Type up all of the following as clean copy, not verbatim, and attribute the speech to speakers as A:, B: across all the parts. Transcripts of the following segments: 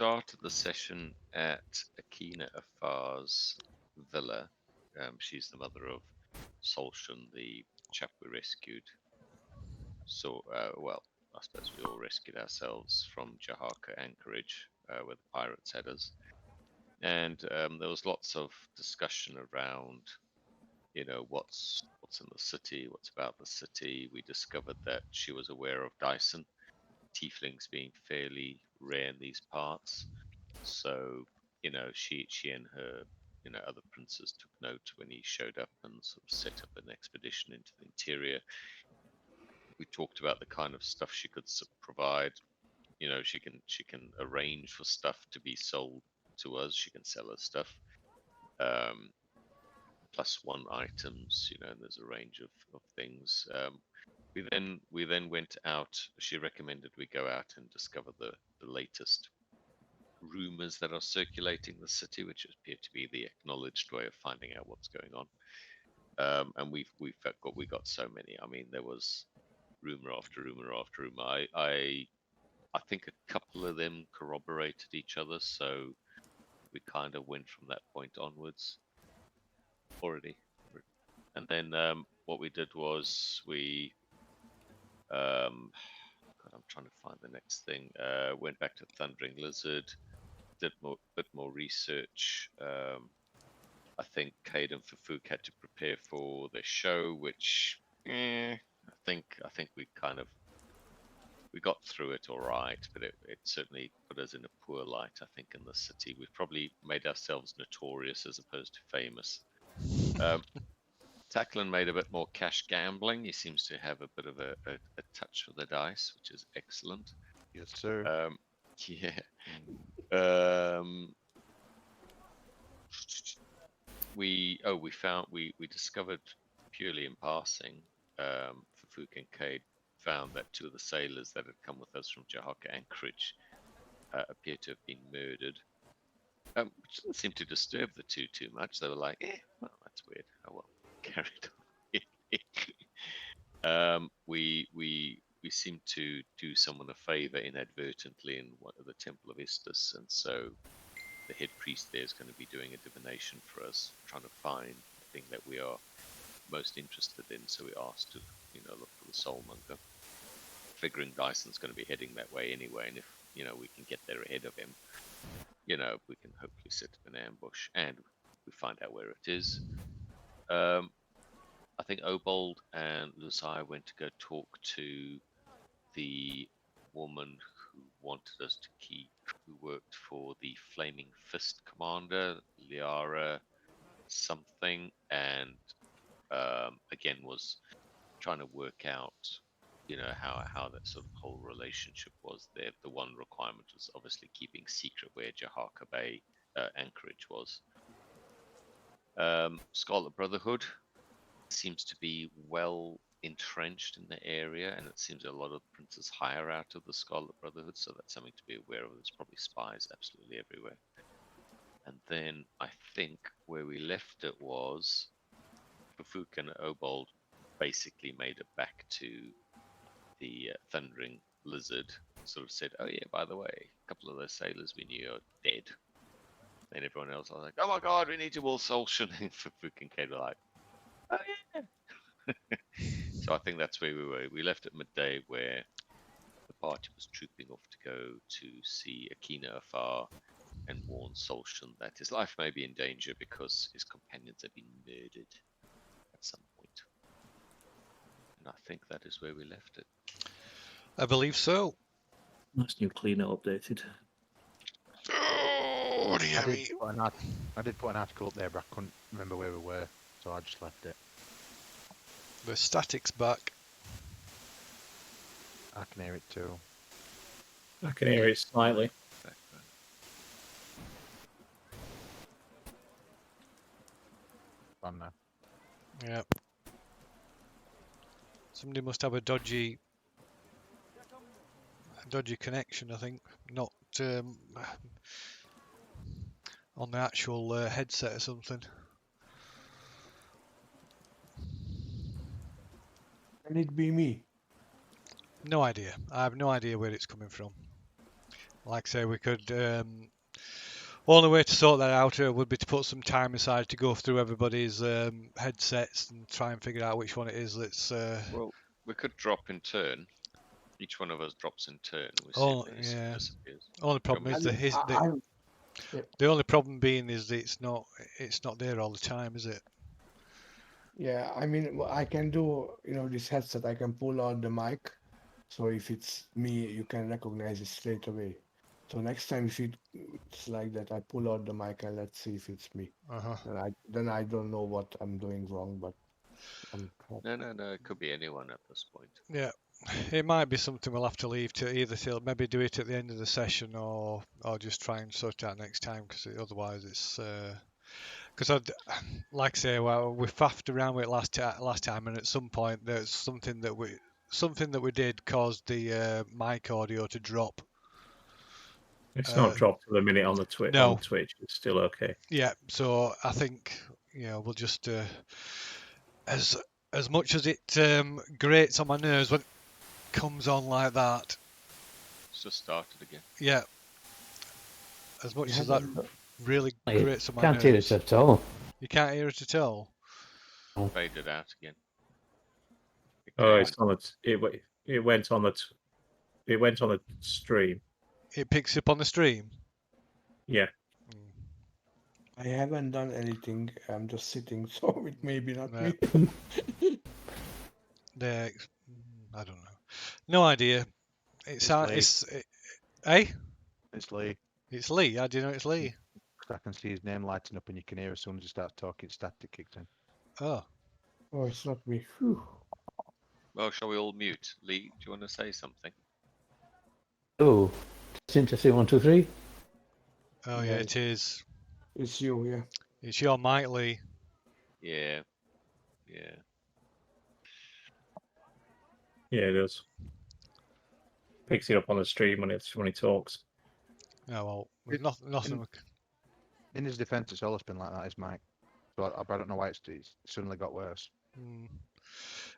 A: started the session at Akina Afar's villa. She's the mother of Solshan, the chap we rescued. So, well, I suppose we all rescued ourselves from Jaharka Anchorage, where the pirates had us. And there was lots of discussion around, what's in the city, what's about the city. We discovered that she was aware of Dyson, tieflings being fairly rare in these parts. So, she and her, other princes took note when he showed up and sort of set up an expedition into the interior. We talked about the kind of stuff she could provide. She can arrange for stuff to be sold to us. She can sell us stuff. Plus one items, and there's a range of things. We then went out. She recommended we go out and discover the latest rumors that are circulating the city, which appear to be the acknowledged way of finding out what's going on. And we got so many. I mean, there was rumor after rumor after rumor. I think a couple of them corroborated each other, so we kind of went from that point onwards already. And then what we did was we, God, I'm trying to find the next thing. Went back to Thundering Lizard, did a bit more research. I think Cade and Fafuk had to prepare for the show, which I think we got through it all right, but it certainly put us in a poor light, I think, in the city. We've probably made ourselves notorious as opposed to famous. Tacklin made a bit more cash gambling. He seems to have a bit of a touch for the dice, which is excellent.
B: Yes, sir.
A: Yeah. We discovered purely in passing, Fafuk and Cade found that two of the sailors that had come with us from Jaharka Anchorage appear to have been murdered, which didn't seem to disturb the two too much. They were like, well, that's weird. Oh well, carried on. We seemed to do someone a favor inadvertently in the Temple of Istus, and so the head priest there is going to be doing a divination for us, trying to find the thing that we are most interested in. So we asked to, look for the Soulmonger, figuring Dyson's going to be heading that way anyway, and if we can get there ahead of him, we can hopefully set up an ambush, and we find out where it is. I think Obold and Lucai went to go talk to the woman who wanted us to keep, who worked for the Flaming Fist commander, Liara something, and again was trying to work out, how that sort of whole relationship was there. The one requirement was obviously keeping secret where Jaharka Bay Anchorage was. Scarlet Brotherhood seems to be well entrenched in the area, and it seems a lot of princes hire out of the Scarlet Brotherhood, so that's something to be aware of. There's probably spies absolutely everywhere. And then I think where we left it was Fafuk and Obold basically made it back to the Thundering Lizard, sort of said, oh yeah, by the way, a couple of those sailors we knew are dead. Then everyone else was like, oh my god, we need to all Solshan. And Fafuk and Kate were like, oh yeah. So I think that's where we were. We left at midday, where the party was trooping off to go to see Akina afar and warn Solshan that his life may be in danger because his companions have been murdered at some point. And I think that is where we left it.
C: I believe so.
D: Nice new cleaner updated.
C: Oh, what do you mean?
B: I did put an article up there, but I couldn't remember where we were, so I just left it.
C: The static's back.
B: I can hear it too.
D: I can hear it slightly.
B: Fun now.
C: Yeah. Somebody must have a dodgy connection, I think. Not on the actual headset or something.
E: Can it be me?
C: No idea. I have no idea where it's coming from. Like I say, we could. Only way to sort that out would be to put some time aside to go through everybody's headsets and try and figure out which one it is that's.
A: Well, we could drop in turn. Each one of us drops in turn. We see if
C: Oh,
A: the AC
C: yeah.
A: disappears.
C: Only problem
A: me
C: is
A: to-
C: the only problem being is that it's not there all the time, is it?
E: Yeah, I mean, I can do, this headset, I can pull out the mic. So if it's me, you can recognize it straight away. So next time if it's like that, I pull out the mic and let's see if it's me.
C: Uh-huh.
E: Then I don't know what I'm doing wrong, but I'm
A: No. It could be anyone at this point.
C: Yeah. It might be something we'll have to leave to either till maybe do it at the end of the session or just try and sort it out next time because otherwise it's because I'd like I say, well, we faffed around with it last time, and at some point there's something that we did caused the mic audio to drop.
D: It's not dropped for the minute on the
C: No.
D: on Twitch. It's still okay.
C: Yeah, so I think we'll just as much as it grates on my nerves when it comes on like that.
A: It's just started again.
C: Yeah. As much as that really
F: You
C: grates on my
F: can't
C: nerves.
F: hear it at all.
C: You can't hear it at all.
A: Faded out again.
D: Oh, it's on it went on the stream.
C: It picks up on the stream.
D: Yeah.
E: I haven't done anything. I'm just sitting, so it may be not
C: No.
E: me.
C: I don't know. No idea.
B: It's Lee.
C: It's
B: It's Lee.
C: It's Lee. How do you know it's Lee?
B: 'Cause I can see his name lighting up and you can hear as soon as he starts talking, static kicks in.
C: Oh.
E: Oh, it's not me. Whew.
A: Well, shall we all mute? Lee, do you want to say something?
F: Oh, testing 1, 2, 3.
C: Oh yeah, it is.
E: It's you, yeah.
C: It's your mic, Lee.
A: Yeah.
D: Yeah, it does. Picks it up on the stream when he talks.
C: Oh well, there's nothing.
B: In his defence, it's always been like that, his mic. So I don't know why it's suddenly got worse.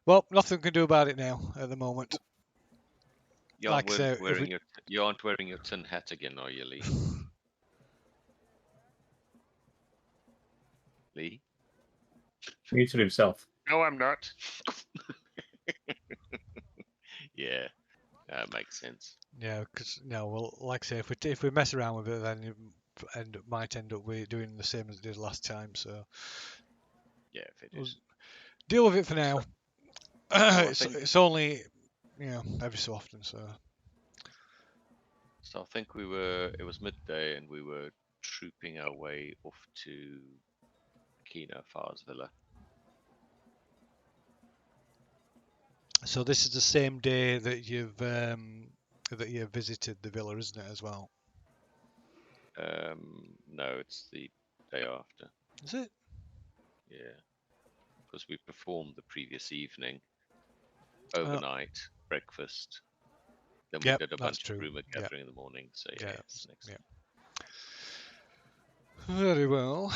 C: Well, nothing we can do about it now at the moment.
A: You
C: Like
A: aren't,
C: I say,
A: you aren't wearing your tin hat again, are you, Lee? Lee?
D: Muted himself.
A: No, I'm not. Yeah, that makes sense.
C: Yeah, because well, like I say, if we mess around with it, then it might end up doing the same as it did last time. So
A: Yeah, if it
C: we'll
A: is.
C: deal with it for now.
A: I
C: it's,
A: think-
C: it's only every so often. So
A: So I think it was midday and we were trooping our way off to Kino Far's villa.
C: so this is the same day that you've visited the villa, isn't it, as well?
A: No, it's the day after.
C: Is it?
A: Yeah, because we performed the previous evening, overnight, breakfast. Then we
C: Yep,
A: did a
C: that's
A: bunch
C: true.
A: of rumor
C: Yep.
A: gathering in the morning. So yeah,
C: Yep,
A: it's next.
C: yep. Very well.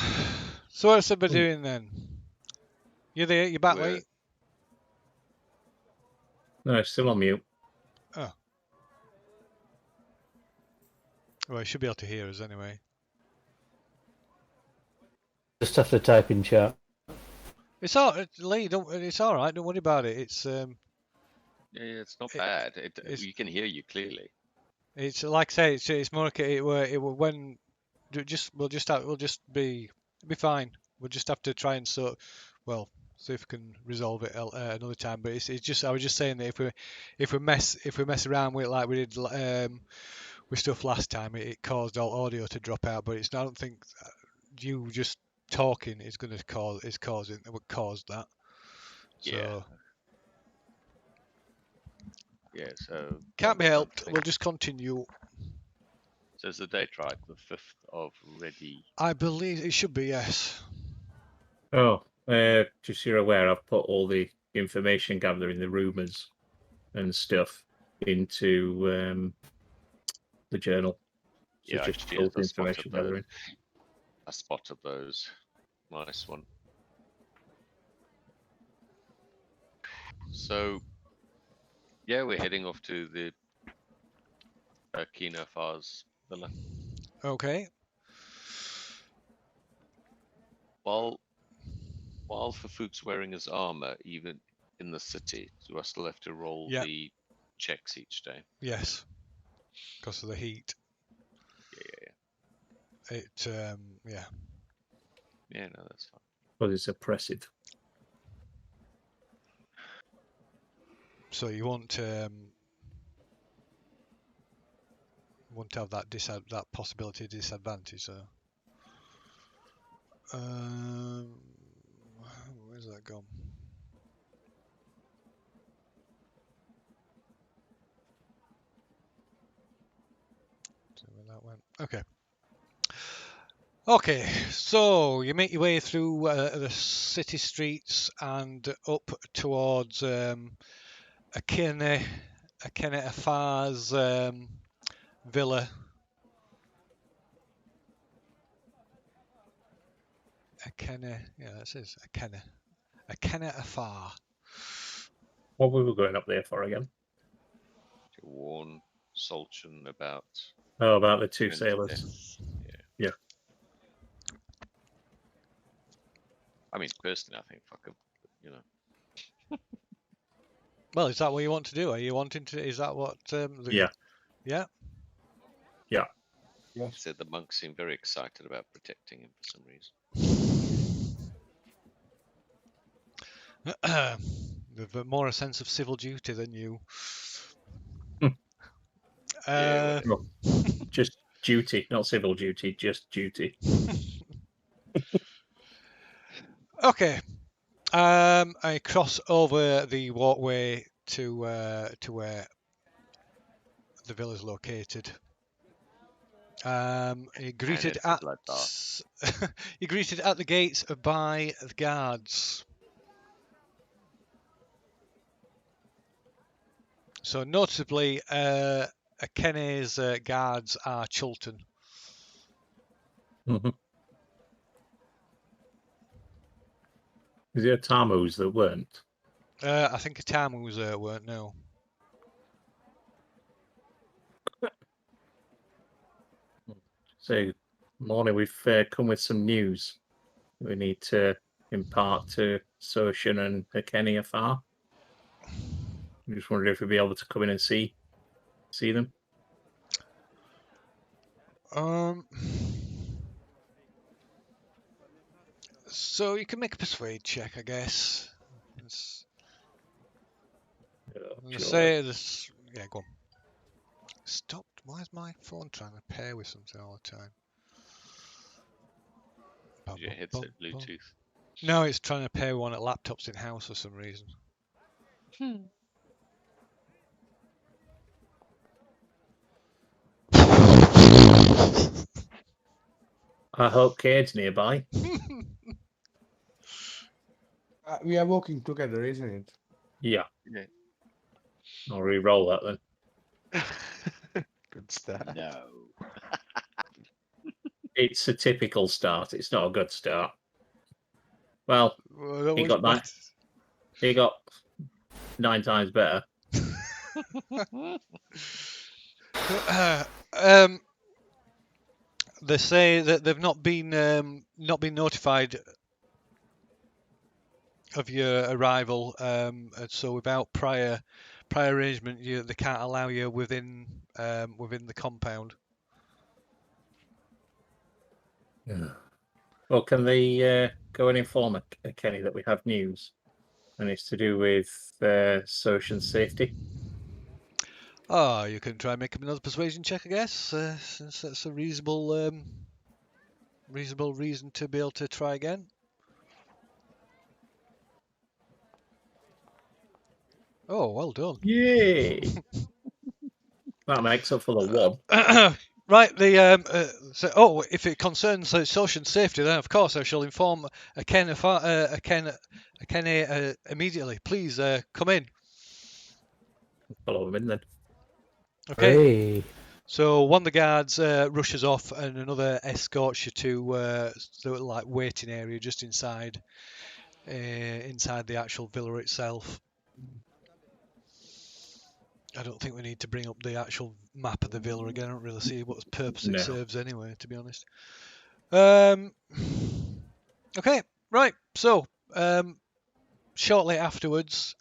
C: So what's everybody doing then? You there? You back,
A: We're-
C: Lee?
D: No, it's still on mute.
C: Oh. Well, you should be able to hear us anyway.
F: Just have to type in chat.
C: It's all Lee. It's all right. Don't worry about it. It's
A: Yeah, it's not bad.
C: it's-
A: You can hear you clearly.
C: It's like I say, it's more like it were when we'll just be fine. We'll just have to try and see if we can resolve it another time. But it's just I was just saying that if we mess around with it like we did with stuff last time, it caused all audio to drop out. But I don't think you just talking is going to cause that. So
A: Yeah, so
C: can't be
A: I'm
C: helped.
A: thinking-
C: We'll just continue.
A: So it's the date, right? The 5th of Ready.
C: I believe it should be, yes.
D: Oh, just so you're aware, I've put all the information gathering, the rumours and stuff into the journal. So
A: Yeah,
D: just
A: actually,
D: full
A: yes, I
D: information gathering.
A: spotted those. Nice one. So, yeah, we're heading off to the Kino Far's villa.
C: Okay.
A: While Fafuk's wearing his armor, even in the city, do I still have to roll
C: Yeah.
A: the checks each day?
C: Yes. Because of the heat.
A: Yeah.
C: It yeah.
A: Yeah, no, that's fine.
D: But it's oppressive.
C: So you want to have that that possibility of disadvantage. So where's that gone? So where that went. Okay. Okay, so you make your way through the city streets and up towards Akene Afar's villa. Akene, yeah, that says Akene Afar.
D: What were we going up there for again?
A: To warn Solchen about.
D: Oh, about the two
A: Gren's
D: sailors.
A: death.
D: Yeah.
A: I mean, personally, I think fuck 'em, but, you know.
C: Well, is that what you want to do? Are you wanting to? Is that what?
D: Yeah.
C: Yeah.
A: He
E: Yes.
A: said the monks seem very excited about protecting him for some reason.
C: They've more a sense of civil duty than you.
A: Yeah,
D: Well, just duty, not civil duty, just duty.
C: Okay. I cross over the walkway to where the villa's located. You're greeted
A: it's a
C: at
A: bloodbath.
C: you're greeted at the gates by the guards. So noticeably, Akene's guards are Chultan.
D: Mhm. Is there Tammuz that weren't?
C: I think Atamu's weren't, no.
D: So, morning, we've come with some news. We need to impart to Soshin and Hakeni Afar. I just wondered if we'd be able to come in and see them.
C: So you can make a persuade check, I guess. Say this. Yeah, go on. Stop. Why is my phone trying to pair with something all the time?
A: Is your headset Bluetooth?
C: No, it's trying to pair one at laptops in house for some reason.
D: I hope Cade's nearby.
E: We are working together, isn't it?
D: Yeah.
A: Yeah.
D: I'll re-roll that then.
B: Good start.
A: No.
D: It's a typical start. It's not a good start. Well,
C: Well,
D: he got that. He got 9 times better.
C: They say that they've not been notified of your arrival, so without prior arrangement, they can't allow you within the compound.
D: Yeah. Well, can they go and inform Kenny that we have news, and it's to do with Soshin's safety?
C: Oh, you can try and make another persuasion check, I guess, since that's a reasonable reason to be able to try again. Oh, well done.
D: Yay! That makes up for the one.
C: Right, if it concerns social safety, then of course I shall inform Akene immediately. Please come in.
D: Follow him in then.
C: Okay.
F: Hey.
C: So one of the guards rushes off, and another escorts you to the like waiting area just inside the actual villa itself. I don't think we need to bring up the actual map of the villa again. I don't really see what purpose it
D: No.
C: serves anyway, to be honest. Okay, right. So, shortly afterwards,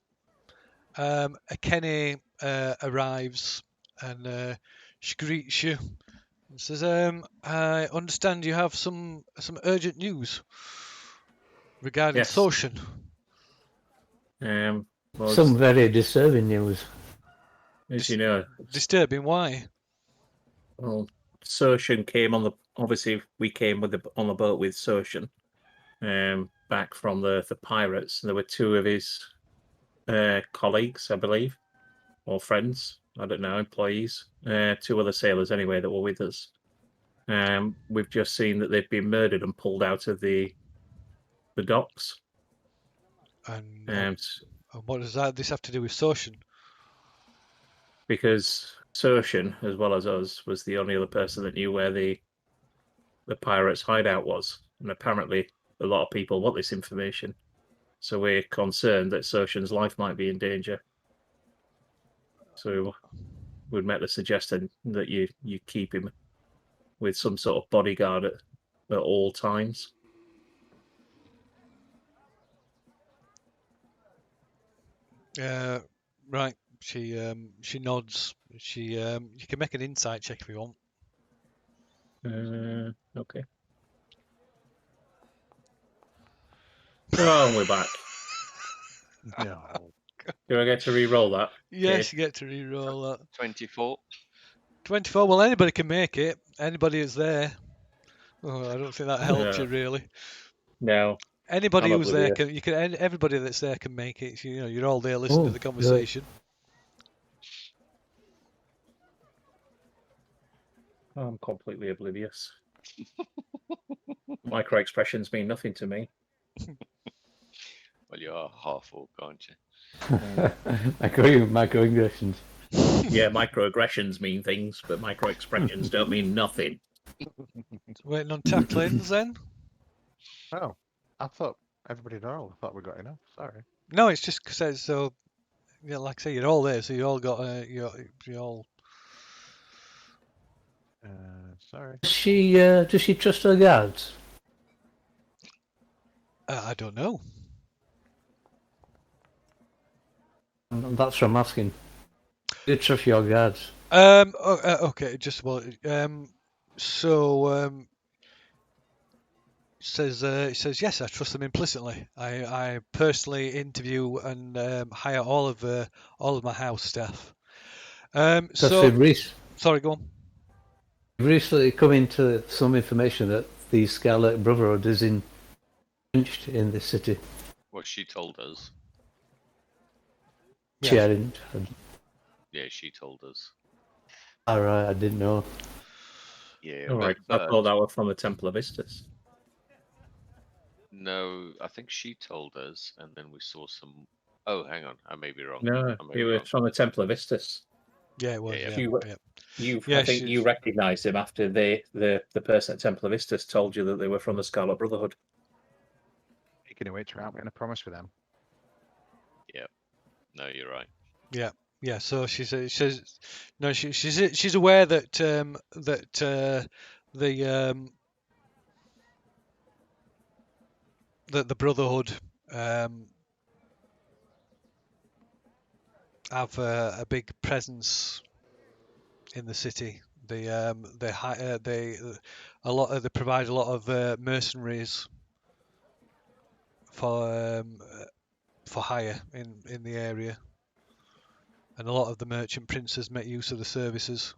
C: a Kenny arrives and she greets you and says, "I understand you have some urgent news regarding
D: Yes.
C: Soshin."
D: Well,
F: Some very disturbing news.
D: as you know,
C: Disturbing. Why?
D: well, Soshin came on the. Obviously, we came on the boat with Soshin, back from the pirates. There were two of his colleagues, I believe, or friends. I don't know, employees. Two other sailors, anyway, that were with us. We've just seen that they've been murdered and pulled out of the docks.
C: And
D: Um,
C: what does this have to do with Soshin?
D: because Soshin, as well as us, was the only other person that knew where the pirates' hideout was, and apparently a lot of people want this information. So we're concerned that Soshin's life might be in danger. So we'd make the suggestion that you keep him with some sort of bodyguard at all times.
C: Right. She nods. You can make an insight check if you want.
D: Okay. Oh, and we're back.
B: No.
D: Do I get to re-roll that?
C: Yes, you get to re-roll that.
A: 24.
C: 24. Well, anybody can make it. Anybody is there. Oh, I don't think that helps you really.
D: No.
C: Anybody
D: I'm
C: who's there
D: oblivious.
C: everybody that's there can make it. You know, you're all there listening to
F: Oh,
C: the
F: good.
C: conversation.
D: I'm completely oblivious. Micro expressions mean nothing to me.
A: Well, you're half orc, aren't you?
F: Microaggressions.
D: Yeah, microaggressions mean things, but micro expressions don't mean nothing.
C: Waiting on tacklings then?
B: Oh, I thought everybody had all. I thought we got enough. Sorry.
C: No, it's just because so. Yeah, like I say, you're all there, so you all got you all.
B: Sorry.
F: Does she trust her guards?
C: I don't know.
F: That's what I'm asking. Do you trust your guards?
C: Okay, just well. It says yes, I trust them implicitly. I personally interview and hire all of my house staff.
F: Because
C: Sorry, go on.
F: we've recently come into some information that the Scarlet Brotherhood is entrenched in this city.
A: What she told us.
F: She
C: Yeah.
F: hadn't.
A: Yeah, she told us.
F: Alright, I didn't know.
A: Yeah,
D: All right. I thought that was from the Temple of Istus.
A: No, I think she told us, and then we saw some. Oh, hang on, I may be wrong.
D: No,
A: I may
D: he
A: be
D: was
A: wrong.
D: from the Temple of Istus.
C: Yeah, it was.
A: Yeah,
C: Yeah,
D: yeah.
C: Yeah,
D: I think you recognised him after the person at Temple of Istus told you that they were from the Scarlet Brotherhood.
B: Speaking of which, we're not going to promise with them.
A: No, you're right.
C: Yeah. So she says, no, she's aware that the Brotherhood have a big presence in the city. They provide a lot of mercenaries for hire in the area, and a lot of the merchant princes make use of the services.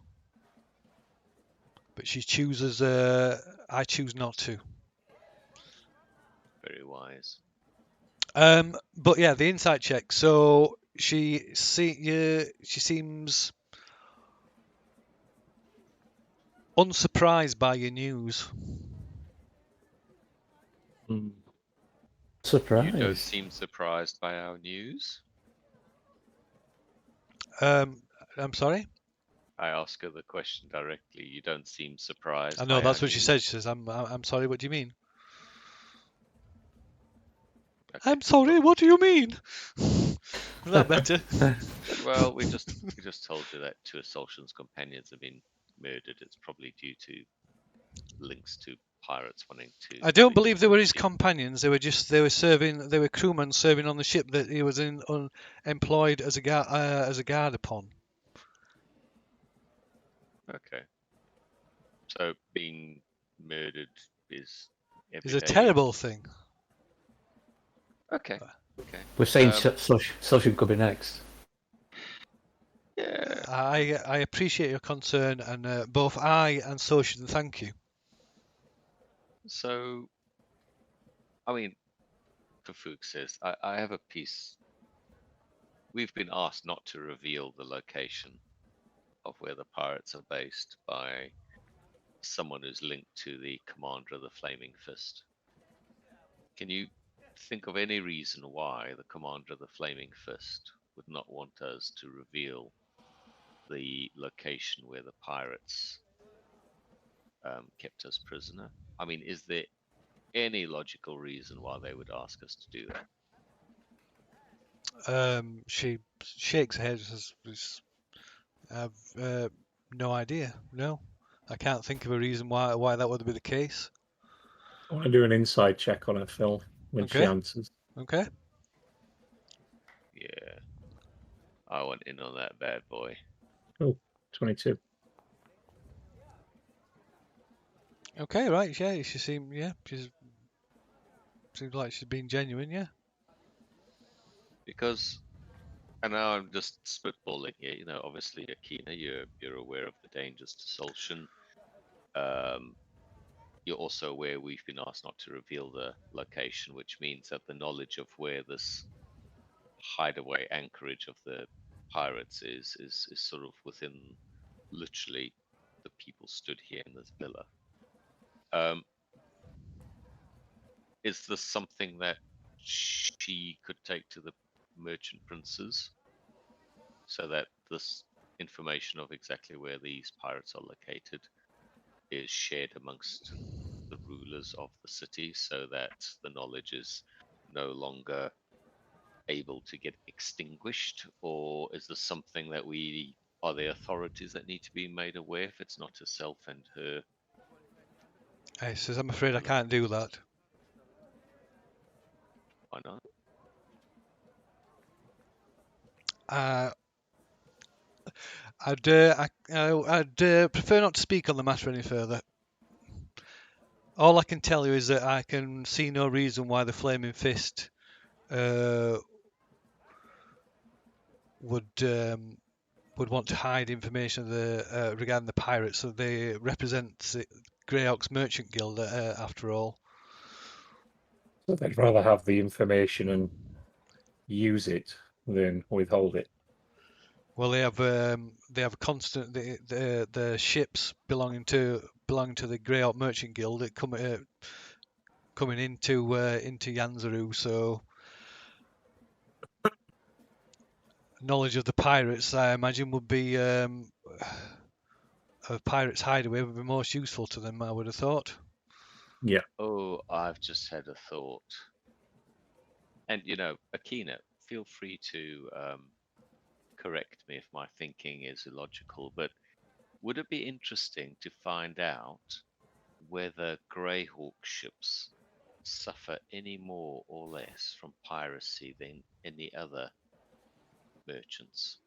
C: But she chooses. I choose not to.
A: Very wise.
C: But yeah, the insight check. So she seems unsurprised by your news.
F: Surprise.
A: You don't seem surprised by our news.
C: I'm sorry.
A: I ask her the question directly. You don't seem surprised.
C: I know
A: by
C: that's
A: our
C: what she
A: news.
C: said. She says, "I'm sorry. What do you mean?"
A: Okay.
C: I'm sorry. What do you mean? Is that better?
A: Well, we just told you that two of Solshin's companions have been murdered. It's probably due to links to pirates wanting to.
C: I don't
A: to
C: believe
A: use
C: they were
A: the
C: his
A: ship.
C: companions. They were crewmen serving on the ship that he was employed as a guard upon.
A: Okay. So being murdered is
C: It's
A: every
C: a
A: day.
C: terrible thing.
A: Okay. Okay.
F: We're saying
A: Um,
F: Social could be next.
A: Yeah.
C: I appreciate your concern, and both I and Social thank you.
A: So, I mean, Kafuk says, I have a piece. We've been asked not to reveal the location of where the pirates are based by someone who's linked to the commander of the Flaming Fist. Can you think of any reason why the commander of the Flaming Fist would not want us to reveal the location where the pirates kept us prisoner? I mean, is there any logical reason why they would ask us to do that?
C: She shakes her head and says, "I've no idea. No, I can't think of a reason why that would be the case."
D: I want to do an inside check on her, Phil, when she
C: Okay.
D: answers.
C: Okay.
A: Yeah, I want in on that bad boy.
D: Oh, 22.
C: Okay. Right. Yeah. She's seems like she's being genuine. Yeah.
A: Because, and now I'm just spitballing here. You know, obviously, Akina, you're aware of the dangers to Solshin. You're also aware we've been asked not to reveal the location, which means that the knowledge of where this hideaway anchorage of the pirates is sort of within literally the people stood here in this villa. Is this something that she could take to the merchant princes so that this information of exactly where these pirates are located is shared amongst the rulers of the city so that the knowledge is no longer able to get extinguished? Or is this something that are the authorities that need to be made aware if it's not herself and her?
C: He says, "I'm afraid I can't do that."
A: Why not?
C: I'd prefer not to speak on the matter any further. All I can tell you is that I can see no reason why the Flaming Fist would want to hide information regarding the pirates. So they represent the Greyhawk's Merchant Guild, after all.
D: So they'd rather have the information and use it than withhold it.
C: Well, they have constant the ships belonging to the Greyhawk Merchant Guild that coming into Yanzaru, so knowledge of the pirates, I imagine, would be a pirate's hideaway would be most useful to them, I would have thought.
D: Yeah.
A: Oh, I've just had a thought. And you know, Akina, feel free to correct me if my thinking is illogical, but would it be interesting to find out whether Greyhawk ships suffer any more or less from piracy than any other merchants?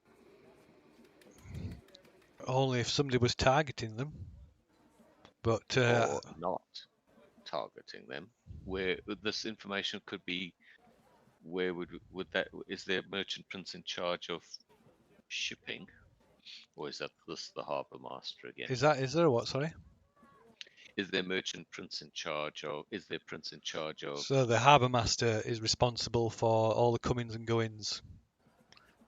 C: Only if somebody was targeting them. But
A: Or not targeting them? Where this information could be, where would that, is there a merchant prince in charge of shipping? Or is that this the harbour master again?
C: is there a what? Sorry.
A: Is there merchant prince in charge of? Is there prince in charge of?
C: So the harbour master is responsible for all the comings and goings.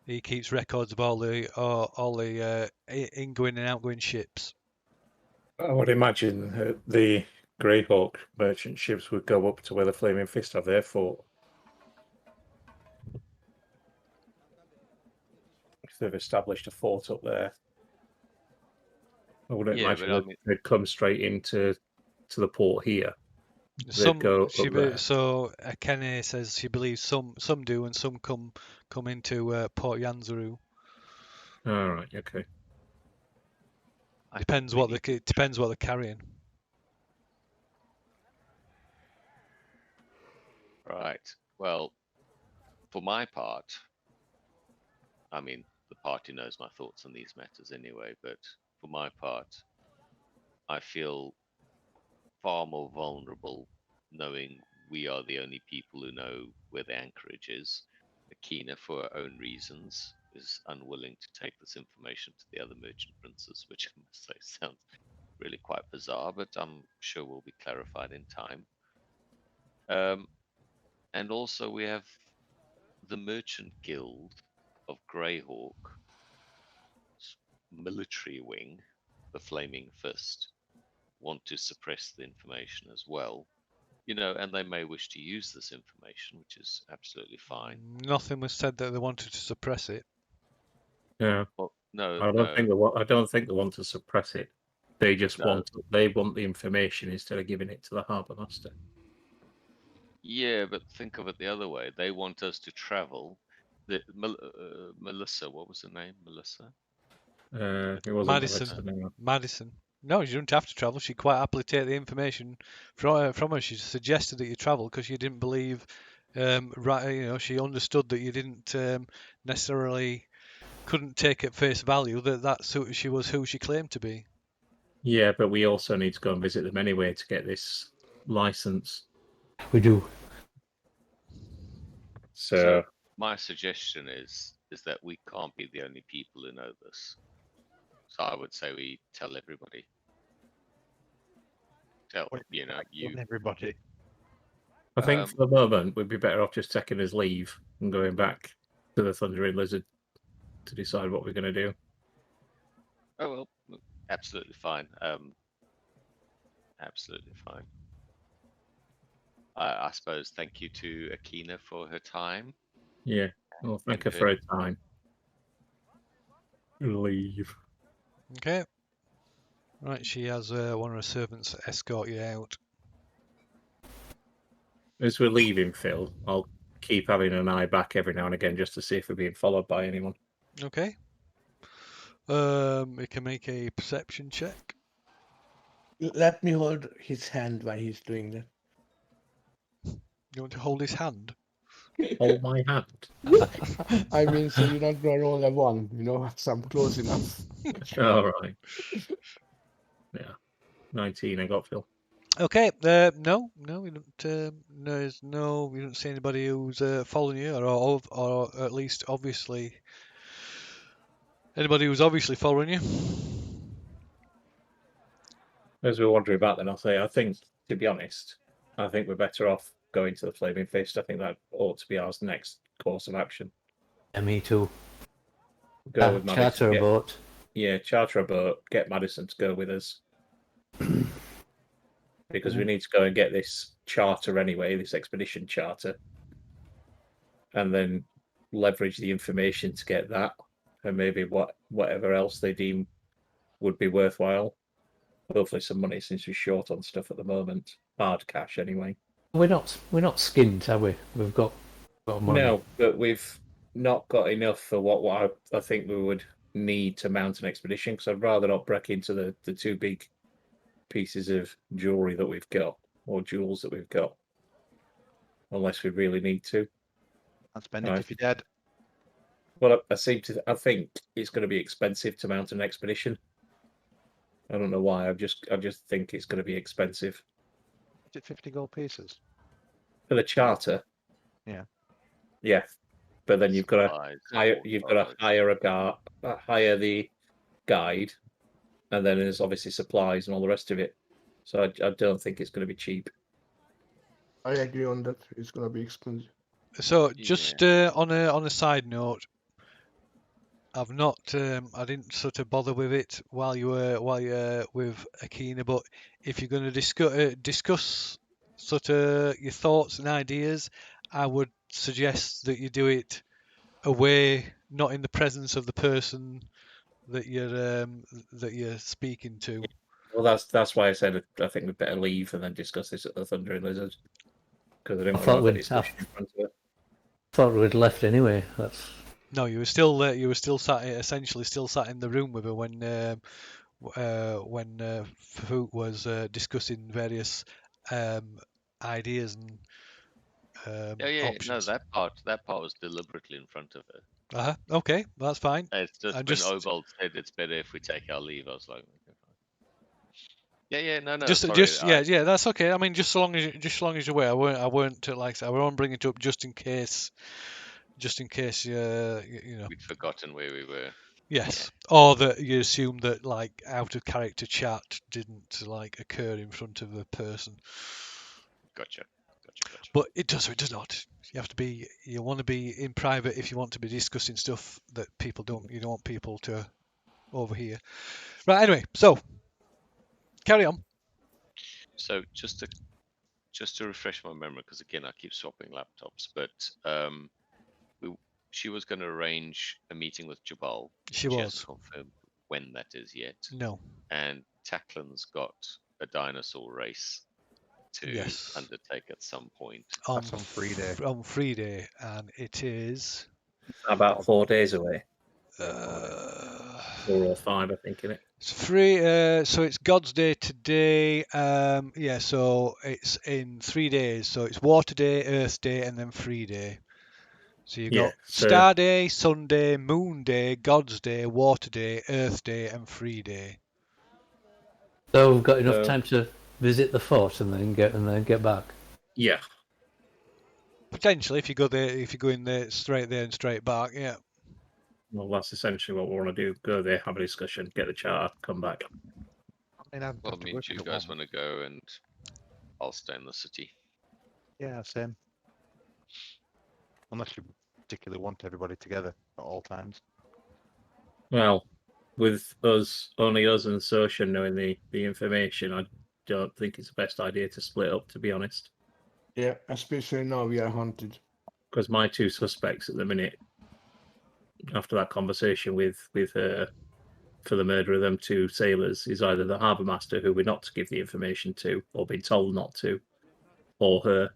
C: He keeps records of all the ingoing and outgoing ships.
D: I would imagine the Greyhawk merchant ships would go up to where the Flaming Fist have their fort. If they've established a fort up there. I wouldn't imagine they'd come straight into the port here. They'd go up there.
C: So Akene says she believes some do and some come into Port Yanzaru.
D: All right. Okay.
A: I think
C: Depends
A: we
C: what
A: need-
C: depends what they're carrying.
A: Right. Well, for my part, I mean, the party knows my thoughts on these matters anyway, but for my part, I feel far more vulnerable knowing we are the only people who know where the anchorage is. Akina, for her own reasons, is unwilling to take this information to the other merchant princes, which I must say sounds really quite bizarre, but I'm sure will be clarified in time. And also we have the Merchant Guild of Greyhawk military wing, the Flaming Fist, want to suppress the information as well. You know, and they may wish to use this information, which is absolutely fine.
C: Nothing was said that they wanted to suppress it.
D: Yeah.
A: Well, no,
D: I don't think they want. I don't think they want to suppress it. They just
A: No.
D: want. They want the information instead of giving it to the harbour master.
A: Yeah, but think of it the other way. They want us to travel. Melissa, what was her name? Melissa?
D: It wasn't
C: Madison.
D: Melissa, no.
C: Madison. No, you don't have to travel. She'd quite happily take the information from her. She suggested that you travel because you didn't believe, right? You know, she understood that you didn't necessarily couldn't take at face value that's who she was, who she claimed to be.
D: Yeah, but we also need to go and visit them anyway to get this license.
F: We do.
D: So
A: My suggestion is that we can't be the only people who know this. So I would say we tell everybody. Tell you.
B: Everybody.
D: I think for the moment we'd be better off just taking his leave and going back to the Thundering Lizard to decide what we're going to do.
A: Oh well, absolutely fine. Absolutely fine. I suppose thank you to Akina for her time.
D: Yeah. Well, thank her
A: And
D: for her time. Leave.
C: Okay. Right, she has one of her servants escort you out.
D: As we're leaving, Phil, I'll keep having an eye back every now and again just to see if we're being followed by anyone.
C: Okay. You can make a perception check.
E: Let me hold his hand while he's doing that.
C: You want to hold his hand?
D: Hold my hand.
E: I mean, so you're not gonna roll a one, so I'm close enough.
D: All right. Yeah. 19 I got, Phil.
C: Okay. No, we don't. We don't see anybody who's following you, or at least obviously anybody who's obviously following you.
D: As we're wandering about, then I'll say, I think, to be honest, I think we're better off going to the Flaming Fist. I think that ought to be our next course of action.
F: Yeah, me too.
D: Go with Madison.
F: Charter a boat.
D: Yeah, charter a boat. Get Madison to go with us. Because we need to go and get this charter anyway, this expedition charter. And then leverage the information to get that. And maybe whatever else they deem would be worthwhile. Hopefully some money since we're short on stuff at the moment. Hard cash anyway.
F: We're not skinned, have we? We've got money.
D: No, but we've not got enough for what I think we would need to mount an expedition, because I'd rather not break into the two big pieces of jewellery that we've got, or jewels that we've got, unless we really need to.
B: And spend it if you're dead.
D: Well, I think it's going to be expensive to mount an expedition. I don't know why. I just think it's going to be expensive.
B: Is it 50 gold pieces?
D: For the charter.
B: Yeah.
D: Yeah. But then you've got to
A: Supplies,
D: hire the guide, and then there's obviously supplies and all the rest of it. So I don't think it's going to be cheap.
E: I agree on that. It's gonna be expensive.
C: So just on a side note, I've not I didn't sort of bother with it while you were with Akina, but if you're going to discuss sort of your thoughts and ideas, I would suggest that you do it away, not in the presence of the person that you're speaking to.
D: Well, that's why I said I think we'd better leave and then discuss this at the Thundering Lizard, because I didn't
F: I thought
D: want to have a
F: we'd
D: discussion in front of it.
F: Thought we'd left anyway. That's
C: No, you were still essentially still sat in the room with her when Fahoot was discussing various ideas and
A: Oh yeah, no,
C: options.
A: that part was deliberately in front of her.
C: Okay, that's fine.
A: It's just
C: I'm
A: when
C: just
A: Obald said it's better if we take our leave, I was like, okay, fine. Yeah, no,
C: just
A: sorry,
C: yeah, that's okay. I mean, just so long as you're aware, I weren't like I said, I won't bring it up just in case you know.
A: we'd forgotten where we were.
C: Yes, or that you assume that like out of character chat didn't like occur in front of a person,
A: Gotcha.
C: but it does or it does not. You want to be in private if you want to be discussing stuff that people don't. You don't want people to overhear. Right. Anyway, so carry on.
A: So just to refresh my memory, because again I keep swapping laptops, but she was going to arrange a meeting with Jabal.
C: She
A: hasn't
C: was.
A: confirmed when that is yet.
C: No.
A: And Tacklin's got a dinosaur race to
C: Yes.
A: undertake at some point.
B: That's on free day.
C: On free day, and it is
D: About 4 days away, 4 or 5, I think, in it.
C: it's free. So it's God's Day today. Yeah. So it's in 3 days. So it's Water Day, Earth Day, and then Free Day. So you've got Star Day, Sunday, Moon Day, God's Day, Water Day, Earth Day, and Free Day.
F: So we've got enough time to visit the fort and then get back.
D: Yeah.
C: Potentially, if you go in there straight there and straight back, yeah.
D: Well, that's essentially what we want to do. Go there, have a discussion, get the charter, come back.
B: I mean,
A: Well, me and you guys want to go, and I'll stay in the city.
B: Yeah, same. Unless you particularly want everybody together at all times.
D: Well, with only us and Sosha knowing the information, I don't think it's the best idea to split up, to be honest.
E: Yeah, especially now we are hunted.
D: Because my 2 suspects at the minute, after that conversation with her for the murder of them 2 sailors, is either the harbour master, who we're not to give the information to, or been told not to, or her,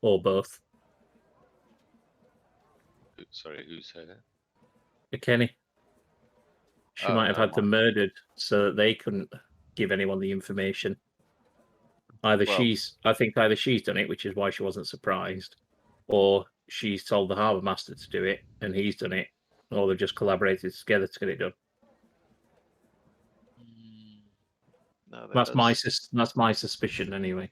D: or both.
A: Sorry, who's her?
D: Kenny. She might have had them murdered so that they couldn't give anyone the information. I think either she's done it, which is why she wasn't surprised, or she's told the harbour master to do it and he's done it, or they've just collaborated together to get it done.
A: No,
D: that's my suspicion anyway.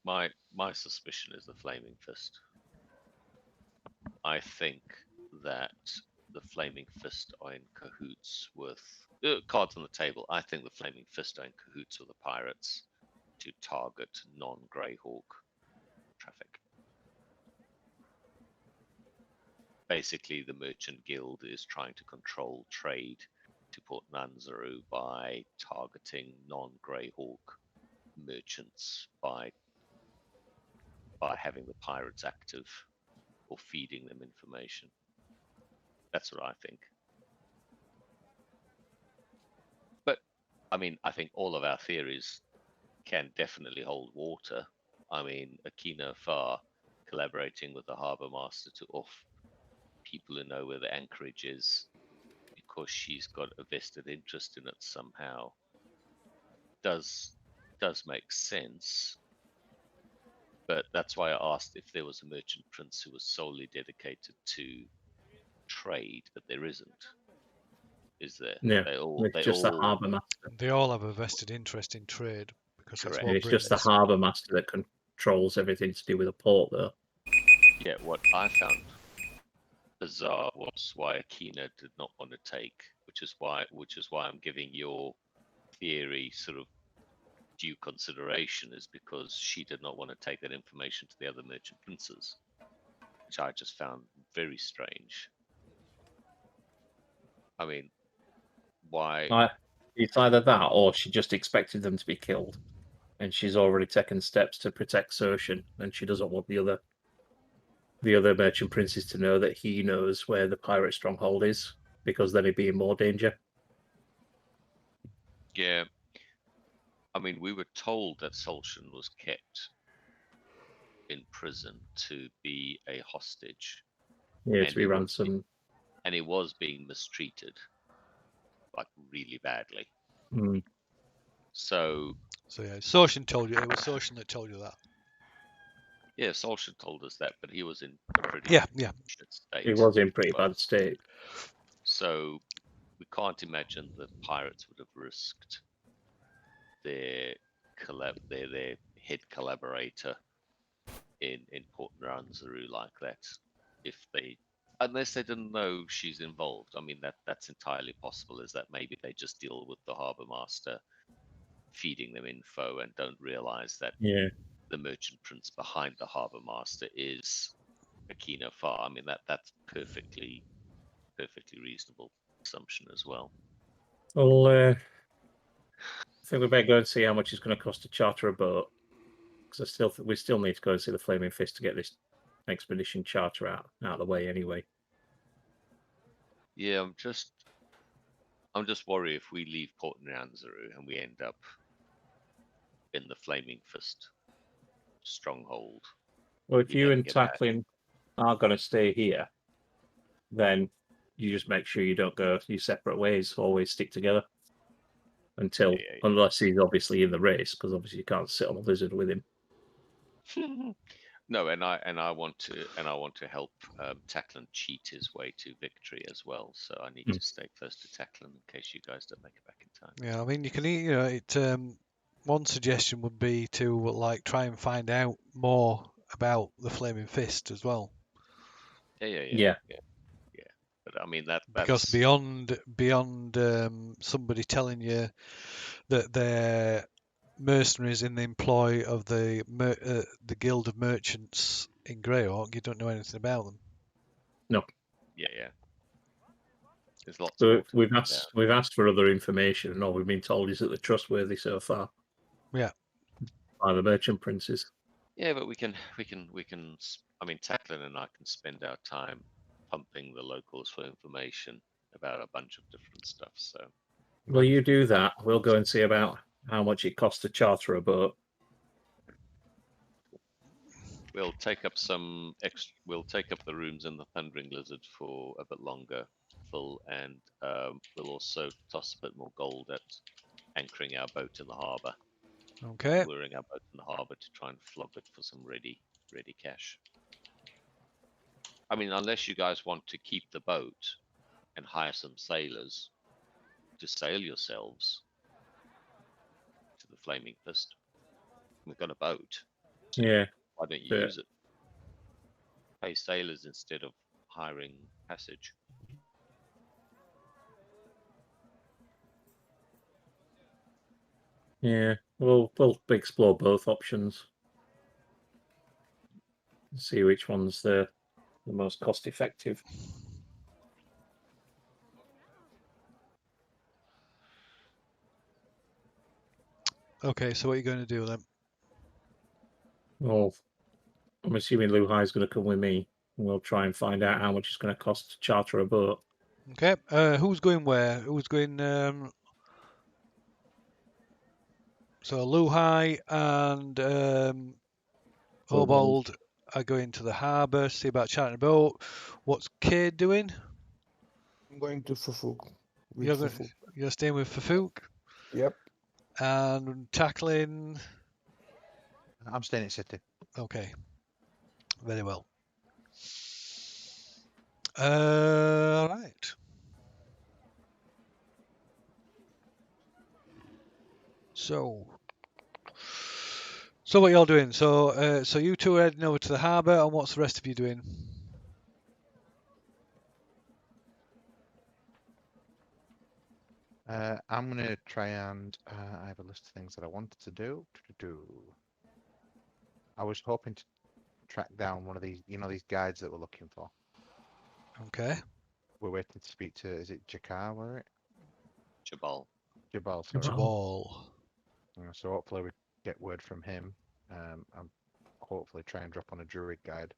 A: My suspicion is the Flaming Fist. I think that the Flaming Fist are in cahoots with cards on the table. I think the Flaming Fist are in cahoots with the pirates to target non-Greyhawk traffic. Basically, the Merchant Guild is trying to control trade to Port Nanzaru by targeting non-Greyhawk merchants by having the pirates active or feeding them information. That's what I think. But, I mean, I think all of our theories can definitely hold water. I mean, Akina Farr collaborating with the harbour master to off people who know where the anchorage is because she's got a vested interest in it somehow does make sense. But that's why I asked if there was a merchant prince who was solely dedicated to trade, but there isn't. Is there?
D: Yeah, it's just the harbour master.
C: They all have a vested interest in trade because that's what
D: it's just the harbour master that controls everything to do with a port, though.
A: Yeah, what I found bizarre was why Akina did not want to take, which is why I'm giving your theory sort of due consideration, is because she did not want to take that information to the other merchant princes, which I just found very strange. I mean, why?
D: It's either that or she just expected them to be killed, and she's already taken steps to protect Soshan, and she doesn't want the other merchant princes to know that he knows where the pirate stronghold is, because then he'd be in more danger.
A: Yeah. I mean, we were told that Solshan was kept in prison to be a hostage.
D: Yeah,
A: And
D: to be
A: he was
D: ransomed.
A: and he was being mistreated, like really badly.
D: Mm.
A: So
C: So yeah, Soshin told you. It was Soshin that told you that.
A: yeah, Solskjaer told us that, but he was in a pretty
C: Yeah.
A: shit state.
D: He was in pretty
A: as well.
D: bad state.
A: So we can't imagine the pirates would have risked their their head collaborator in Port Nranzaru like that if they unless they didn't know she's involved. I mean that's entirely possible. Is that maybe they just deal with the harbour master feeding them info and don't realize that
D: Yeah.
A: the merchant prince behind the harbour master is Akino Far. I mean that's perfectly reasonable assumption as well.
D: Well, I think we better go and see how much it's going to cost to charter a boat. Because we still need to go and see the Flaming Fist to get this expedition charter out of the way anyway.
A: Yeah, I'm just worried if we leave Port Nyanzaru and we end up in the Flaming Fist stronghold.
D: Well, if
A: We
D: you
A: never
D: and
A: get back.
D: Tackling are going to stay here, then you just make sure you don't go your separate ways. Always stick together until,
A: Yeah.
D: unless he's obviously in the race, because obviously you can't sit on a lizard with him.
A: No, and I want to help Tacklin cheat his way to victory as well. So I need to stay close to Tacklin in case you guys don't make it back in time.
C: Yeah. I mean, you can. One suggestion would be to like try and find out more about the Flaming Fist as well.
A: Yeah. But I mean that's
C: Because beyond somebody telling you that they're mercenaries in the employ of the Guild of Merchants in Greyhawk, you don't know anything about them.
D: No.
A: Yeah. There's lots
D: So
A: more to
D: we've asked for other information, and all we've been told is that they're trustworthy so far.
C: Yeah.
D: By the merchant princes.
A: Yeah, but we can. I mean, Tacklin and I can spend our time pumping the locals for information about a bunch of different stuff. So
D: Will you do that? We'll go and see about how much it costs to charter a boat.
A: we'll take up We'll take up the rooms in the Thundering Lizard for a bit longer, Phil, and we'll also toss a bit more gold at anchoring our boat in the harbour,
C: Okay.
A: luring our boat in the harbour to try and flog it for some ready cash. I mean, unless you guys want to keep the boat and hire some sailors to sail yourselves to the Flaming Fist. We've got a boat.
D: Yeah.
A: Why don't you use it? Pay sailors instead of hiring passage.
D: Yeah. We'll explore both options. See which one's the most cost effective.
C: Okay, so what are you going to do then?
D: Well, I'm assuming Luhai is going to come with me. And we'll try and find out how much it's going to cost to charter a boat.
C: Okay. Who's going where? Who's going? So Luhai and Obold are going to the harbour, see about chartering a boat. What's Cade doing?
E: I'm going to Fufuk.
C: You're staying with Fafuk?
E: Yep.
C: And Tackling?
B: I'm staying in City.
C: Okay. Very well. Right. So what y'all doing? So you two are heading over to the harbour, and what's the rest of you doing?
B: I'm going to try and I have a list of things that I wanted to do. I was hoping to track down one of these, these guides that we're looking for.
C: Okay.
B: We're waiting to speak to, is it Jakar, were it?
A: Jabal.
B: Jabal, sorry.
C: Jabal.
B: So hopefully we get word from him. And hopefully try and drop on a druid guide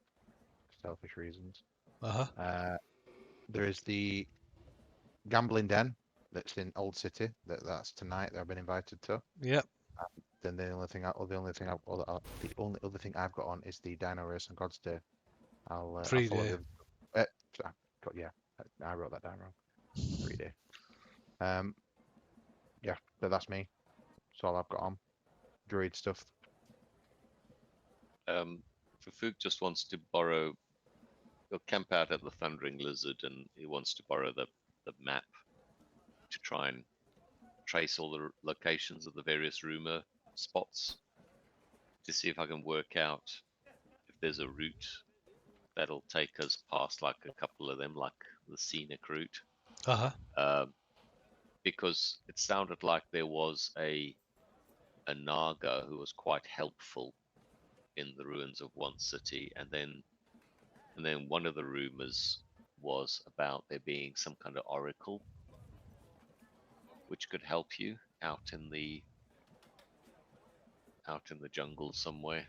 B: for selfish reasons.
C: Uh-huh.
B: There is the gambling den that's in Old City. That's tonight that I've been invited to.
C: Yep.
B: Then the only other thing I've got on is the Dino Race on God's Day. I'll
C: 3
B: follow
C: day.
B: Yeah, I wrote that down wrong. 3D. Yeah, but that's me. That's all I've got on. Druid stuff.
A: Fufuk just wants to borrow. He'll camp out at the Thundering Lizard, and he wants to borrow the map to try and trace all the locations of the various rumor spots to see if I can work out if there's a route that'll take us past like a couple of them, like the scenic route. Because it sounded like there was a Naga who was quite helpful in the ruins of one city, and then one of the rumors was about there being some kind of oracle which could help you out in the jungle somewhere.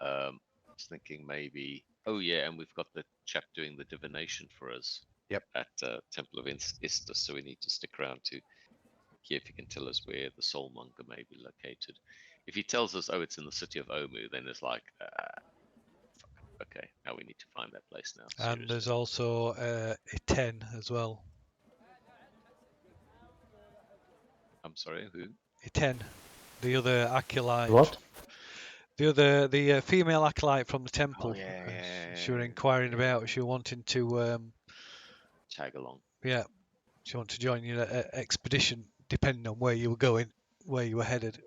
A: I was thinking maybe. Oh yeah, and we've got the chap doing the divination for us.
B: Yep.
A: At Temple of Istus, so we need to stick around to hear if he can tell us where the soulmonger may be located. If he tells us, oh, it's in the city of Omu, then it's like, okay, now we need to find that place now.
C: And
A: Seriously.
C: there's also a 10 as well.
A: I'm sorry, who?
C: A 10, the other acolyte.
F: What?
C: The female acolyte from the temple.
A: Oh, yeah,
C: She was inquiring about. She was wanting to
A: tag along.
C: Yeah, she wanted to join your expedition, depending on where you were going, where you were headed.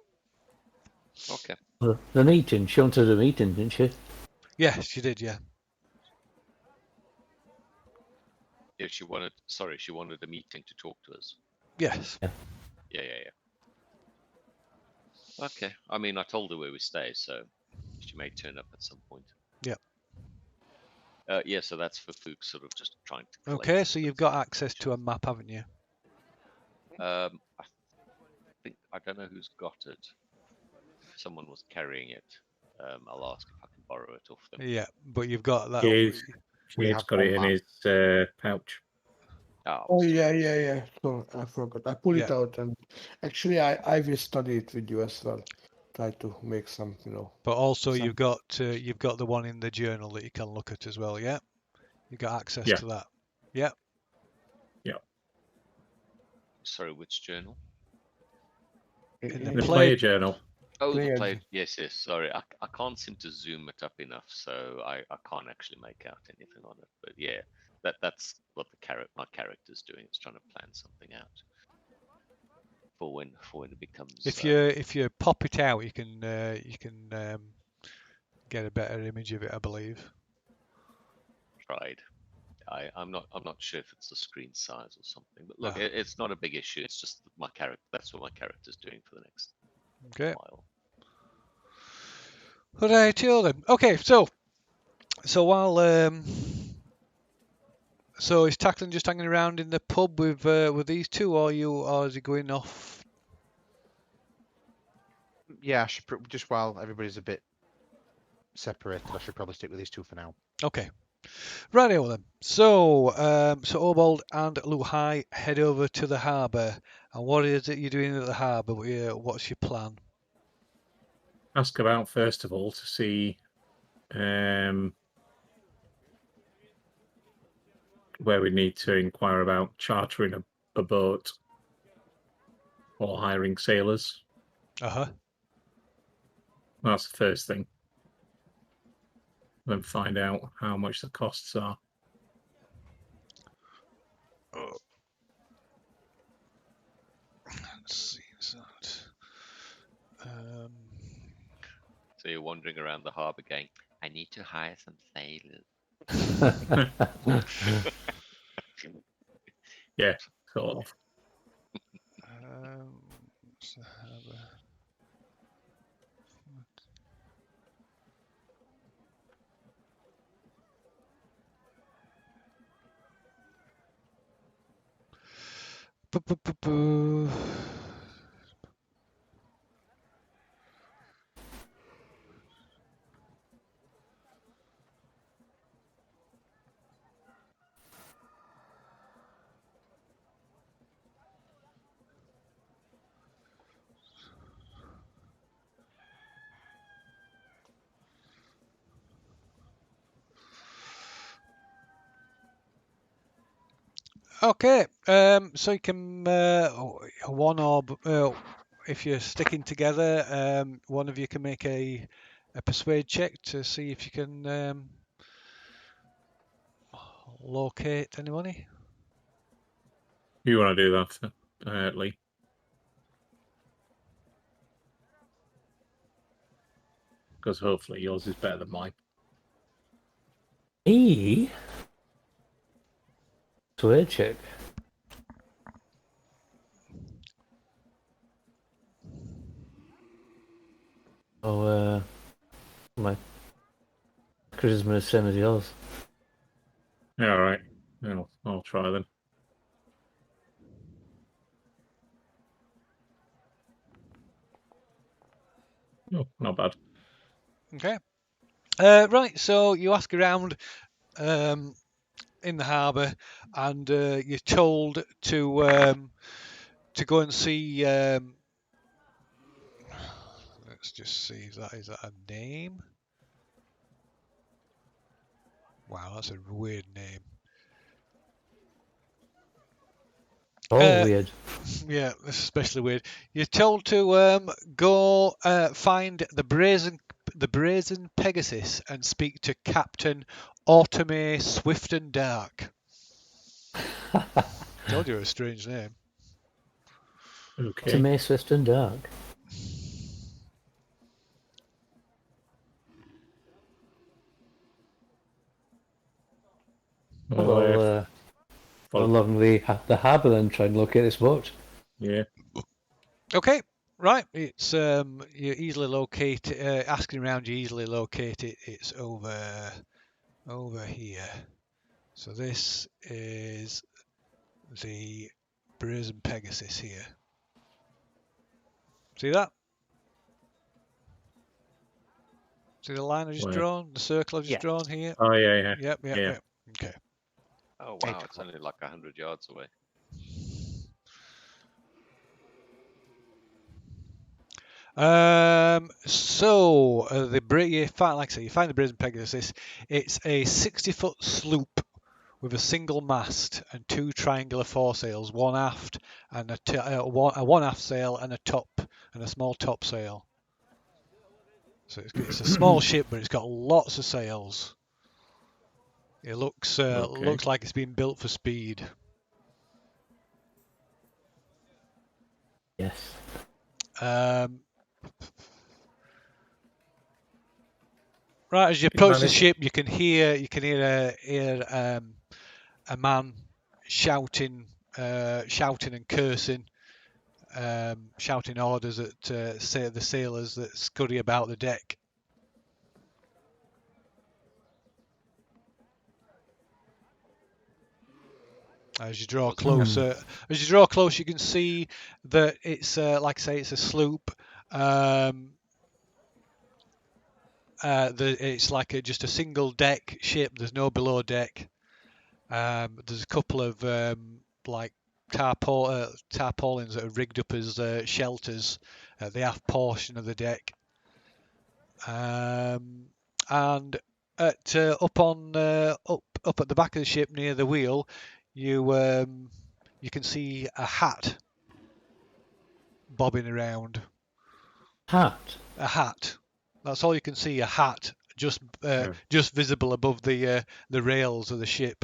A: Okay.
F: The meeting. She wanted a meeting, didn't she?
C: Yeah, she did. Yeah.
A: Yeah, she wanted a meeting to talk to us.
C: Yes.
A: Yeah. Okay. I mean, I told her where we stay, so she may turn up at some point.
C: Yeah.
A: Yeah, so that's for Fuchs sort of just trying to.
C: Okay, so you've got access to a map, haven't you?
A: I don't know who's got it. Someone was carrying it. I'll ask if I can borrow it off them.
C: Yeah, but you've got that.
D: He's got it in his pouch.
E: Oh yeah. So I forgot. I pull it out, and actually I will study it with you as well. Try to make some,
C: But also you've got the one in the journal that you can look at as well. Yeah, you got access to that. Yeah.
A: Sorry, which journal?
C: In
D: the player journal.
A: Oh, the player. Yes. Sorry, I can't seem to zoom it up enough, so I can't actually make out anything on it. But yeah, that's what my character's doing. It's trying to plan something out for when it becomes.
C: If you pop it out, you can get a better image of it, I believe.
A: Tried. I'm not sure if it's the screen size or something, but look, it's not a big issue. It's just my character. That's what my character's doing for the next while.
C: Alright, then. Okay, so while so is Tacklin just hanging around in the pub with these two, or is he going off?
B: Yeah, just while everybody's a bit separated, I should probably stick with these two for now.
C: Okay. Righto then. So Obald and Luhai head over to the harbour. And what is it you're doing at the harbour? What's your plan?
D: Ask about first of all to see where we need to inquire about chartering a boat or hiring sailors. That's the first thing. Then find out how much the costs are.
C: Let's see that.
A: So you're wandering around the harbour going, I need to hire some sailors.
D: Yeah, sort of.
C: What's the harbour? Okay, so you can one orb. If you're sticking together, one of you can make a persuade check to see if you can locate anybody.
D: You want to do that, Lee? Because hopefully yours is better than mine.
F: Me? Persuade check. Oh, my charisma is same as yours.
D: Yeah, all right. I'll try then. Oh, not bad.
C: Okay. Right, so you ask around in the harbour, and you're told to go and see. Let's just see. Is that a name? Wow, that's a weird name.
F: Oh, weird.
C: Yeah, that's especially weird. You're told to go find the brazen Pegasus and speak to Captain Autumn Swift and Dark. Told you a strange name.
D: Okay.
F: To May Swift and Dark.
D: Well,
F: I'll along the harbour then try and locate this boat.
D: yeah.
C: Okay, right. It's you easily locate. Asking around, you easily locate it. It's over here. So this is the brazen Pegasus here. See that? See the line I just
D: Where?
C: drawn? The circle I just
B: Yeah.
C: drawn here?
D: Oh, yeah.
C: Yep.
D: Yeah.
C: Okay.
A: Oh
B: 8
A: wow, it's
B: o'clock.
A: only like 100 yards away.
C: So you find, like I say, you find the brazen Pegasus. It's a 60-foot sloop with a single mast and two triangular foresails, one aft and one aft sail and a small topsail. So it's a small ship, but it's got lots of sails. It looks
D: Okay.
C: like it's been built for speed.
F: Yes.
C: Right as you approach the ship, you can hear a man shouting and cursing, shouting orders at the sailors that scurry about the deck. As you draw closer, you can see that it's like I say, it's a sloop. It's like just a single deck ship. There's no below deck. There's a couple of like tarpaulins that are rigged up as shelters at the aft portion of the deck. And at up at the back of the ship near the wheel, you can see a hat bobbing around.
F: Hat.
C: A hat. That's all you can see. A hat just visible above the rails of the ship.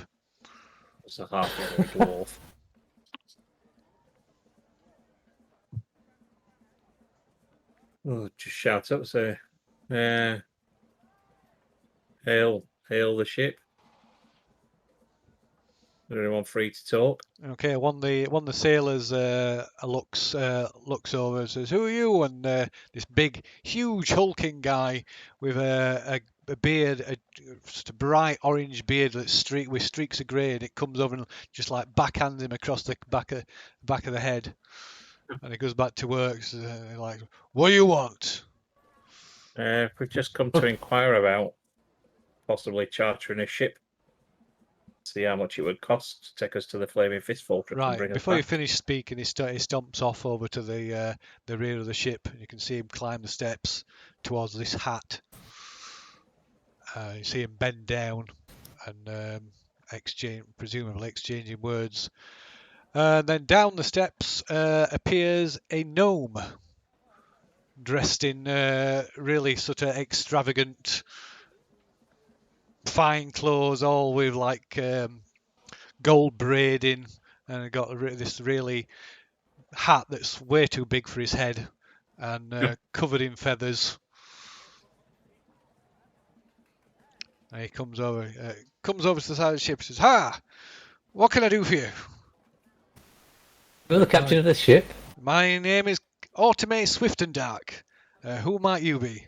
D: It's a half of a dwarf. Oh, just shout up, say, hail the ship. Is anyone free to talk?
C: Okay, one of the sailors looks over and says, "Who are you?" And this big, huge, hulking guy with a beard, just a bright orange beard that's streaked with streaks of grey, and it comes over and just like backhands him across the back of the head, and he goes back to work. So, like, "What do you want?"
D: We've just come to inquire about possibly chartering a ship. See how much it would cost to take us to the Flaming Fist Fortress and
C: Right.
D: bring us
C: Before you
D: back.
C: finish speaking, he stomps off over to the rear of the ship. You can see him climb the steps towards this hat. You see him bend down and presumably exchanging words. And then down the steps appears a gnome, dressed in really sort of extravagant, fine clothes, all with like gold braiding, and got this really hat that's way too big for his head, and covered in feathers. And he comes over to the side of the ship and says, "Ha! What can I do for you?"
F: You're the captain of this ship.
C: My name is Automate Swift and Dark. Who might you be?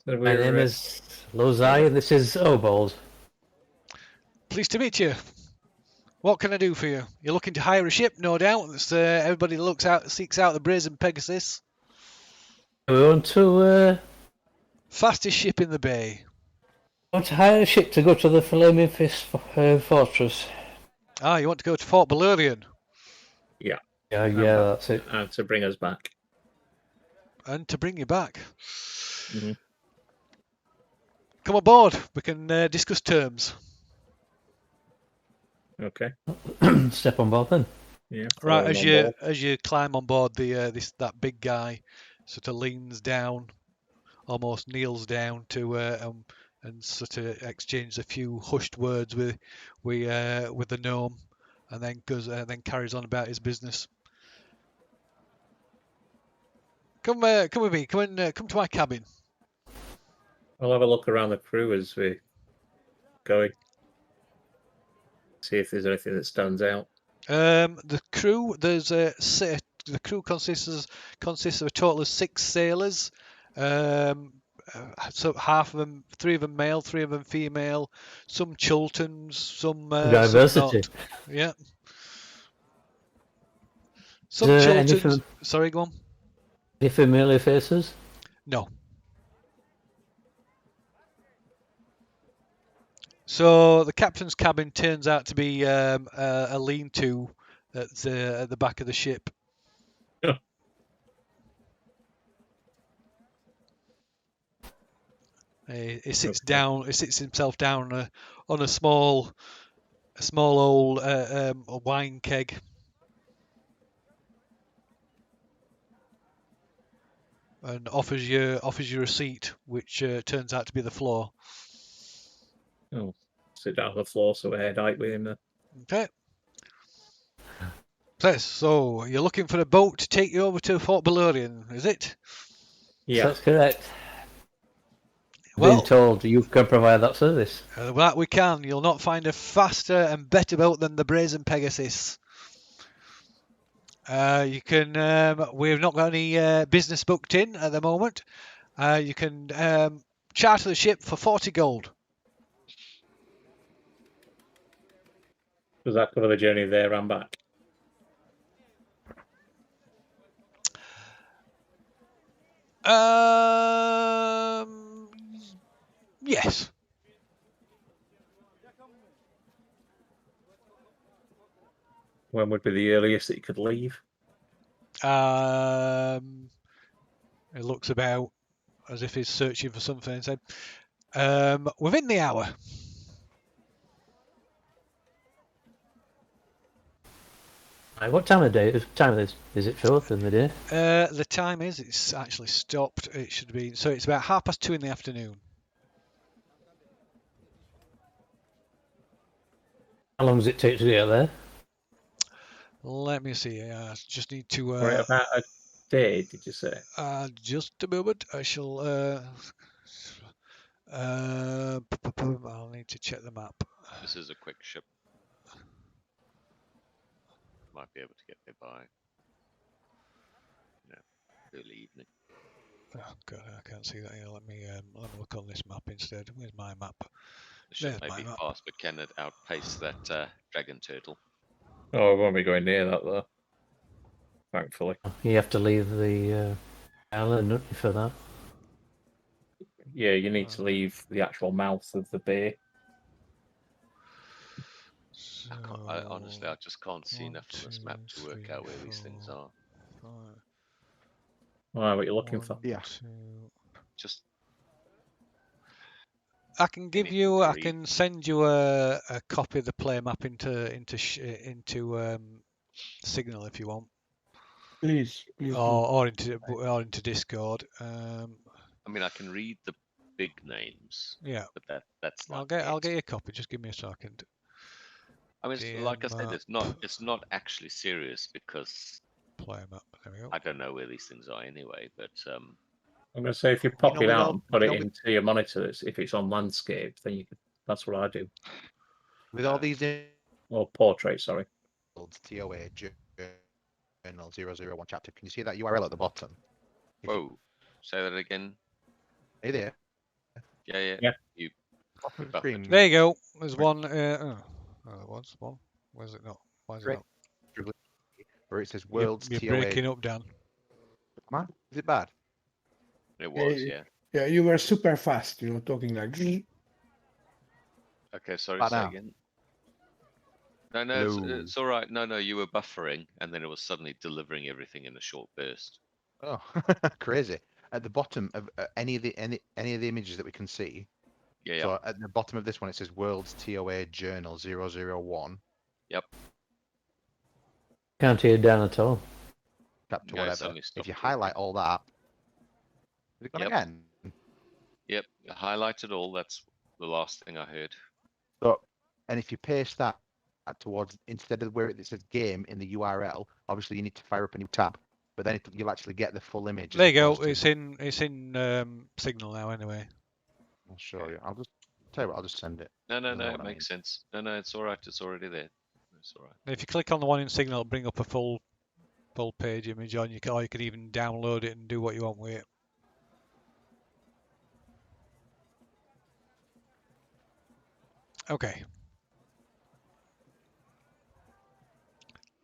D: So
F: My name
D: we're,
F: is Lozai, and this is Obold.
C: Pleased to meet you. What can I do for you? You're looking to hire a ship, no doubt. That's, everybody seeks out the Brazen Pegasus.
F: We
C: Fastest ship in the bay.
F: want to hire a ship to go to the Flaming Fist Fortress.
C: Ah, you want to go to Fort Balurian
F: Yeah, that's it.
D: and to bring us back.
C: and to bring you back.
D: Mhm.
C: Come aboard. We can discuss terms.
D: Okay.
F: Step on board then.
D: Yeah.
C: Right,
D: follow
C: as
D: him on
C: you
D: board.
C: as you climb on board that big guy, sort of leans down, almost kneels down to and sort of exchanges a few hushed words with the gnome, and then carries on about his business. Come with me. Come to my cabin.
D: I'll have a look around the crew as we go. See if there's anything that stands out.
C: The crew the crew consists of a total of 6 sailors. So half of them, 3 of them male, 3 of them female. Some Chultons, some
F: Diversity.
C: not. Yeah.
F: Is
C: Some
F: there any
C: Chultons. Sorry, go on.
F: Any familiar faces?
C: No. So the captain's cabin turns out to be a lean-to at the back of the ship.
D: Yeah.
C: He sits
D: Okay.
C: down. He sits himself down on a small old a wine keg. And offers you a seat, which turns out to be the floor.
D: Oh, sit down on the floor so we're head height with him then.
C: Okay. So you're looking for a boat to take you over to Fort Balurian, is it?
D: Yeah.
F: That's correct.
C: Well,
F: Being told you can provide that service.
C: that we can. You'll not find a faster and better boat than the Brazen Pegasus. You can. We've not got any business booked in at the moment. You can charter the ship for 40 gold.
D: Does that cover the journey there and back?
C: Yes.
D: When would be the earliest that you could leave?
C: It looks about as if he's searching for something and said, within the hour.
F: Right, what time of day? Time is it, Philip, in the day?
C: The time is, it's actually stopped. It should be, so it's about 2:30 in the afternoon.
F: How long does it take to get there?
C: Let me see. I just need to.
D: Right, about a day, did you say?
C: Just a moment. I shall. I'll need to check the map.
A: This is a quick ship. Might be able to get there by early evening.
C: Oh God, I can't see that here. Let me look on this map instead. Where's my map?
A: The ship
C: There's
A: may
C: my
A: be
C: map.
A: fast, but can it outpace that dragon turtle?
D: Oh, we won't be going near that though. Thankfully.
F: You have to leave the island, don't you, for that?
D: Yeah, you need to leave the actual mouth of the bay.
A: Honestly, I just can't see enough on this map to work out where these things are.
D: Why, what you're looking for?
B: Yeah.
A: Just
C: I can give
A: Anything
C: you.
A: to
C: I
A: read?
C: can send you a copy of the player map into Signal if you want,
E: Please, please do.
C: or into Discord.
A: I mean, I can read the big names,
C: Yeah,
A: but that's like
C: I'll
A: it.
C: get you a copy. Just give me a second.
A: I mean, like I said,
C: DM
A: it's not actually serious because
C: player map. There we go.
A: I don't know where these things are anyway. But
D: I'm going to say if you pop
B: know,
D: it
B: with
D: out
B: all-
D: and put
B: you
D: it
B: know, with-
D: into your monitor, if it's on landscape, then you could, that's what I do.
B: With all these
D: Or portrait, sorry.
B: TOA journal 001 chapter, can you see that URL at the bottom?
A: whoa, say that again.
B: Are you there?
A: Yeah.
D: Yeah.
A: You
B: Bottom of the
A: buffered.
B: screen.
C: There you go. There's
B: Right.
C: one. There was one. Where's it not? Why is it
B: Great.
C: not?
B: Where it says
C: You're,
B: world's
C: you're
B: TOA.
C: breaking up, Dan.
B: Man, is it bad?
A: It was,
E: Yeah,
A: yeah.
E: Yeah, you were super fast, talking like.
A: Okay, sorry,
B: Bad
A: say
B: now.
A: again. No,
B: Hello.
A: it's all right. No, you were buffering, and then it was suddenly delivering everything in a short burst.
B: Oh, crazy! At the bottom of any of the images that we can see.
A: Yeah.
B: So at the bottom of this one, it says World's TOA Journal 001.
F: Can't hear Dan at all.
B: Chapter
A: No, it
B: whatever.
A: suddenly
B: If
A: stopped
B: you
A: talking.
B: highlight all that, is it gone
A: Yep.
B: again?
A: Yep, highlighted all. That's the last thing I heard.
B: So, and if you paste that towards instead of where it says game in the URL, obviously you need to fire up a new tab. But then you'll actually get the full image.
C: There
B: as
C: you go.
B: opposed to-
C: It's in Signal now. Anyway.
B: I'll show you. I'll just tell you what. I'll just send it.
A: No,
B: know
A: it
B: what I
A: makes
B: mean.
A: sense. No, it's all right. It's already there. It's all right.
C: If you click on the one in Signal, it'll bring up a full page image, or you can even download it and do what you want with it. Okay.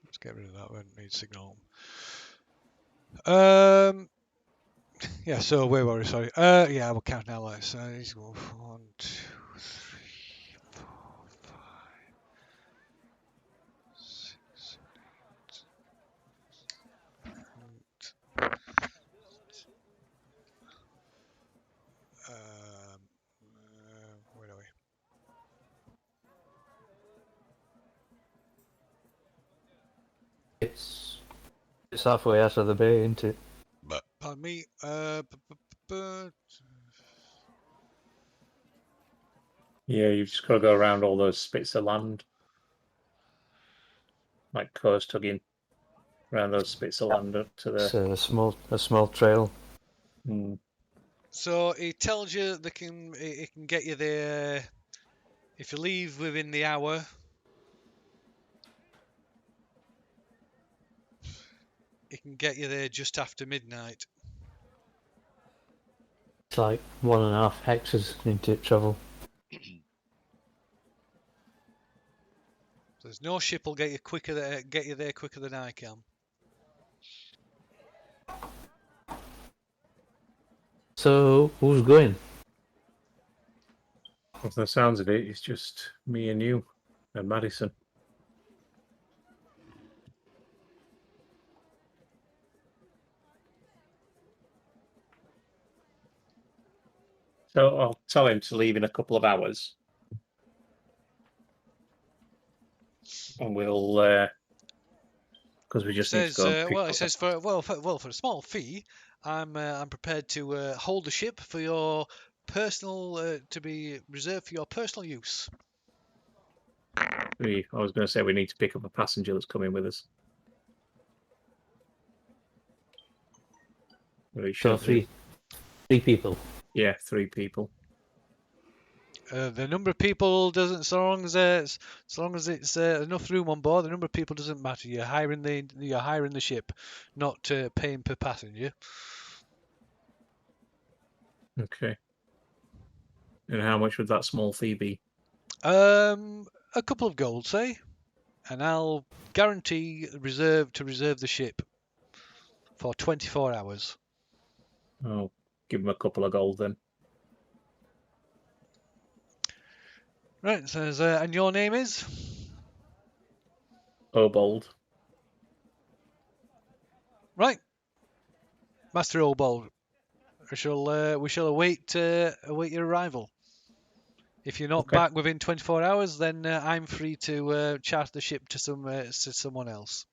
C: Let's get rid of that. We don't need Signal. Yeah. So where were we? Sorry. Yeah. We'll count now. Let's go 1, 2, 3, 4, 5, 6, 7, 8. Where are we?
F: It's halfway out of the bay, isn't it?
C: Pardon me.
D: Yeah, you've just got to go around all those spits of land. Like coast tugging around those spits of land up to
F: It's
D: the.
F: a small trail.
C: So it tells you it can get you there if you leave within the hour. It can get you there just after midnight.
F: It's like 1.5 hectares into travel.
C: There's no ship will get you there quicker than I can.
F: So who's going?
D: From the sounds of it, it's just me and you and Madison. So I'll tell him to leave in a couple of hours. And we'll, because we just need to go and pick
C: Well,
D: up.
C: it says for a small fee, I'm prepared to hold the ship for your personal to be reserved for your personal use.
D: I was going to say we need to pick up a passenger that's coming with us. We
F: So
D: should do.
F: three people.
D: Yeah, 3 people.
C: The number of people doesn't, so long as it's enough room on board, the number of people doesn't matter. You're hiring the ship, not paying per passenger.
D: Okay. And how much would that small fee be?
C: A couple of gold, say, and I'll guarantee reserve the ship for 24 hours.
D: I'll give him a couple of gold then.
C: Right, it says, and your name is?
D: Obold.
C: Right, Master Obold. We shall await your arrival. If you're not
D: Okay.
C: back within 24 hours, then I'm free to charter the ship to someone else.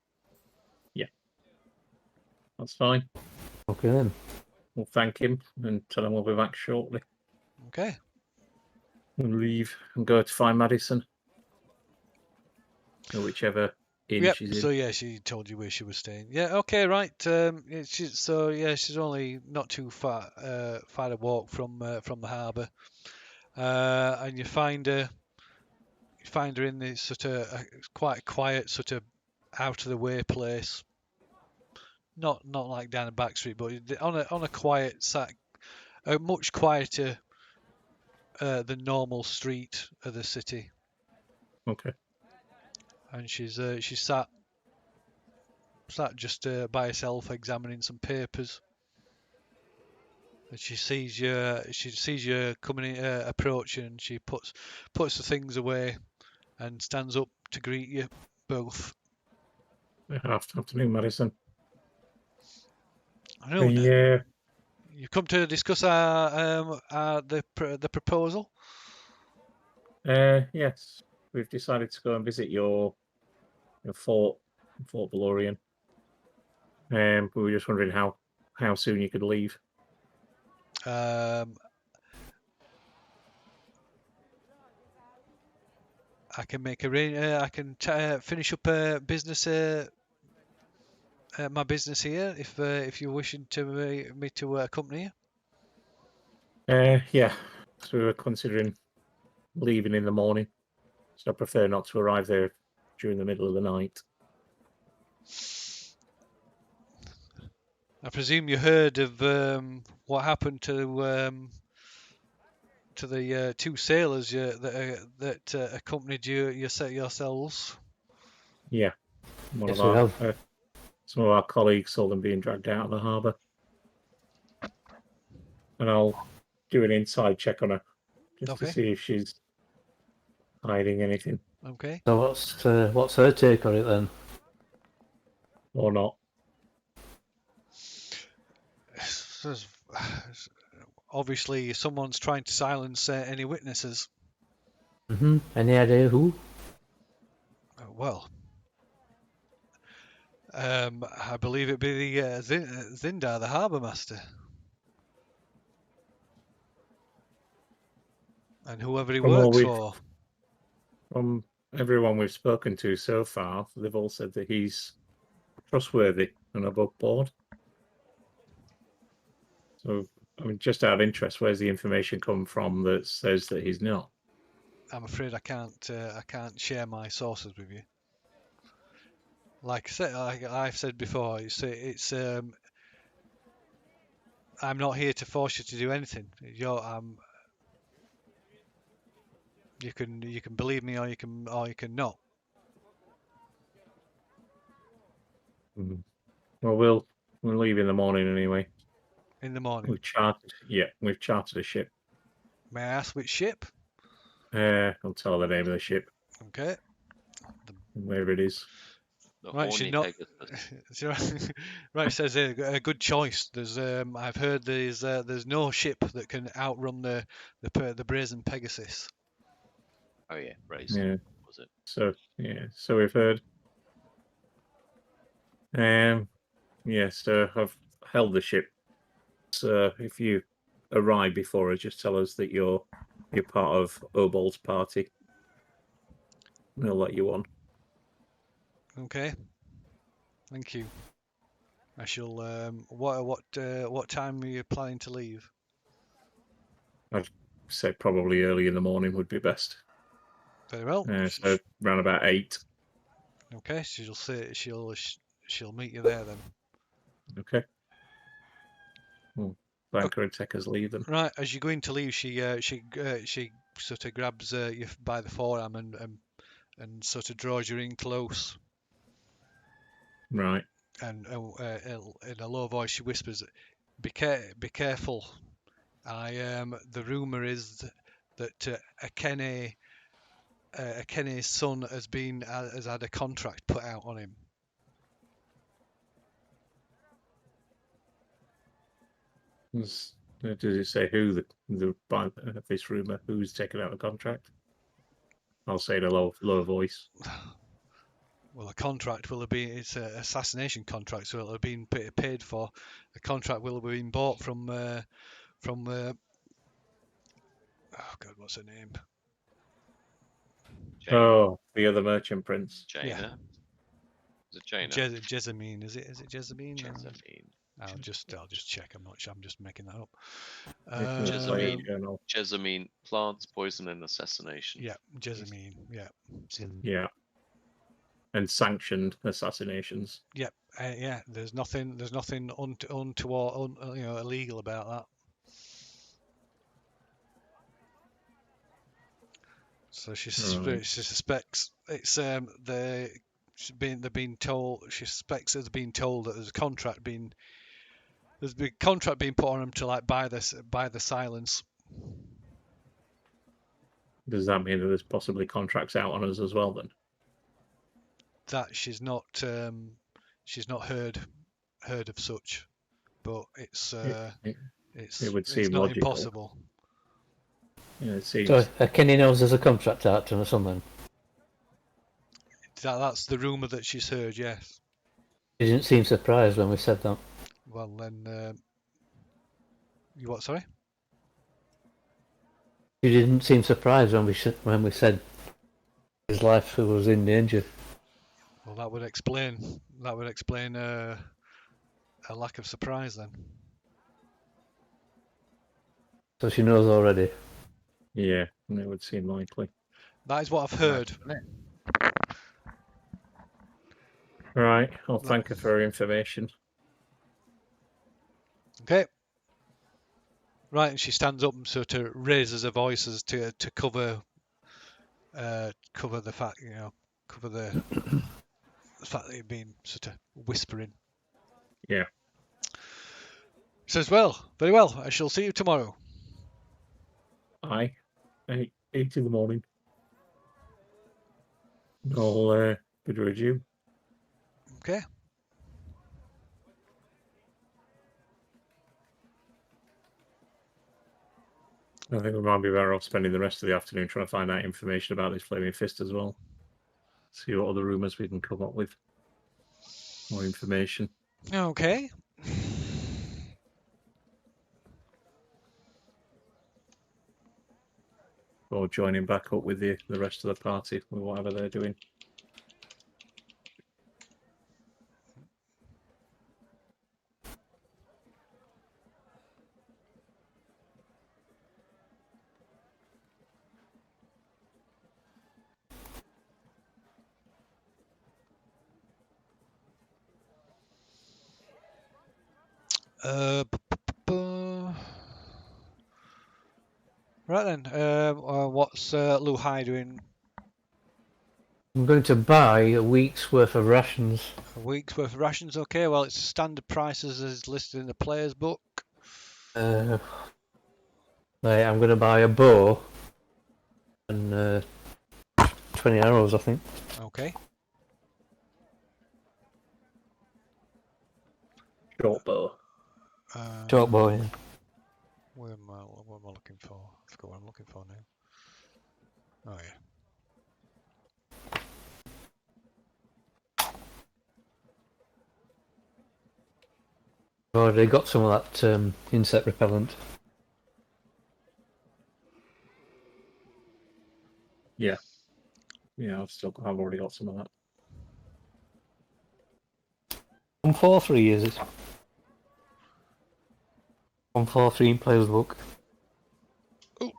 D: That's fine.
F: Okay then.
D: We'll thank him and tell him we'll be back shortly.
C: Okay.
D: And leave and go to find Madison. Or whichever inn
C: Yep.
D: she's
C: So
D: in.
C: yeah, she told you where she was staying. Yeah. Okay. Right. She's only not too far to walk from the harbour, and you find her. You find her in this sort of quite quiet, sort of out of the way place. Not like down a back street, but on a quiet much quieter than normal street of the city.
D: Okay.
C: And she's sat just by herself examining some papers. And she sees you coming approaching, and she puts the things away and stands up to greet you both.
D: Afternoon, Madison.
C: I know.
D: Yeah.
C: You've come to discuss the proposal.
D: Yes. We've decided to go and visit your fort, Fort Valorian. We were just wondering how soon you could leave.
C: I can make I can finish up business. My business here, if you're wishing to me to accompany you.
D: Yeah. So we were considering leaving in the morning. So I prefer not to arrive there during the middle of the night.
C: I presume you heard of what happened to the two sailors that accompanied yourselves.
D: Yeah.
F: Yes, we have.
D: Some of our colleagues saw them being dragged out of the harbour. And I'll do an inside check on her just to see if she's hiding anything.
C: Okay.
F: So what's her take on it then?
D: Or not.
C: Obviously, someone's trying to silence any witnesses.
F: Any idea who?
C: Well, I believe it'd be the Zindar, the harbour master, and whoever he works for.
D: From everyone we've spoken to so far, they've all said that he's trustworthy and above board. So, I mean, just out of interest, where's the information come from that says that he's not?
C: I'm afraid I can't share my sources with you. Like I've said before, it's I'm not here to force you to do anything. You can believe me or you can not.
D: Mm-hmm. Well, we'll leave in the morning anyway.
C: In the morning.
D: We've chartered a ship.
C: May I ask which ship?
D: I'll tell the name of the ship.
C: Okay.
D: Wherever it is.
C: Right, she's not. Right, says a good choice. There's I've heard there's no ship that can outrun the brazen Pegasus.
A: Oh yeah, brazen.
D: Yeah.
A: Was it?
D: So we've heard. So I've held the ship. So if you arrive before us, just tell us that you're part of Obold's party. We'll let you on.
C: Okay. Thank you. I shall. What time are you planning to leave?
D: I'd say probably early in the morning would be best.
C: Very well.
D: So around about 8.
C: Okay. She'll meet you there then.
D: Okay. We'll thank her and take us leave then.
C: Right. As you're going to leave, she sort of grabs you by the forearm and sort of draws you in close.
D: Right.
C: And in a low voice, she whispers, "Be careful. The rumor is that Akene's son has had a contract put out on him."
D: Does it say who this rumor, who's taken out a contract? I'll say in a low voice.
C: Well, a contract will have been, it's an assassination contract, so it'll have been paid for. The contract will have been bought from oh God, what's her name?
A: Jaina.
D: Oh, the other merchant prince.
A: Jaina.
C: Yeah.
A: Is it Jaina?
C: Jessamine, is it Jessamine?
A: Jessamine.
C: I'll just check. I'm not sure. I'm just making that up.
A: Jessamine, plants, poison, and assassination.
C: Yeah, Jessamine. Yeah.
D: Yeah. And sanctioned assassinations.
C: Yep. Yeah. There's nothing untoward, illegal about that. So she suspects it's they've been told, she suspects it's been told that there's a contract being put on them to like buy the silence.
D: Does that mean that there's possibly contracts out on us as well then?
C: That she's not heard of such, but it
D: would seem
C: not
D: logical.
C: impossible.
D: Yeah, it seems.
F: So Kenny knows there's a contract out or something.
C: That's the rumor that she's heard. Yes.
F: She didn't seem surprised when we said that.
C: Well then, you what? Sorry.
F: She didn't seem surprised when we said his life was in danger.
C: Well, that would explain a lack of surprise then.
F: So she knows already.
D: Yeah, it would seem likely.
C: That is what I've heard.
D: Right, I'll thank her for her information.
C: Okay. Right, and she stands up and sort of raises her voices to cover the fact, cover the fact that you've been sort of whispering.
D: Yeah.
C: Says, well, very well, I shall see you tomorrow.
D: Aye. 8 in the morning. I'll bid her adieu.
C: Okay.
D: I think we might be better off spending the rest of the afternoon trying to find out information about this Flaming Fist as well. See what other rumours we can come up with. More information.
C: Okay.
D: Or joining back up with the rest of the party with whatever they're doing.
C: Right then. What's Lu Hai doing?
F: I'm going to buy a week's worth of rations.
C: A week's worth of rations. Okay. Well, it's standard prices as listed in the player's book.
F: Right, I'm going to buy a bow and 20 arrows, I think.
C: Okay.
D: Short bow.
F: Short bow, yeah.
C: What am I looking for? I forgot what I'm looking for now. Oh yeah.
F: I've already got some of that insect repellent.
D: Yeah. Yeah, I've already got some of that.
F: 143 is it? 143 in player's book.
C: Ooh.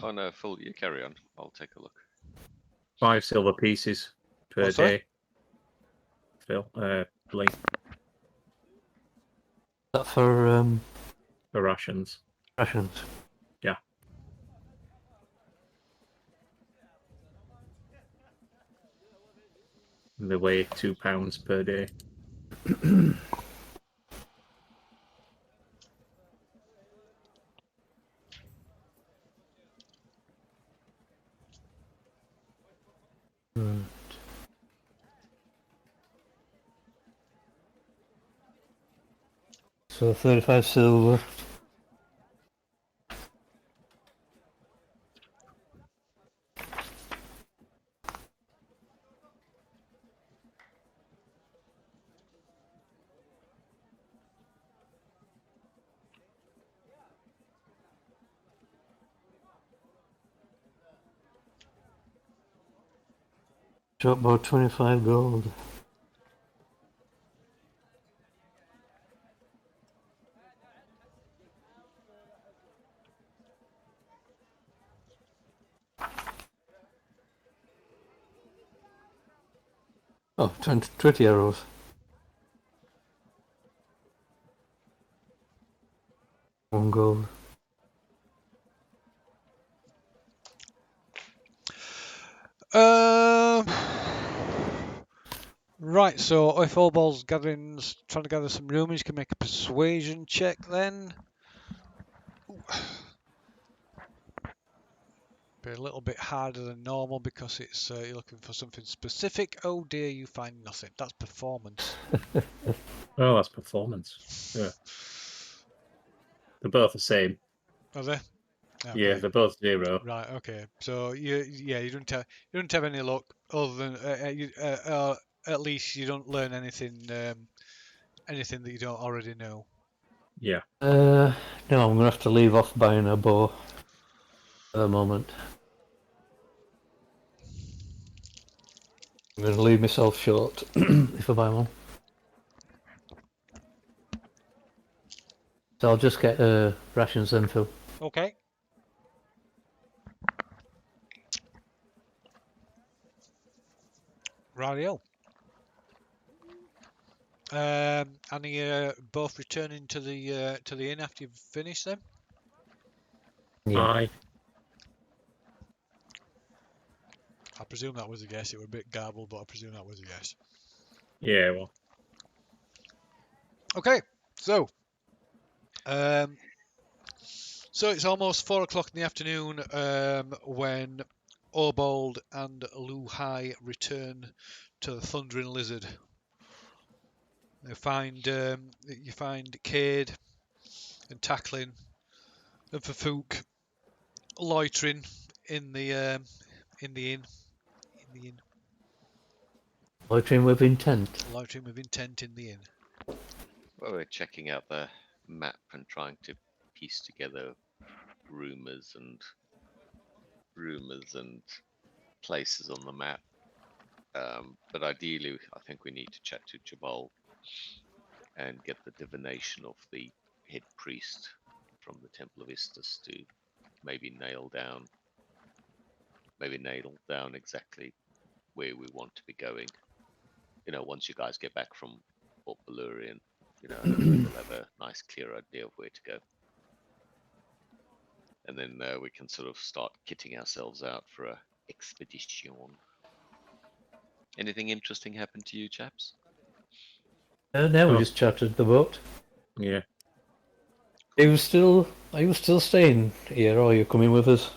A: Oh no, Phil, you carry on. I'll take a look.
D: 5 silver pieces per
C: What's that?
D: day. Phil, Lee,
F: Is that for
D: for rations.
F: rations?
D: Yeah. And they weigh £2 per day.
F: So 35 silver. Drop about 25 gold. Oh, 20 arrows. One gold.
C: Um, right, so if Oldball's trying to gather some rumours, you can make a persuasion check then. Be a little bit harder than normal because it's you're looking for something specific. Oh dear, you find nothing. That's performance.
D: Oh, that's performance. Yeah, they're both the same.
C: Are they?
D: Yeah,
C: Okay.
D: they're both 0.
C: Right. Okay. So you don't have any luck other than at least you don't learn anything anything that you don't already know.
D: Yeah.
F: No, I'm gonna have to leave off buying a bow at the moment. I'm gonna leave myself short if I buy one. So I'll just get rations then, Phil.
C: Okay. Radio. And are you both returning to the inn after you've finished them?
F: Yeah.
D: Aye.
C: I presume that was a guess. It was a bit garbled, but I presume that was a guess.
D: Yeah, well.
C: Okay, so it's almost 4 o'clock in the afternoon when Obold and Lu Hai return to the Thundering Lizard. You find Cade and Tackling and Fafook loitering in the inn. In the inn.
F: Loitering with intent.
C: Loitering with intent in the inn.
A: Well, we're checking out the map and trying to piece together rumors and places on the map. But ideally, I think we need to chat to Jabal and get the divination of the head priest from the Temple of Istus to maybe nail down exactly where we want to be going. Once you guys get back from Port Balurian, hopefully we'll have a nice clear idea of where to go. And then we can sort of start kitting ourselves out for a expedition. Anything interesting happened to you, chaps?
F: Now we
D: Oh.
F: just chartered the boat.
D: Yeah.
F: Are you still staying here, or are you coming with us?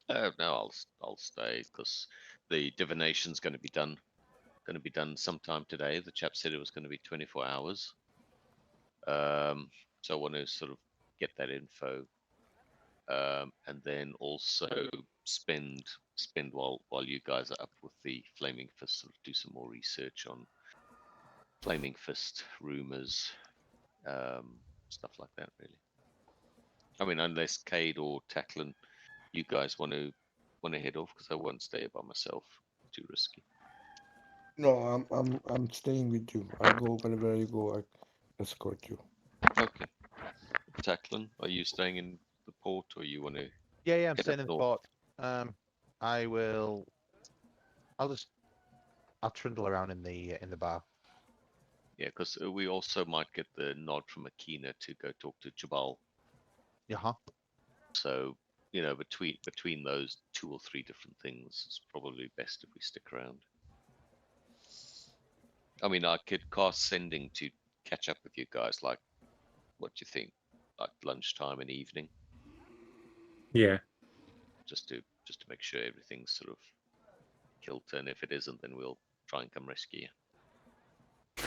A: No, I'll stay because the divination's going to be done. Sometime today. The chap said it was going to be 24 hours. So I want to sort of get that info, and then also spend while you guys are up with the Flaming Fist, sort of do some more research on Flaming Fist rumors, stuff like that. Really, I mean, unless Cade or Tacklin, you guys want to head off, because I won't stay by myself. Too risky.
E: No, I'm staying with you. I'll go wherever you go. I escort you.
A: Okay. Tacklin, are you staying in the port, or you want to?
B: Yeah, I'm
A: Head
B: staying
A: up
B: in the
A: north.
B: port. I'll trundle around in the bar.
A: Yeah, because we also might get the nod from Akina to go talk to Jabal.
B: Yeah.
A: So, between those 2 or 3 different things, it's probably best if we stick around. I mean, I could cast sending to catch up with you guys. Like, what do you think? Like lunchtime and evening,
D: Yeah.
A: just to make sure everything's sort of kilter. And if it isn't, then we'll try and come rescue you.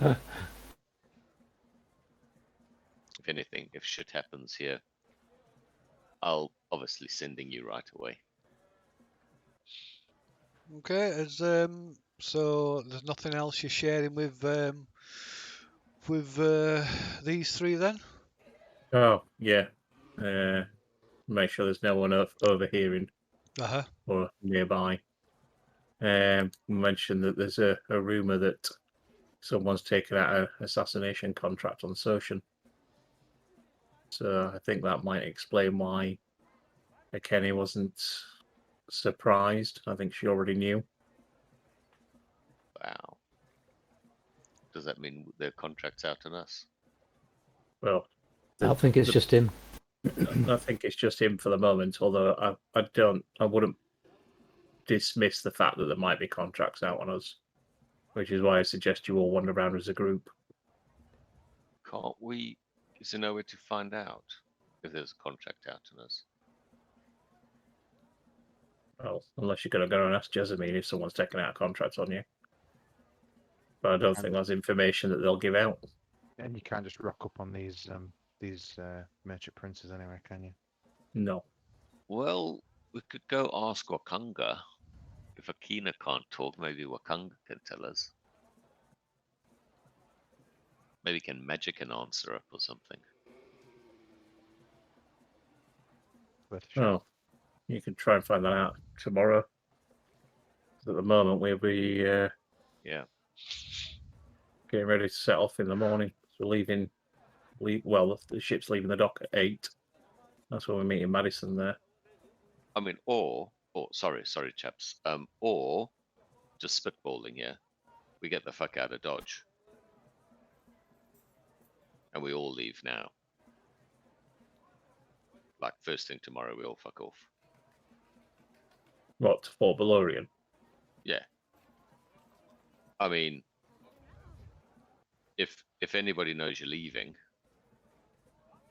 A: If anything, if shit happens here, I'll obviously sending you right away.
C: Okay, so there's nothing else you're sharing with these three then?
D: Oh, yeah. Make sure there's no one overhearing
C: Uh-huh.
D: or nearby. Mention that there's a rumour that someone's taken out an assassination contract on Social. So I think that might explain why Kenny wasn't surprised. I think she already knew.
A: Wow. Does that mean their contract's out on us?
D: Well,
F: I think it's just him.
D: I think it's just him for the moment. Although I wouldn't dismiss the fact that there might be contracts out on us, which is why I suggest you all wander around as a group.
A: Can't we? Is there no way to find out if there's a contract out on us?
D: Well, unless you're going to go and ask Jessamine if someone's taken out a contract on you. But I don't think that's information that they'll give out.
B: And you can't just rock up on these merchant princes anyway, can you?
D: No.
A: Well, we could go ask Wakanga. If Akina can't talk, maybe Wakanga can tell us. Maybe can magic an answer up or something.
B: Worth a shot.
D: Oh, you can try and find that out tomorrow. At the moment, we'll be
A: Yeah.
D: getting ready to set off in the morning. So well, the ship's leaving the dock at 8. That's when we're meeting Madison there.
A: I mean, or sorry, chaps. Or just spitballing here. We get the fuck out of Dodge, and we all leave now. Like first thing tomorrow, we all fuck off.
D: What, to Fort Valorian?
A: Yeah. I mean, if anybody knows you're leaving,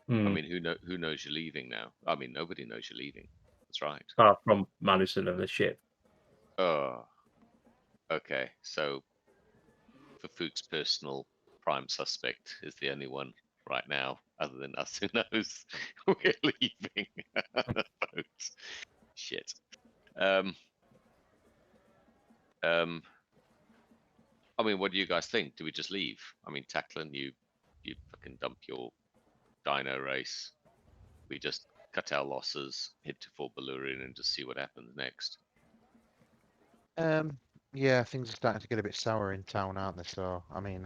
A: I mean, who knows you're leaving now? I mean, nobody knows you're leaving. That's right.
D: Apart from Madison and the ship.
A: Oh. Okay, so Fafook's personal prime suspect is the only one right now, other than us, who knows we're leaving. Folks. Shit. I mean, what do you guys think? Do we just leave? I mean, Tacklin, you fucking dump your dino race. We just cut our losses, head to Fort Balurian, and just see what happens next.
B: Yeah, things are starting to get a bit sour in town, aren't they? So, I mean,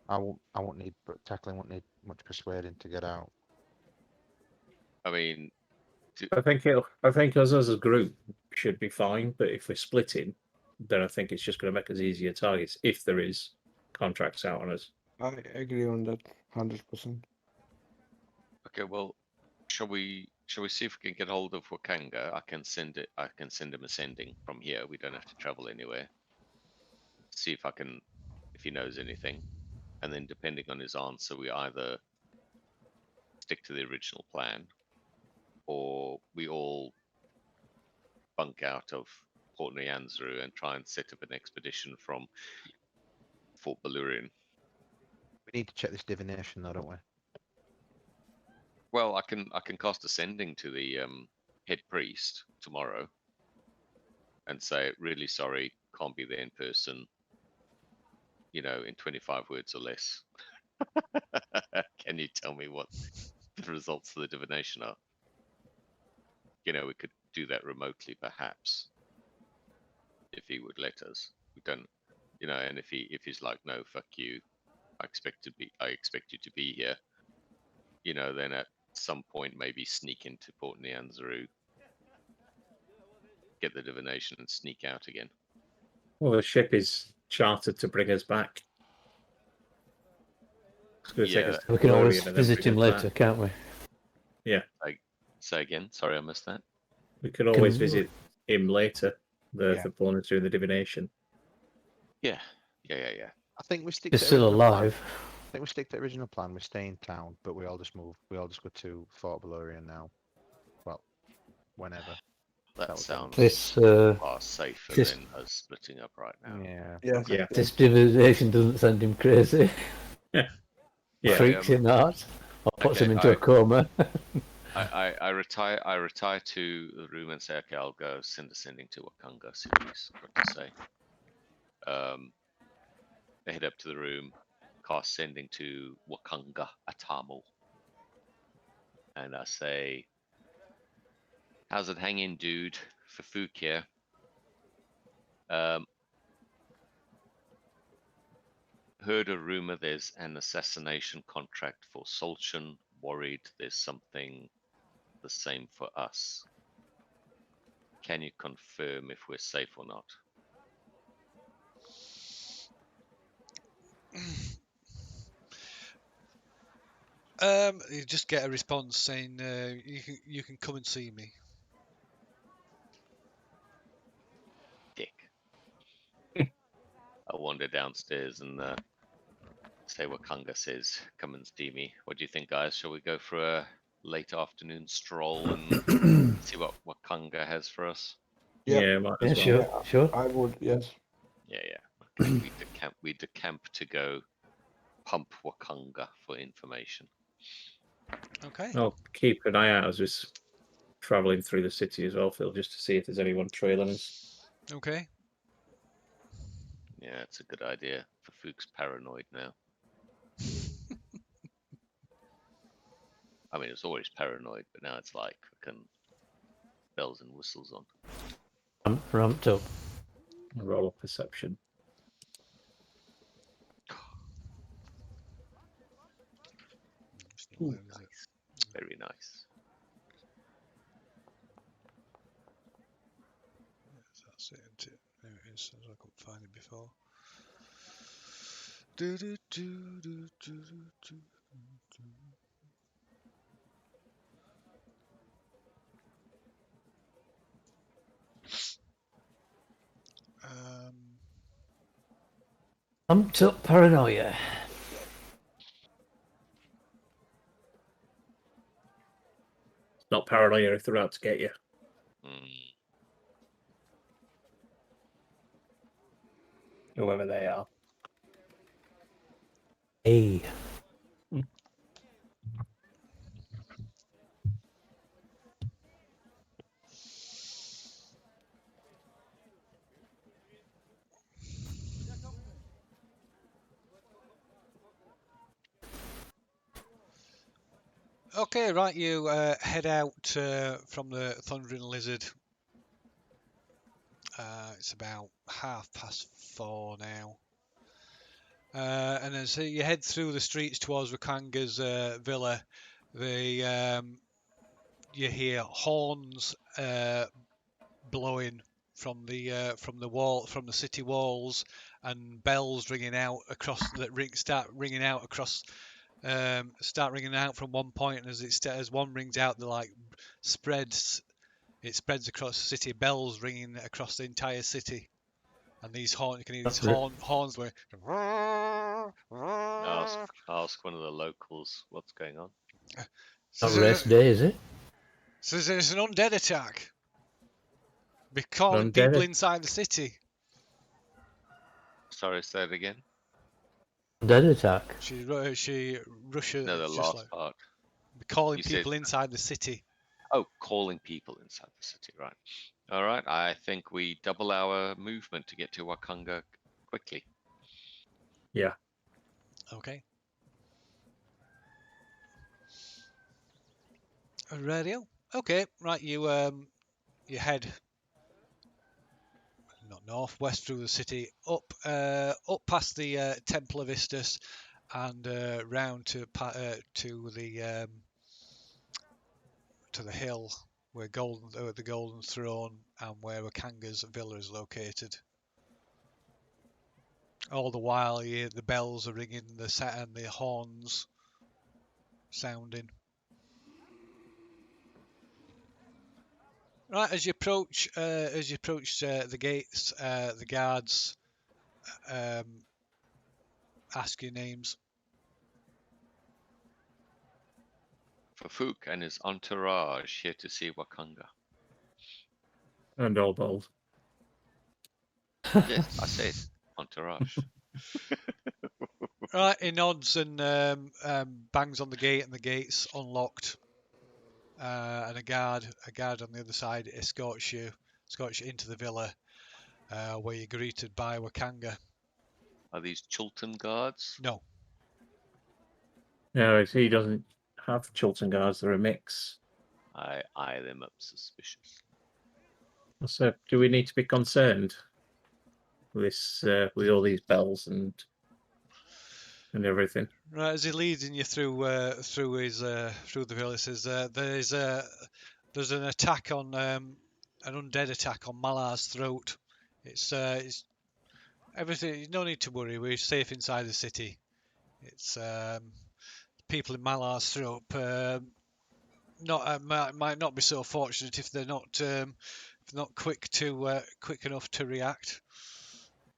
B: I won't need, but Tackling won't need much persuading to get out.
A: I mean,
D: I think us as a group should be fine, but if we're splitting, then I think it's just going to make us easier targets if there is contracts out on us.
E: I agree on that 100%.
A: okay, well, shall we see if we can get hold of Wakanga? I can send him a sending from here. We don't have to travel anywhere. See if he knows anything, and then depending on his answer, we either stick to the original plan, or we all bunk out of Port Nyanzaru and try and set up an expedition from Fort Balurian.
B: We need to check this divination, though, don't we?
A: Well, I can cast a sending to the head priest tomorrow and say, really sorry, can't be there in person. You know, in 25 words or less. Can you tell me what the results of the divination are? You know, we could do that remotely, perhaps, if he would let us. We don't, you know, and if he's like, no, fuck you, I expect you to be here. You know, then at some point maybe sneak into Port Nyanzaru, get the divination, and sneak out again.
D: Well, the ship is chartered to bring us back. It's going to take us to
F: We can always
D: Valorian and then
F: visit
D: bring
F: him
D: us
F: later,
D: back.
F: can't we?
A: Say again. Sorry, I missed that.
D: We could always
F: Can-
D: visit him later. The
E: Yeah.
D: opponents doing the divination.
A: Yeah.
B: I think we stick.
F: He's
B: to
F: still
B: original plan.
F: alive.
B: I think we stick to the original plan. We stay in town, but we all just move. We all just go to Fort Balurian now. Well, whenever.
A: That
B: was
A: sounds
F: This
A: far safer
F: this-
A: than us splitting up right now.
B: Yeah.
E: Yes.
D: Yeah.
F: this divination doesn't send him crazy.
D: Yeah.
F: Freaks him out or puts
A: Okay,
F: him into a coma.
A: I retire to the room and say, okay, I'll go sending to Wakanga, see what he's got to say. I head up to the room, cast sending to Wakanga Atamu. And I say, how's it hanging, dude? For Fook here. Heard a rumor there's an assassination contract for Solchen. Worried there's something the same for us. Can you confirm if we're safe or not?
C: You just get a response saying you can come and see me.
A: Dick. I wander downstairs and say what Kanga says. Come and see me. What do you think, guys? Shall we go for a late afternoon stroll and see what Kanga has for us?
E: Yeah.
D: Yeah, might
F: Yeah,
D: as well.
F: sure,
E: Yeah,
F: sure.
E: I would. Yes.
A: Yeah, yeah. Okay, we decamp to go pump Wakanga for information.
C: Okay.
D: I'll keep an eye out as we're travelling through the city as well, Phil, just to see if there's anyone trailing us.
C: Okay.
A: Yeah, it's a good idea. For Fook's paranoid now. I mean, it's always paranoid, but now it's like fucking bells and whistles on.
F: Ramped up.
D: Roll of perception.
C: It's not there, is it?
A: Nice. Very nice.
C: Yes, that's it, isn't it? There it is. I couldn't find it before. Do, do, do, do, do, do, do.
F: Ramped up paranoia.
D: It's not paranoia if they're out to get you. Whoever they are.
F: Hey.
C: Okay, right, you head out from the Thundering Lizard. It's about 4:30 now. And as you head through the streets towards Wakanga's villa, you hear horns blowing from the city walls, and bells ringing out start ringing out from one point, and as one rings out, it spreads across the city. Bells ringing across the entire city, and you can hear these horns going.
A: Ask one of the locals what's going on.
F: Not rest day, is it?
C: So there's an undead attack. Be calling
D: Undead?
C: people inside the city.
A: Sorry, say it again.
F: Dead attack.
C: She Russia.
A: No, the
C: just
A: last
C: like,
A: part.
C: be calling
A: You said-
C: people inside the city.
A: Oh, calling people inside the city, right. All right, I think we double our movement to get to Wakanga quickly.
D: Yeah.
C: Okay. Radio. Okay, right. You head not northwest through the city, up past the Temple of Istus, and round to the hill where the Golden Throne and where Wakanga's villa is located. All the while, you hear the bells are ringing, and the horns sounding. Right, as you approach the gates, the guards ask your names.
A: For Fook and his entourage here to see Wakanga.
D: And all bold.
A: Yes, I said entourage.
C: Right, he nods and bangs on the gate, and the gate's unlocked. And a guard on the other side escorts you into the villa, where you're greeted by Wakanga.
A: Are these Chilton guards?
C: No,
D: No, he doesn't have Chilton guards. They're a mix.
A: I eye them up suspiciously.
D: So, do we need to be concerned with all these bells and everything?
C: right. As he leading you through through the villa, he says there's an attack on an undead attack on Malar's throat. It's everything. No need to worry. We're safe inside the city. It's people in Malar's throat. Might not be so fortunate if they're not quick enough to react.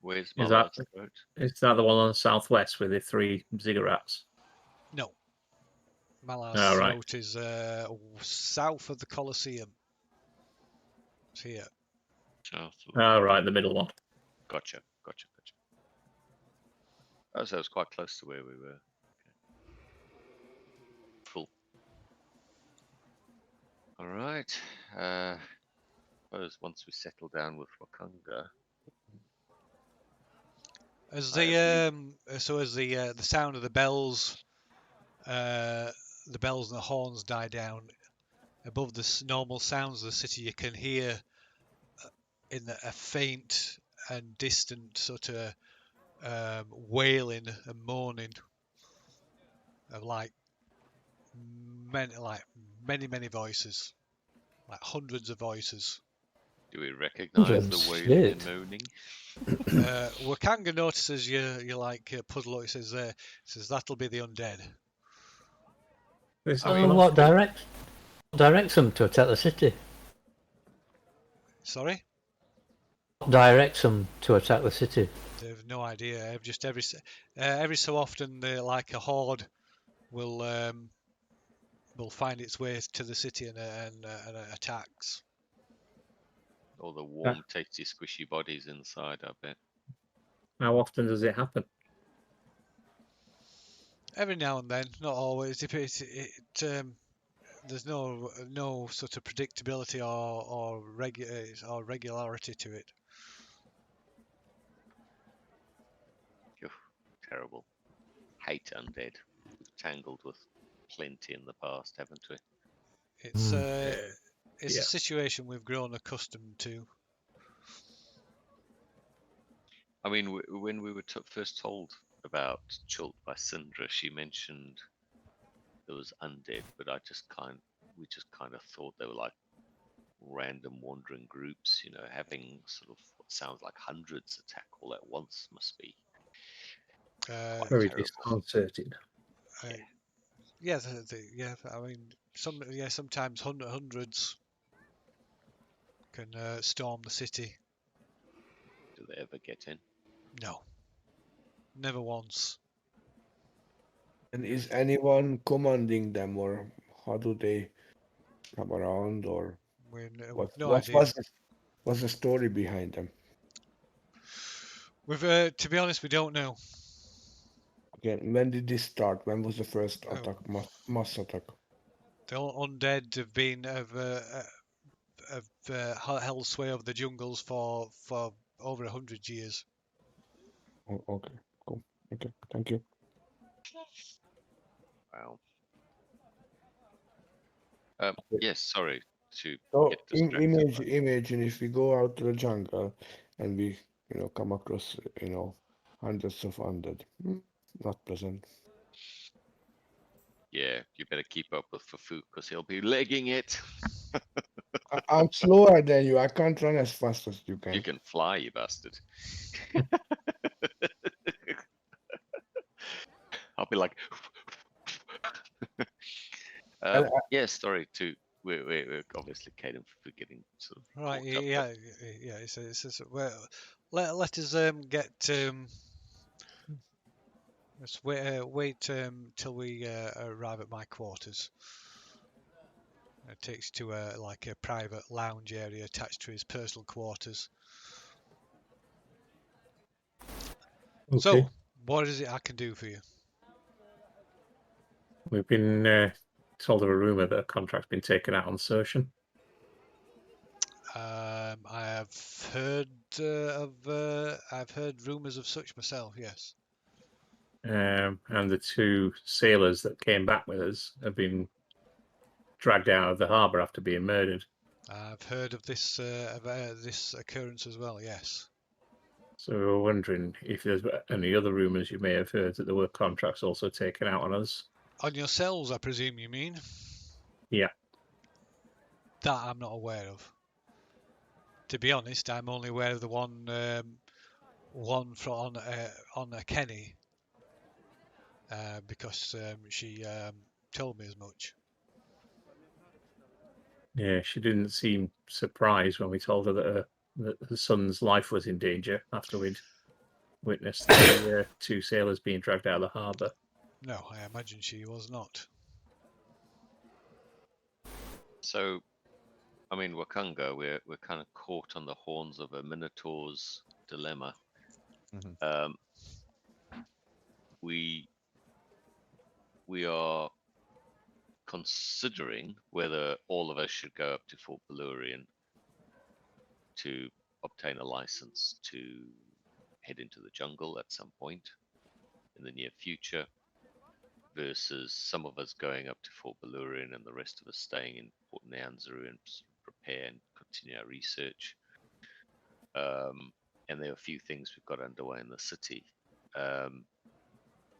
A: Where's
D: Is
A: my
D: that-
A: last throat?
D: Is that the one on the southwest with the 3 ziggurats?
C: No, Malar's
D: Oh, right.
C: throat is south of the Colosseum. It's here.
D: Oh, right, the middle one.
A: Gotcha. Oh, so it was quite close to where we were. Okay. Cool. All right. Suppose once we settle down with Wakanga,
C: As
A: I
C: the sound of the bells and the horns die down above the normal sounds of the city, you can hear a faint and distant sort of wailing and moaning of many voices, like hundreds of voices.
A: do we recognize the
F: Hundreds,
A: wailing and
F: shit.
A: moaning?
C: Wakanga notices you like puzzle. He says that'll be the undead.
D: This
A: I mean,
D: one
F: What directs them to attack the city?
C: Sorry,
F: Directs them to attack the city.
C: they have no idea. Just every so often, like a horde will find its way to the city and attacks.
A: All the warm, tasty, squishy bodies inside, I bet.
D: How often does it happen?
C: Every now and then, not always. If there's no sort of predictability or regularity to it.
A: Phew, terrible. Hate undead. We've tangled with plenty in the past, haven't we?
C: It's
F: Hmm.
C: it's
D: Yeah.
C: a situation we've grown accustomed to.
A: I mean, when we were first told about Chult by Syndra, she mentioned there was undead, but we just kind of thought they were like random wandering groups, having sort of what sounds like hundreds attack all at once must be quite
D: Very
A: terrible.
D: disconcerting.
C: Yeah, I mean, sometimes hundreds can storm the city.
A: Do they ever get in?
C: No, never once.
E: And is anyone commanding them, or how do they come around, or
C: We've
E: what?
C: no
E: What's
C: idea.
E: what's the story behind them?
C: To be honest, we don't know.
E: Again, when did this start? When was the first
C: Oh.
E: attack, mass attack?
C: The undead have held sway over the jungles for over 100 years.
E: Oh, okay, cool. Okay, thank you.
A: Wow. Yes, sorry to
E: So
A: get distracted.
E: imagine if we go out to the jungle and we, come across, hundreds of undead. Not pleasant.
A: Yeah, you better keep up with Fufu because he'll be legging it.
E: I'm slower than you. I can't run as fast as you can.
A: You can fly, you bastard. I'll be like,
E: And
A: yes, sorry. We're obviously Caden for getting sort of
C: Right?
A: walked up,
C: Yeah. It says well, let us get let's wait till we arrive at my quarters. It takes you to a private lounge area attached to his personal quarters.
D: Okay.
C: So, what is it I can do for you?
D: We've been told of a rumour that a contract's been taken out on Sershan.
C: I have heard I've heard rumours of such myself. Yes.
D: And the 2 sailors that came back with us have been dragged out of the harbour after being murdered.
C: I've heard of this this occurrence as well. Yes.
D: So we were wondering if there's any other rumours you may have heard that there were contracts also taken out on us.
C: On yourselves, I presume you mean?
D: Yeah.
C: That I'm not aware of. To be honest, I'm only aware of the one from on Kenny, because she told me as much.
D: Yeah, she didn't seem surprised when we told her that her son's life was in danger after we'd witnessed the 2 sailors being dragged out of the harbour.
C: No, I imagine she was not.
A: So, I mean, Wakanga, we're kind of caught on the horns of a Minotaur's dilemma.
B: Mhm.
A: We are considering whether all of us should go up to Fort Belurian to obtain a license to head into the jungle at some point in the near future, versus some of us going up to Fort Belurian and the rest of us staying in Port Nyanzaru and prepare and continue our research. And there are a few things we've got underway in the city.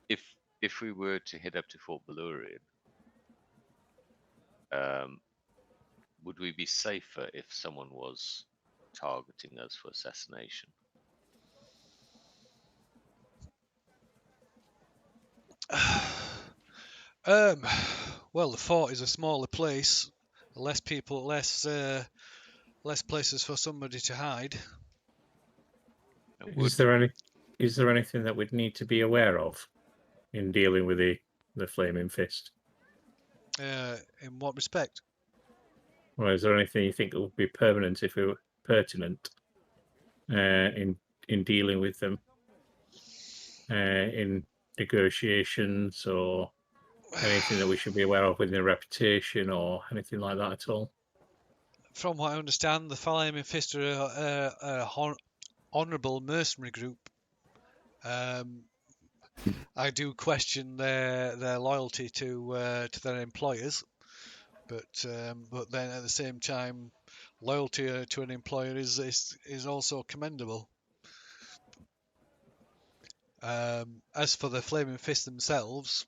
A: If we were to head up to Fort Belurian, would we be safer if someone was targeting us for assassination?
C: Well, the fort is a smaller place, less people, less places for somebody to hide.
D: Is there anything that we'd need to be aware of in dealing with the Flaming Fist?
C: In what respect?
D: Or is there anything you think that would be pertinent in dealing with them in negotiations, or anything that we should be aware of with their reputation or anything like that at all?
C: From what I understand, the Flaming Fist are a honourable mercenary group. I do question their loyalty to their employers, but then at the same time, loyalty to an employer is also commendable. As for the Flaming Fist themselves,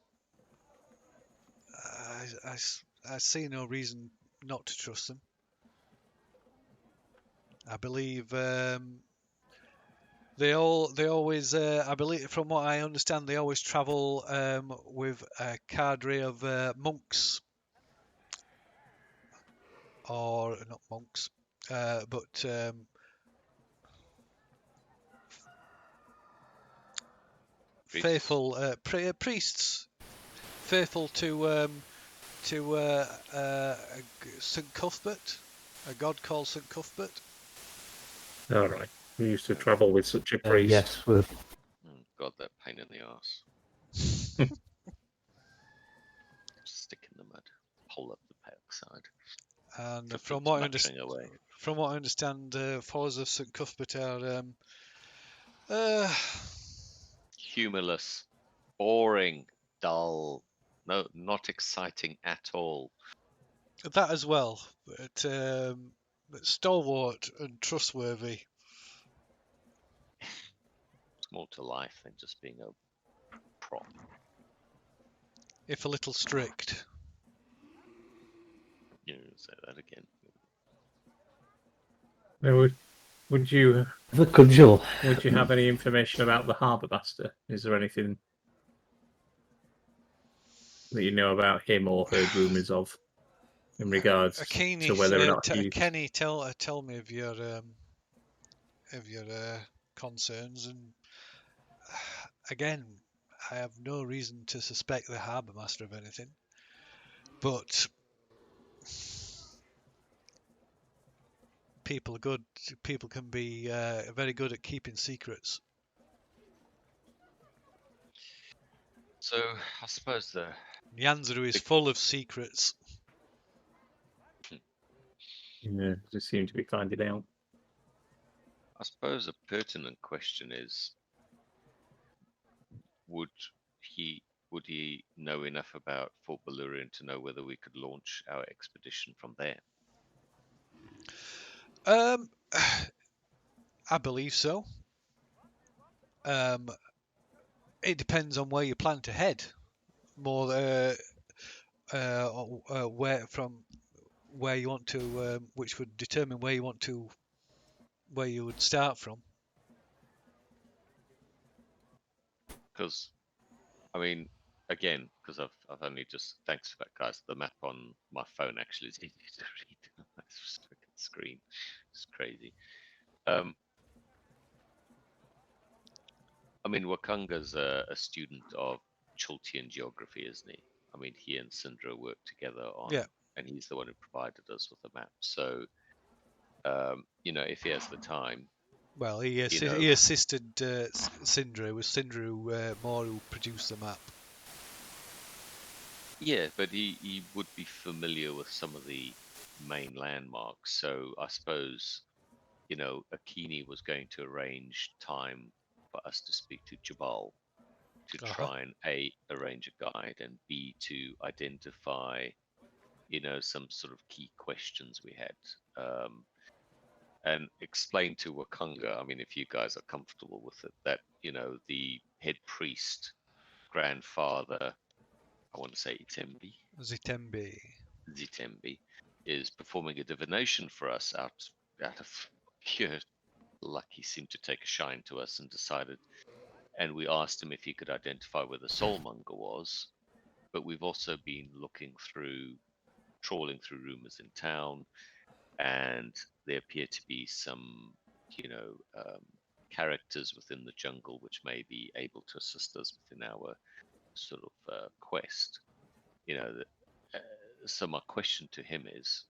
C: I see no reason not to trust them. I believe they always. I believe, from what I understand, they always travel with a cadre of monks, or not monks, but faithful priests, faithful to St. Cuthbert, a god called St. Cuthbert.
D: All right. We used to travel with such a priest.
F: Yes, we're
A: God, that pain in the ass. Stick in the mud, pull up the backside.
C: And from what I understand, followers of St. Cuthbert are
A: humorless, boring, dull, no, not exciting at all.
C: that as well, but stalwart and trustworthy.
A: It's more to life than just being a prop.
C: If a little strict.
A: You say that again.
D: Now, would you
F: the cudgel.
D: would you have any information about the harbour master? Is there anything that you know about him or heard rumours of in regards to whether or not he's...
C: Kenny, tell me of your concerns, and again, I have no reason to suspect the harbour master of anything, but people are good. People can be very good at keeping secrets.
A: So I suppose the
C: Yanzuru is
A: Big-
C: full of secrets.
D: Yeah, just seem to be finding out.
A: I suppose a pertinent question is, would he know enough about Fort Balurian to know whether we could launch our expedition from there?
C: I believe so. It depends on where you plan to head. More where you want to, which would determine where you would start from.
A: Because, I mean, again, because I've only just, thanks for that, guys. The map on my phone actually is easy to read. It's just a screen. It's crazy. I mean, Wakanga's a student of Chultian geography, isn't he? I mean, he and Sindra worked together on,
C: Yeah.
A: and he's the one who provided us with the map. So, if he has the time,
C: Well, he assisted Sindra. It was Sindra who produced the map.
A: yeah, but he would be familiar with some of the main landmarks. So I suppose, Akini was going to arrange time for us to speak to Jabal to try and A, arrange a guide, and B, to identify, some sort of key questions we had. And explain to Wakanga, I mean, if you guys are comfortable with it, that, the head priest, grandfather, I want to say Zitembe, is performing a divination for us out of pure luck. He seemed to take a shine to us and decided, and we asked him if he could identify where the soulmonger was. But we've also been trawling through rumors in town, and there appear to be some, characters within the jungle which may be able to assist us within our sort of quest. So my question to him is,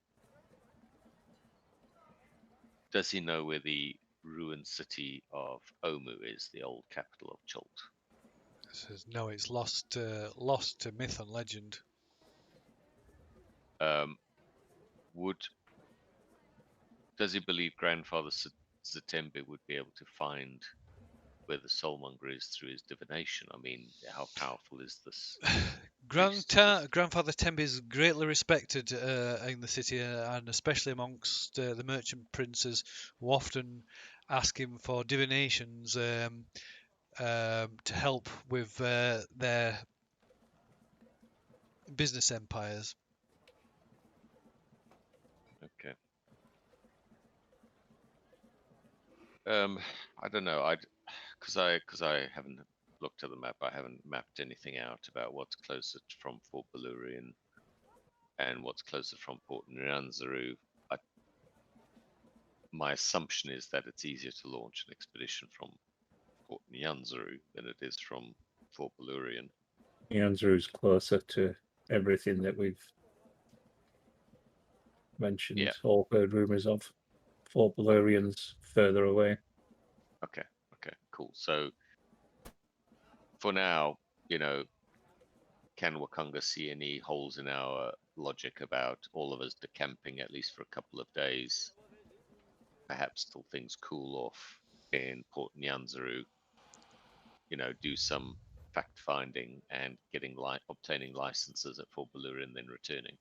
A: does he know where the ruined city of Omu is, the old capital of Chult?
C: Says no, it's lost to myth and legend.
A: Does he believe Grandfather Zatembe would be able to find where the soulmonger is through his divination? I mean, how powerful is this?
C: Grandfather Tembe is greatly respected in the city, and especially amongst the merchant princes, who often ask him for divinations to help with their business empires.
A: Okay. I don't know. Because I haven't looked at the map. I haven't mapped anything out about what's closer from Fort Balurian and what's closer from Port Nyanzaru. My assumption is that it's easier to launch an expedition from Port Nyanzaru than it is from Fort Balurian.
D: Nyanzaru's closer to everything that we've mentioned or heard rumours of. Fort Balurian's further away.
A: Okay, cool. So for now, can Wakanga see any holes in our logic about all of us decamping at least for a couple of days, perhaps till things cool off in Port Nyanzaru, do some fact finding and obtaining licenses at Fort Balurian, then returning?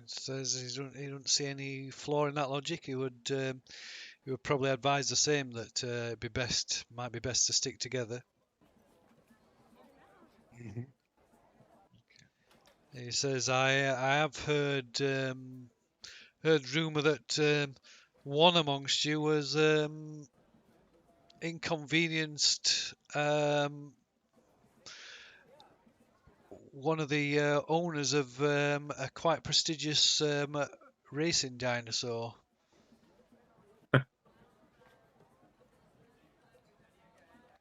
C: It says he don't see any flaw in that logic. He would probably advise the same, that might be best to stick together.
E: Mm-hmm.
C: He says, I have heard rumour that one amongst you was inconvenienced one of the owners of a quite prestigious racing dinosaur.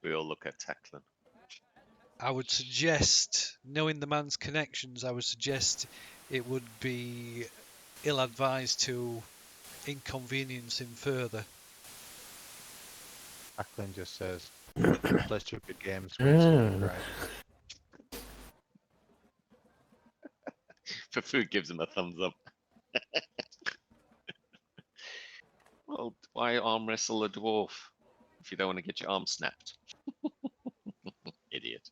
A: We all look at Tacklan.
C: I would suggest, knowing the man's connections, it would be ill-advised to inconvenience him further.
B: Acklin just says, play stupid games, win stupid prizes.
A: Fafu gives him a thumbs up. Well, why arm wrestle a dwarf if you don't want to get your arm snapped? Idiot.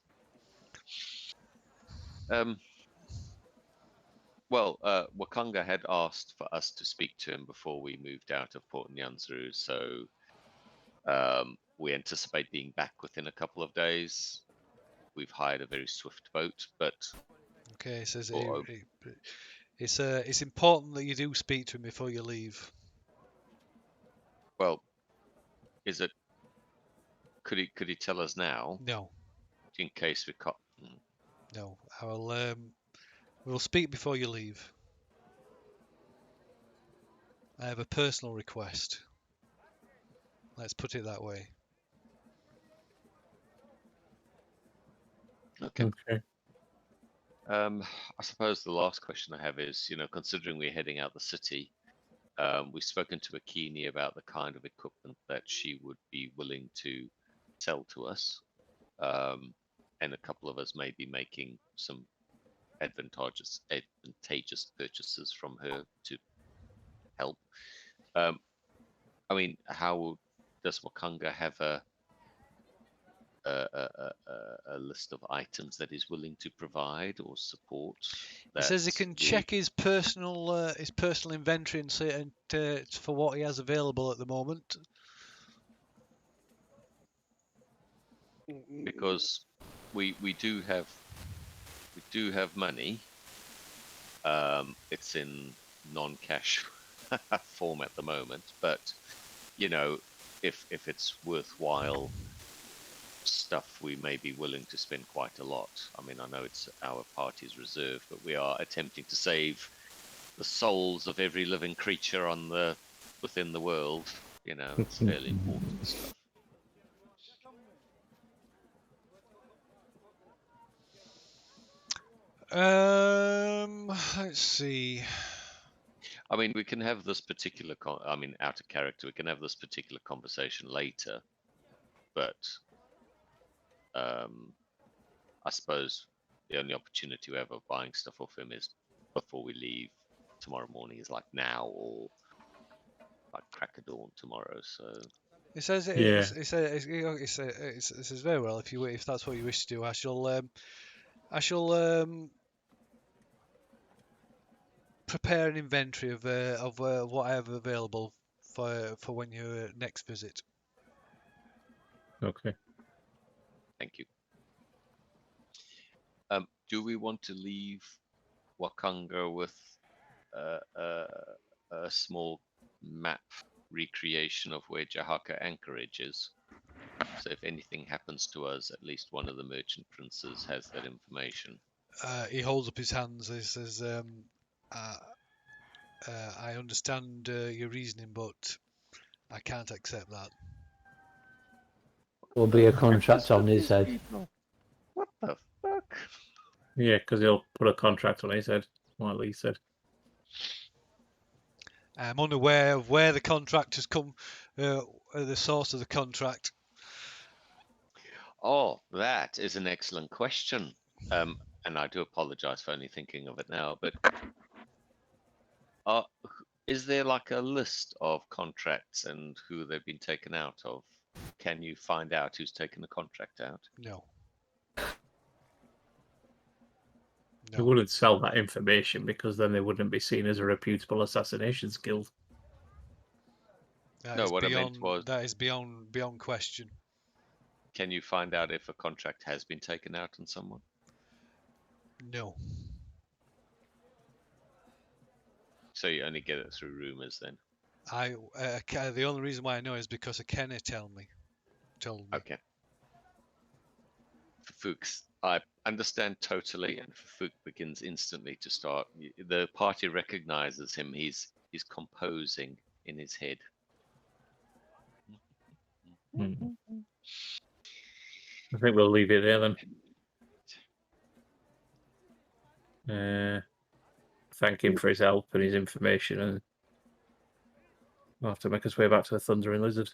A: Well, Wakanga had asked for us to speak to him before we moved out of Port Nyanzaru, so we anticipate being back within a couple of days. We've hired a very swift boat, but
C: Okay, he says
A: Oh,
C: it's important that you do speak to him before you leave.
A: well, is it? Could he tell us now
C: No,
A: in case we caught?
C: no. We'll speak before you leave. I have a personal request. Let's put it that way.
A: Okay.
D: Okay.
A: I suppose the last question I have is, considering we're heading out the city, we've spoken to Akini about the kind of equipment that she would be willing to sell to us, and a couple of us may be making some advantageous purchases from her to help. I mean, how does Wakanga have a list of items that he's willing to provide or support?
C: He says he
A: that
C: can
A: we-
C: check his personal inventory and see for what he has available at the moment.
A: because we do have money. It's in non-cash form at the moment, but if it's worthwhile stuff, we may be willing to spend quite a lot. I mean, I know it's our party's reserve, but we are attempting to save the souls of every living creature within the world. It's fairly important stuff.
C: Let's see.
A: I mean, we can have this particular out of character, we can have this particular conversation later, but I suppose the only opportunity we have of buying stuff off him is before we leave tomorrow morning, is like now or like crack of dawn tomorrow. So
C: It says
D: Yeah.
C: it says very well. If that's what you wish to do, I shall prepare an inventory of what I have available for when you next visit.
D: Okay.
A: thank you. Do we want to leave Wakanga with a small map recreation of where Jahaka Anchorage is? So if anything happens to us, at least one of the merchant princes has that information.
C: He holds up his hands. He says, "I understand your reasoning, but I can't accept that."
F: There'll be a contract on his head.
A: What the fuck?
D: Yeah, because he'll put a contract on his head. What Lee said.
C: I'm unaware of where the contract has come, the source of the contract.
A: Oh, that is an excellent question. And I do apologize for only thinking of it now, but is there like a list of contracts and who they've been taken out of? Can you find out who's taken the contract out?
C: No.
D: They wouldn't sell that information because then they wouldn't be seen as a reputable assassinations guild.
C: That
A: No,
C: is
A: what I
C: beyond,
A: meant was,
C: that is beyond question.
A: can you find out if a contract has been taken out on someone?
C: No.
A: So you only get it through rumors then?
C: The only reason why I know is because a Kenny told me.
A: Okay. Fuchs, I understand totally, and Fuchs begins instantly to start. The party recognizes him. He's composing in his head.
D: I think we'll leave it there then. Thank him for his help and his information, and We'll have to make us way back to the Thundering Lizard.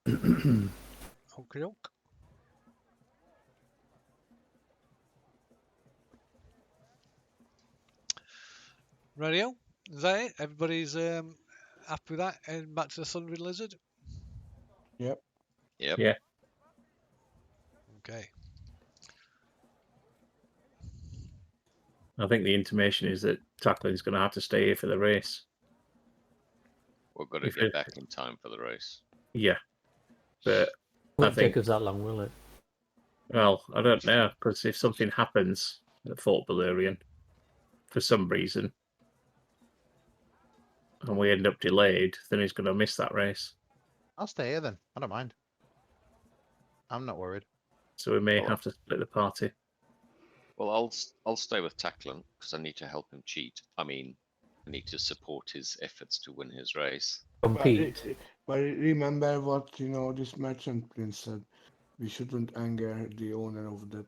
C: Okie doke. Radio, is that it? Everybody's happy with that? And back to the Thundering Lizard?
E: Yep.
A: Yep.
D: Yeah.
C: Okay.
D: I think the intimation is that Tackling's going to have to stay here for the race.
A: We've got to
D: If
A: get
D: it-
A: back in time for the race.
D: Yeah. But
F: Won't
D: think-
F: take us that long, will it?
D: Well, I don't know, because if something happens at Fort Balerion for some reason, and we end up delayed, then he's going to miss that race.
B: I'll stay here then. I don't mind. I'm not worried.
D: So we may
A: Oh.
D: have to split the party.
A: Well, I'll stay with Tacklan because I need to help him cheat. I mean, I need to support his efforts to win his race.
F: Compete.
E: But remember what this merchant prince said. We shouldn't anger the owner of that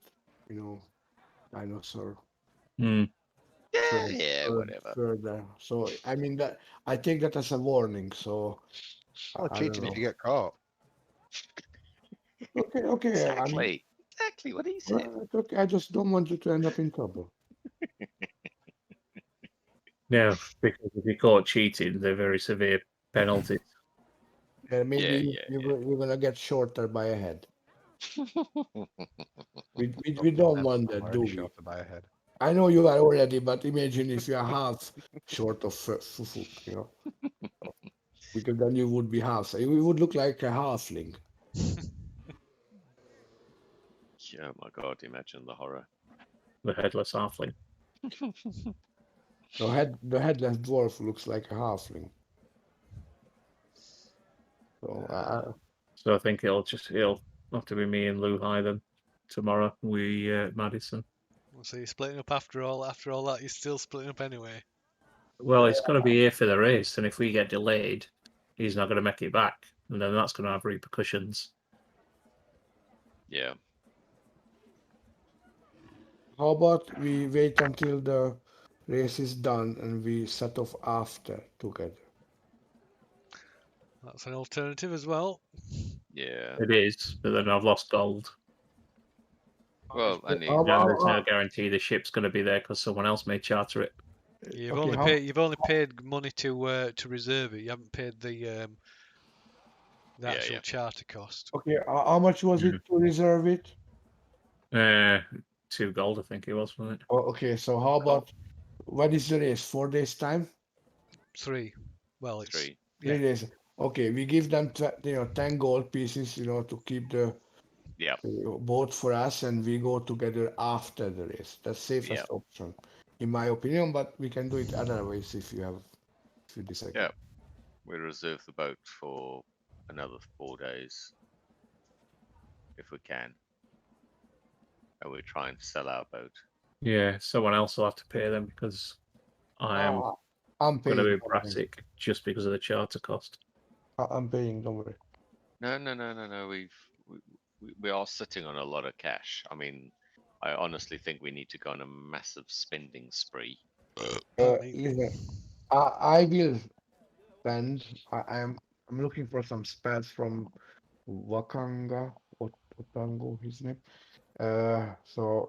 E: dinosaur.
D: Hmm.
A: Whatever.
E: Further. So I mean that I take that as a warning. So
B: Oh,
E: I
B: cheating
E: don't
B: if you
E: know.
B: get caught.
E: Okay.
A: Exactly what he said.
E: Okay. I just don't want you to end up in trouble.
D: No, because if you're caught cheating, they're very severe penalties.
E: Maybe
A: Yeah.
E: you're gonna get shorter by a head. We don't want that, do
B: Already
E: we?
B: shorter by a head.
E: I know you are already, but imagine if you are half short of fufu, because then you would be half. You would look like a halfling.
A: Oh my god, imagine the horror.
D: The headless halfling.
E: The headless dwarf looks like a halfling. So
D: So I think it'll have to be me and Lou High then tomorrow. Madison.
C: So you're splitting up after all that. You're still splitting up anyway.
D: Well, it's got to be here for the race, and if we get delayed, he's not going to make it back, and then that's going to have repercussions.
A: Yeah.
E: how about we wait until the race is done and we set off after together?
C: That's an alternative as well.
A: Yeah.
D: It is, but then I've lost gold.
A: Well, I need.
E: How
D: And there's no
E: about-
D: guarantee the ship's going to be there because someone else may charter it.
C: You've
E: okay,
C: only
E: how-
C: paid. You've only paid money to reserve it. You haven't paid the actual
A: Yeah.
C: charter cost.
E: Okay, how much was it to reserve it?
D: 2 gold, I think it was, wasn't it?
E: Oh, okay, so how about when is the race? 4 days time?
C: 3. Well, it's
A: 3.
E: 3 days. Okay, we give them 10 gold pieces, to keep the
A: Yeah.
E: boat for us, and we go together after the race. That's safest option, in my opinion. But we can do it other ways if you disagree.
A: Yeah. We reserve the boat for another 4 days, if we can, and we try and sell our boat.
D: Yeah, someone else will have to pay them because I am
E: I'm
D: going
E: paying.
D: to be
E: don't worry.
D: brassic just because of the charter cost.
E: I'm paying. Don't worry.
A: No. We are sitting on a lot of cash. I mean, I honestly think we need to go on a massive spending spree.
E: Listen, I will spend. I'm looking for some spells from Wakanga or Otango, his name. So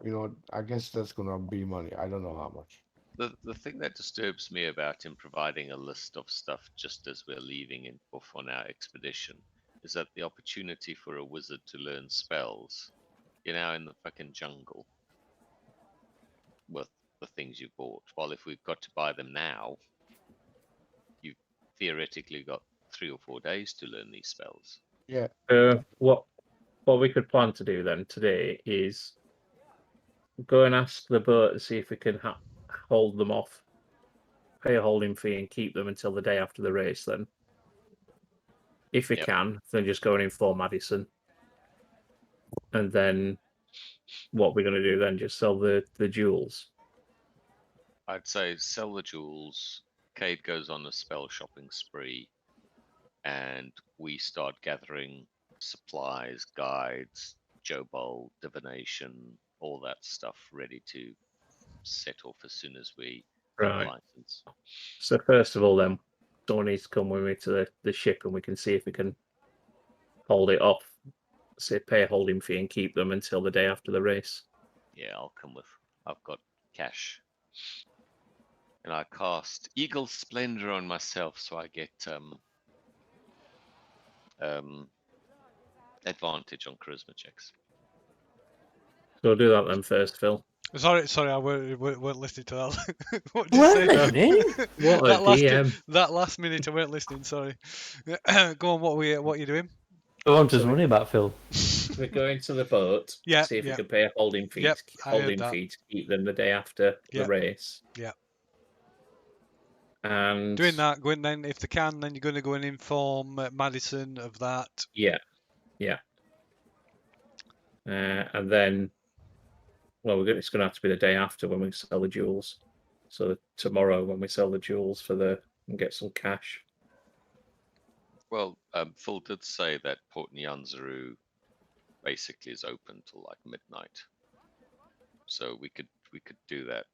E: I guess that's gonna be money. I don't know how much.
A: The thing that disturbs me about him providing a list of stuff just as we're leaving off on our expedition is that the opportunity for a wizard to learn spells, you're now in the fucking jungle with the things you bought. While if we've got to buy them now, you've theoretically got 3 or 4 days to learn these spells.
E: Yeah.
D: What we could plan to do then today is go and ask the boat to see if we can hold them off, pay a holding fee, and keep them until the day after the race. Then, if we can, then just go and inform Madison, and then what we're going to do then just sell the jewels.
A: I'd say sell the jewels. Cade goes on a spell shopping spree, and we start gathering supplies, guides, Jobol, divination, all that stuff ready to set off as soon as we get the
D: Right.
A: license.
D: So first of all, then someone needs to come with me to the ship, and we can see if we can hold it off. Say, pay a holding fee and keep them until the day after the race.
A: Yeah, I'll come with. I've got cash. And I cast Eagle Splendor on myself, so I get advantage on charisma checks.
D: So we'll do that then first, Phil.
C: Sorry, I weren't listening to that. What did you say?
D: What a
C: that last
D: DM.
C: that last minute I weren't listening. Sorry. Go on. What are you doing?
F: What I'm just wondering about, Phil.
D: We're going to the boat.
C: Yeah,
D: See if
C: yeah.
D: we can pay a holding fee.
C: Yep, I heard
D: holding
C: that.
D: fee to keep them the day after
C: Yep.
D: the race.
C: Yeah.
D: And
C: Doing that, going then if they can, then you're going to go and inform Madison of that.
D: Yeah. And then, well, it's going to have to be the day after when we sell the jewels. So tomorrow when we sell the jewels and get some cash.
A: Well, Phil did say that Port Nyanzaru basically is open till like midnight, so we could do that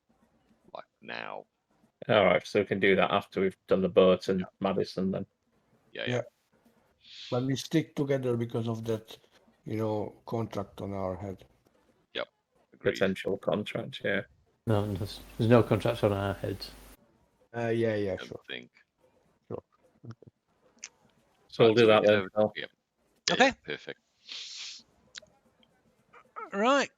A: like now.
D: All right, so we can do that after we've done the boat and Madison then.
A: Yeah.
E: But we stick together because of that, contract on our head.
A: Yep. Agreed.
D: Potential contract, yeah.
F: No, there's no contracts on our heads.
E: Yeah,
A: I
E: sure.
A: don't think.
D: So we'll do
A: we
D: that
A: get
D: then.
A: over-
D: Phil.
A: Yep.
C: Okay.
A: Yeah, perfect.
C: Right.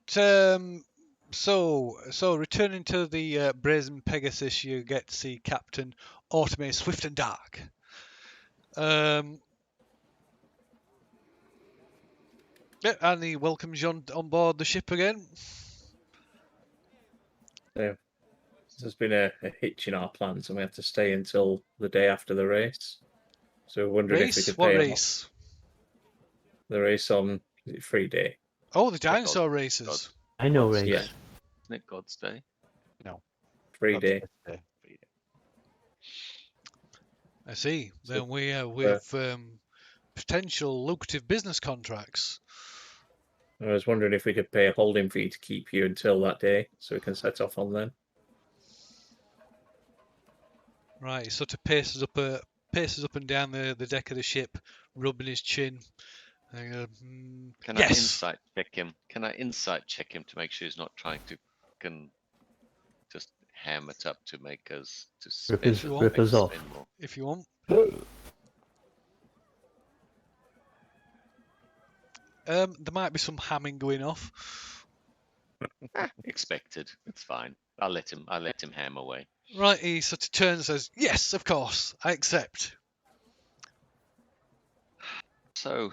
C: So returning to the Brazen Pegasus, you get to see Captain Automate Swift and Dark. Yeah, and he welcomes you on board the ship again.
D: There's been a hitch in our plans, and we have to stay until the day after the race. So we're wondering if we
C: Race?
D: could
C: What
D: pay
C: race?
D: the race on is it free day.
C: Oh, the dinosaur races.
A: God.
F: I know,
A: God's
F: Ray.
A: Day. Isn't it God's Day?
D: Free day.
A: Free day.
C: I see.
D: So,
C: Then we have potential lucrative business contracts.
D: I was wondering if we could pay a holding fee to keep you until that day, so we can set off on then.
C: Right, he sort of paces up and down the deck of the ship, rubbing his chin. And go,
A: Can
C: yes.
A: I insight check him? Can I insight check him to make sure he's not trying to just ham it up to make us to spend,
F: Rip us off.
A: spend more?
C: If you want. There might be some hamming going off.
A: Expected. It's fine. I'll let him ham away.
C: Right, he sort of turns and says, "Yes, of course, I accept."
A: So,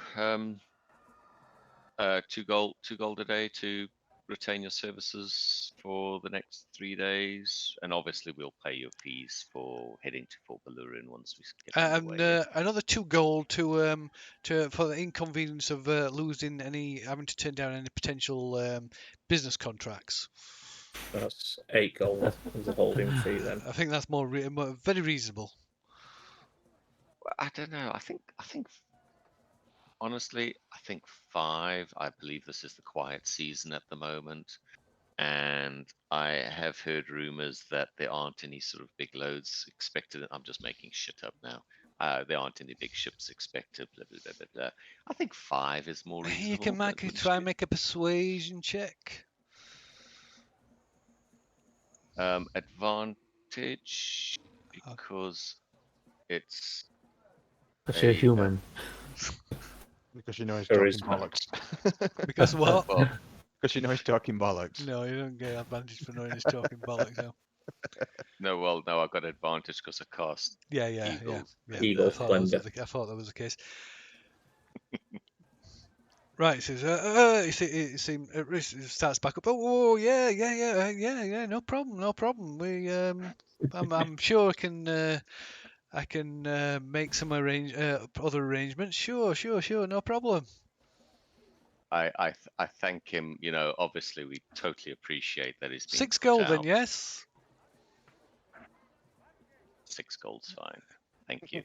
A: 2 gold a day to retain your services for the next 3 days, and obviously we'll pay your fees for heading to Fort Balurin once we get
C: And
A: underway.
C: another 2 gold to for the inconvenience of having to turn down any potential business contracts.
D: That's 8 gold as a holding fee then.
C: I think that's more very reasonable.
A: I don't know. I think honestly, I think 5. I believe this is the quiet season at the moment, and I have heard rumors that there aren't any sort of big loads expected. I'm just making shit up now. There aren't any big ships expected. Blah blah blah blah. Blah. I think 5 is more reasonable.
C: You can try and make a persuasion check.
A: Advantage because it's
F: Because you're human.
B: Because you know he's
D: There
B: talking
D: is
B: bollocks.
C: Because what?
A: well,
B: Because you know he's talking bollocks.
C: No, you don't get advantage for knowing he's talking bollocks. No.
A: no, I got advantage because I cast
C: Yeah.
A: Eagles.
D: Eagle
C: I thought that was the case. Right, he says, it starts back up. Oh, yeah, no problem. I'm sure I can make some other arrangements. Sure, no problem.
A: I thank him. Obviously we totally appreciate that he's been
C: 6
A: put
C: gold
A: out.
C: then, yes.
A: 6 gold's fine. Thank you.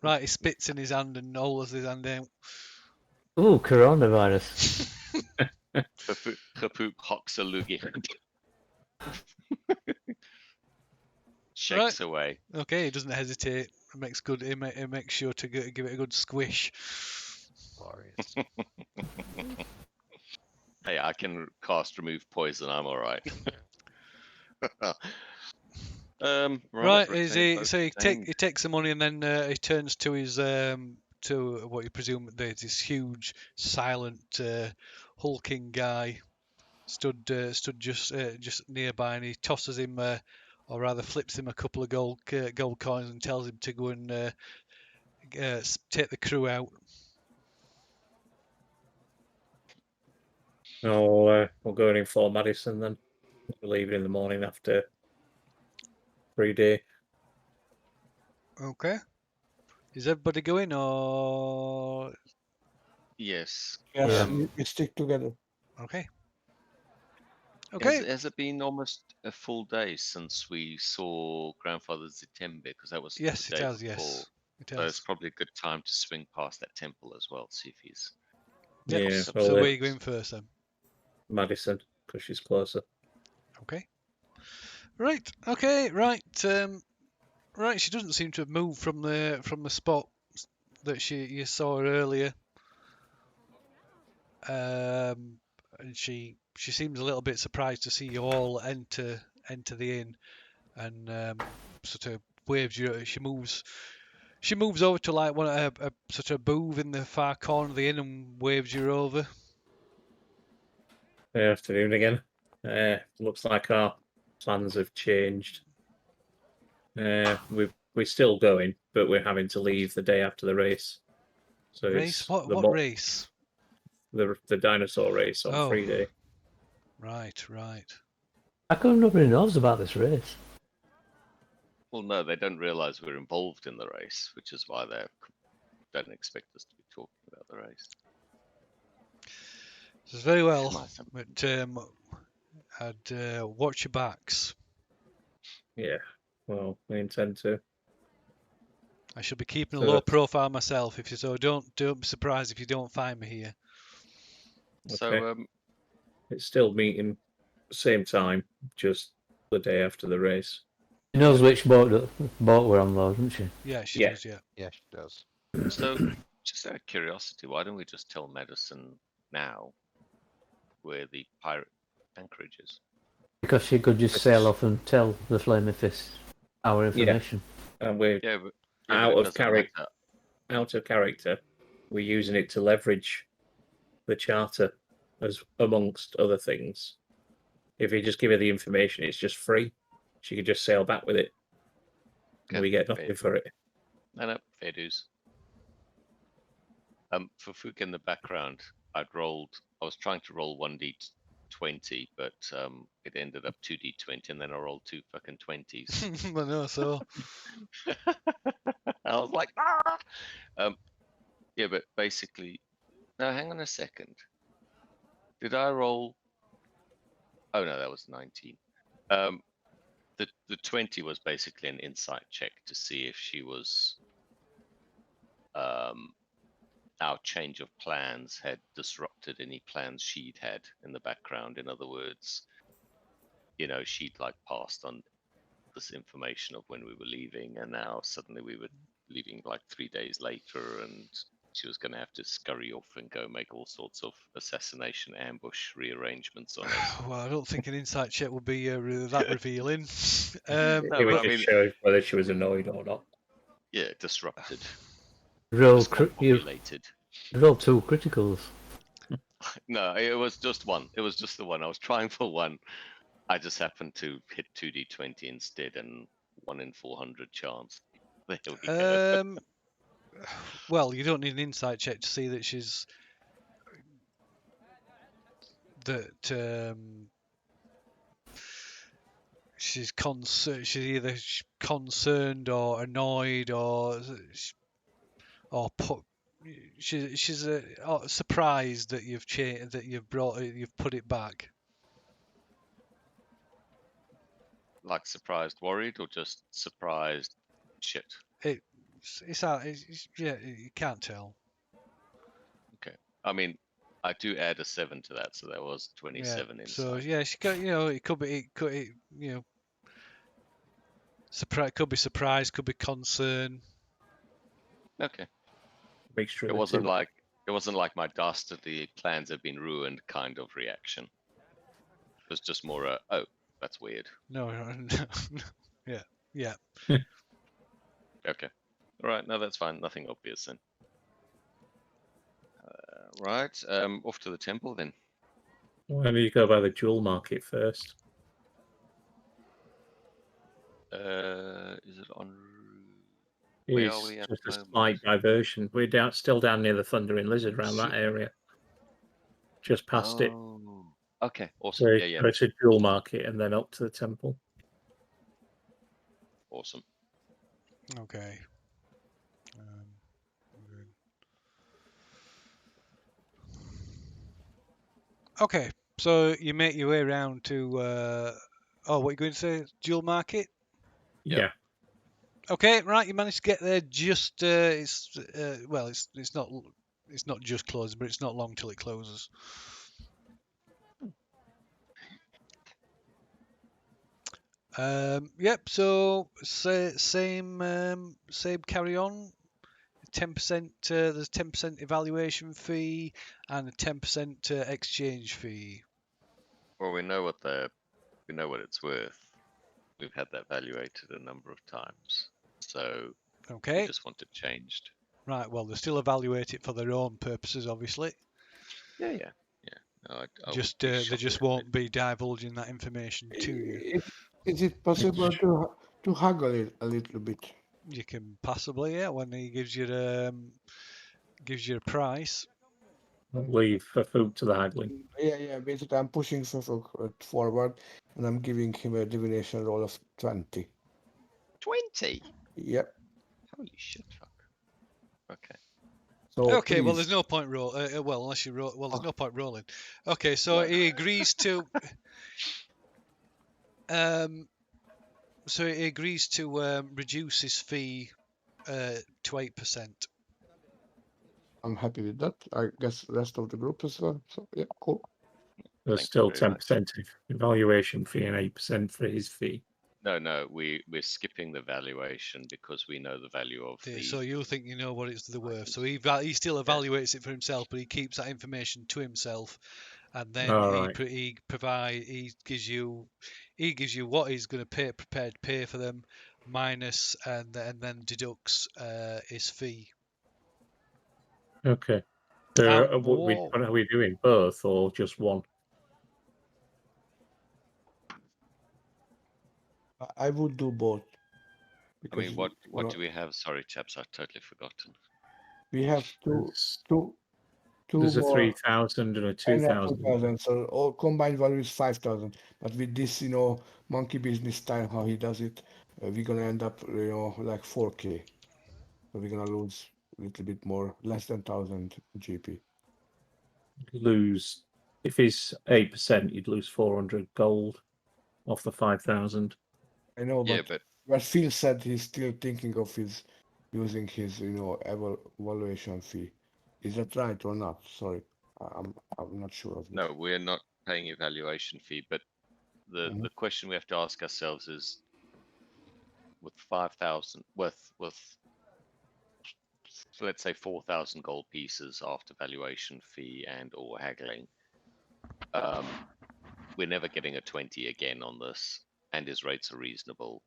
C: Right, he spits in his hand and holds his hand out.
F: Ooh, coronavirus.
A: Gepoep Hoxalugi. Shakes
C: Right.
A: away.
C: Okay, he doesn't hesitate. makes good. It makes sure to give it a good squish.
B: Glorious.
A: Hey, I can cast remove poison. I'm all right.
C: Right,
A: retain
C: is he?
A: both
C: So he
A: retained.
C: takes the money and then he turns to his to what you presume there's this huge, silent, hulking guy stood just nearby, and he tosses him, or rather flips him a couple of gold coins and tells him to go and take the crew out.
D: We'll go and inform Madison then. We're leaving in the morning after 3 day.
C: Okay. Is everybody going or
A: Yes.
E: Yes,
F: Yeah.
E: we stick together.
C: okay? Okay.
A: Has it been almost a full day since we saw Grandfather Zitembe? Because that was
C: Yes,
A: the
C: it
A: day
C: has.
A: before.
C: Yes, it
A: So it's
C: has.
A: probably a good time to swing past that temple as well, see if he's.
C: Yep.
D: Yeah,
C: So
D: well,
C: where are you going first then?
D: Madison, because she's closer.
C: Okay. Right. Okay. Right. Right. She doesn't seem to have moved from the spot that you saw her earlier. And she seems a little bit surprised to see you all enter the inn, and sort of waves you. She moves over to like a sort of booth in the far corner of the inn and waves you over.
D: Good afternoon again. Looks like our plans have changed. We're still going, but we're having to leave the day after the race. So
C: Race?
D: it's
C: What race?
D: the dinosaur race on
C: Oh.
D: 3 day.
C: Right.
F: How come nobody knows about this race?
A: Well, no, they don't realize we're involved in the race, which is why they don't expect us to be talking about the race.
C: This is very well,
A: Nice.
C: but I'd watch your backs.
D: Yeah, well, we intend to.
C: I shall be keeping a
D: So
C: low
D: that's-
C: profile myself. If you so, don't be surprised if you don't find me here.
A: So,
D: It's still meeting same time, just the day after the race.
F: She knows which boat we're on, though, doesn't she?
C: Yeah, she
D: Yeah.
C: does. Yeah.
B: Yeah, she does.
A: so just out of curiosity, why don't we just tell Madison now where the pirate anchorage is?
F: Because she could just sail off and tell the Flaming Fist our
D: Yeah.
F: information.
D: And we're
A: Yeah, but
D: out
A: it
D: of
A: doesn't
D: character.
A: matter.
D: Out of character. We're using it to leverage the charter as amongst other things. If you just give her the information, it's just free. She could just sail back with it. And
A: Okay,
D: we get nothing
A: fair.
D: for it.
A: No, fair dues. For Fook in the background, I was trying to roll 1d20, but it ended up 2d20, and then I rolled 2 fucking 20s.
C: I know. So
A: I was like, ah! Yeah, but basically, no, hang on a second. Did I roll? Oh no, that was 19. The 20 was basically an insight check to see if she was our change of plans had disrupted any plans she'd had in the background. In other words, she'd like passed on this information of when we were leaving, and now suddenly we were leaving like 3 days later, and she was going to have to scurry off and go make all sorts of assassination ambush rearrangements on us.
C: well, I don't think an insight check would be that revealing.
A: No,
D: It
A: but
D: was
A: I
D: just
A: mean-
D: showing whether she was annoyed or not.
A: Yeah, disrupted,
F: Roll, you
A: discombobulated.
F: roll 2 criticals.
A: No, it was just one. It was just the one. I was trying for one. I just happened to hit 2d20 instead, and 1 in 400 chance. There we go.
C: Well, you don't need an insight check to see that she's she's either concerned or annoyed or she's surprised that you've put it back.
A: Like surprised, worried, or just surprised? Shit.
C: Yeah, you can't tell.
A: Okay. I mean, I do add a 7 to that, so that was 27
C: Yeah.
A: inside.
C: So yeah, she got it could be surprise, could be surprise, could be concern.
A: Okay.
D: Mixture of
A: It
D: the
A: wasn't
D: two.
A: like my dastardly plans have been ruined kind of reaction. It was just more a, oh, that's weird.
C: No, yeah, yeah.
A: Okay. All right. No, that's fine. Nothing obvious then. Right. Off to the temple then.
D: Why don't you go by the jewel market first?
A: Is it on? Where are
D: It's
A: we at
D: just
A: the
D: a
A: moment?
D: slight diversion. We're still down near the Thundering Lizard around that area. Just past it.
A: Oh. Okay.
D: So
A: Awesome. Yeah. Yeah.
D: go to jewel market and then up to the temple.
A: Awesome.
C: Okay. Good. Okay, so you make your way around to. Oh, what are you going to say? Jewel market.
A: Yep.
D: Yeah.
C: Okay, right. You managed to get there just. It's well, it's not just closed, but it's not long till it closes. Yep. So same carry on. 10%. There's 10% evaluation fee and a 10% exchange fee.
A: Well, we know what it's worth. We've had that valuated a number of times, so we
C: Okay.
A: just want it changed.
C: Right. Well, they still evaluate it for their own purposes, obviously.
A: Yeah. Yeah. No, I would
C: Just
A: be
C: they
A: shocked
C: just
A: if
C: won't be divulging that information to you.
E: Is it possible to haggle it a little bit?
C: You can possibly, yeah, when he gives you a price.
D: I'll leave for food to the haggling.
E: Yeah. Basically, I'm pushing Suffolk forward, and I'm giving him a divination roll of 20.
A: 20.
E: Yep.
A: Holy shit! Fuck. Okay.
E: So
C: Okay, well,
E: please,
C: there's no point well, unless you roll. Well, there's
E: Oh.
C: no point rolling. Okay, so
A: No.
C: he agrees to. So he agrees to reduce his fee to 8%.
E: I'm happy with that. I guess the rest of the group as well. So yeah, cool.
D: There's
A: Thank you
D: still
A: very much.
D: 10% evaluation fee and 8% for his fee.
A: No, we're skipping the valuation because we know the value of
C: Okay,
A: the.
C: so you think you know what it's the worth. So he still
A: Yeah.
C: evaluates it for himself, but he keeps that information to himself, and then
D: All
C: he
D: right.
C: he gives you what he's going to prepared to pay for them, minus and then deducts his fee.
D: Okay.
C: Whoa.
D: What are we doing? Both or just one?
E: I would do both.
A: I
E: Because
A: mean, what do we have? Sorry, chaps, I've totally forgotten.
E: we have
D: There's,
E: two
D: there's a
E: more
D: 3,000 and a
E: and a
D: 2,000.
E: 2,000. So all combined value is 5,000. But with this, monkey business style, how he does it, we're gonna end up, like 4K. So we're gonna lose a little bit more, less than 1,000 GP.
D: Lose if he's 8%, you'd lose 400 gold off the 5,000.
E: I know,
A: Yeah,
E: but Phil said he's still thinking of using his, evaluation fee. Is that right or not? Sorry, I'm not sure of this.
A: no, we're not paying evaluation fee. But the
E: Mhm.
A: question we have to ask ourselves is, with 5,000, with let's say 4,000 gold pieces after valuation fee and or haggling, we're never getting a 20 again on this, and his rates are reasonable.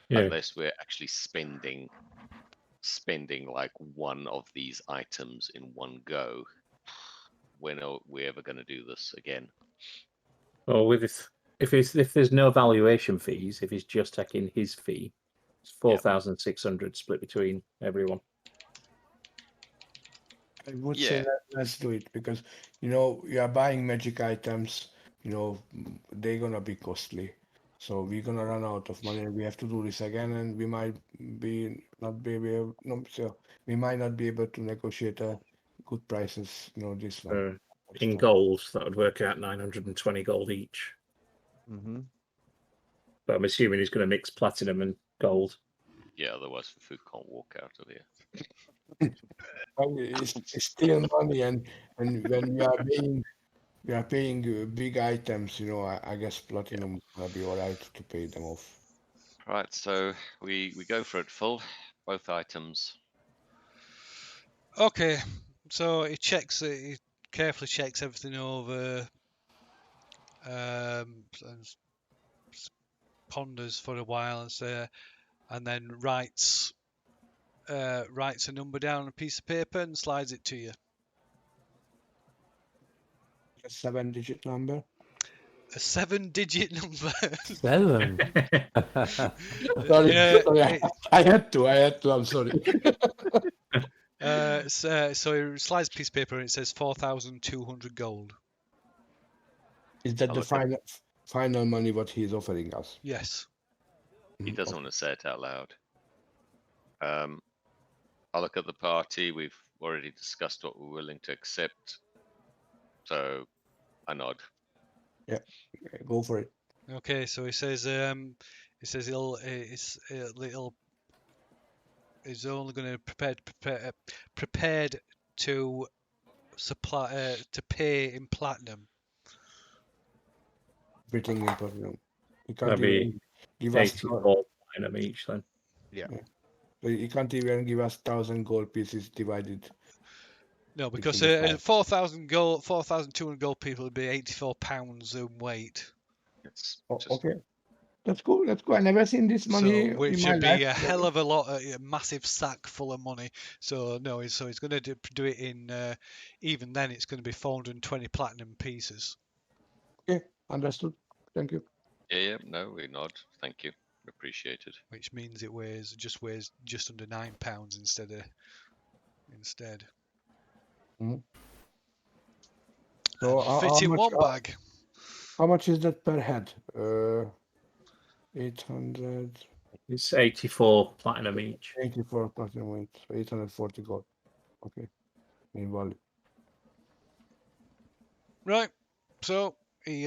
D: Yeah.
A: Unless we're actually spending like one of these items in one go. When are we ever going to do this again?
D: Well, if there's no valuation fees, if he's just taking his fee, it's 4,600 split between everyone.
E: I would
A: Yeah.
E: say let's do it because we are buying magic items. They're gonna be costly, so we're gonna run out of money. We have to do this again, and we might not be able. No, so we might not be able to negotiate good prices. This one.
D: In gold, that would work out 920 gold each.
B: Mm-hmm.
D: But I'm assuming he's going to mix platinum and gold.
A: Yeah, otherwise the food can't walk out of here.
E: It's still money, and when we are paying big items. I guess platinum gonna be alright to pay them off.
A: Right, so we go for it, Phil. Both items.
C: Okay, so he checks it. He carefully checks everything over. And ponders for a while and then writes a number down on a piece of paper and slides it to you.
E: A 7-digit number.
C: A 7-digit number.
F: 7.
E: Sorry,
C: Yeah,
E: sorry, I had to. I'm sorry.
C: so he slides a piece of paper and it says 4,200 gold.
E: Is that
A: I'll
E: the
A: look at-
E: final money what he's offering us?
C: Yes.
A: He doesn't want to say it out loud. I'll look at the party. We've already discussed what we're willing to accept. So I nod.
E: Go for it.
C: Okay, so he says he's only going to prepared to supply to pay in platinum.
E: Everything in platinum. He can't
D: That'd be
E: even give us
D: 84 platinum each then.
E: he can't even give us 1,000 gold pieces divided.
C: No, because
E: Between the five.
C: 4,200 gold people would be 84 pounds in weight.
A: It's
E: Oh,
A: just
E: okay. Let's go. I never seen this money
C: So, which
E: in my
C: would be
E: life.
C: a hell of a lot, a massive sack full of money. So no, he's going to do it in. Even then, it's going to be 420 platinum pieces.
E: Understood. Thank you.
A: yeah. No, we nod. Thank you. Appreciated.
C: Which means it weighs just under 9 pounds instead.
E: So
C: And fit in one bag.
E: How much is that per head? 800.
D: It's 84 platinum each.
E: 84 platinum weight. So 840 gold. Okay. In value.
C: Right. So he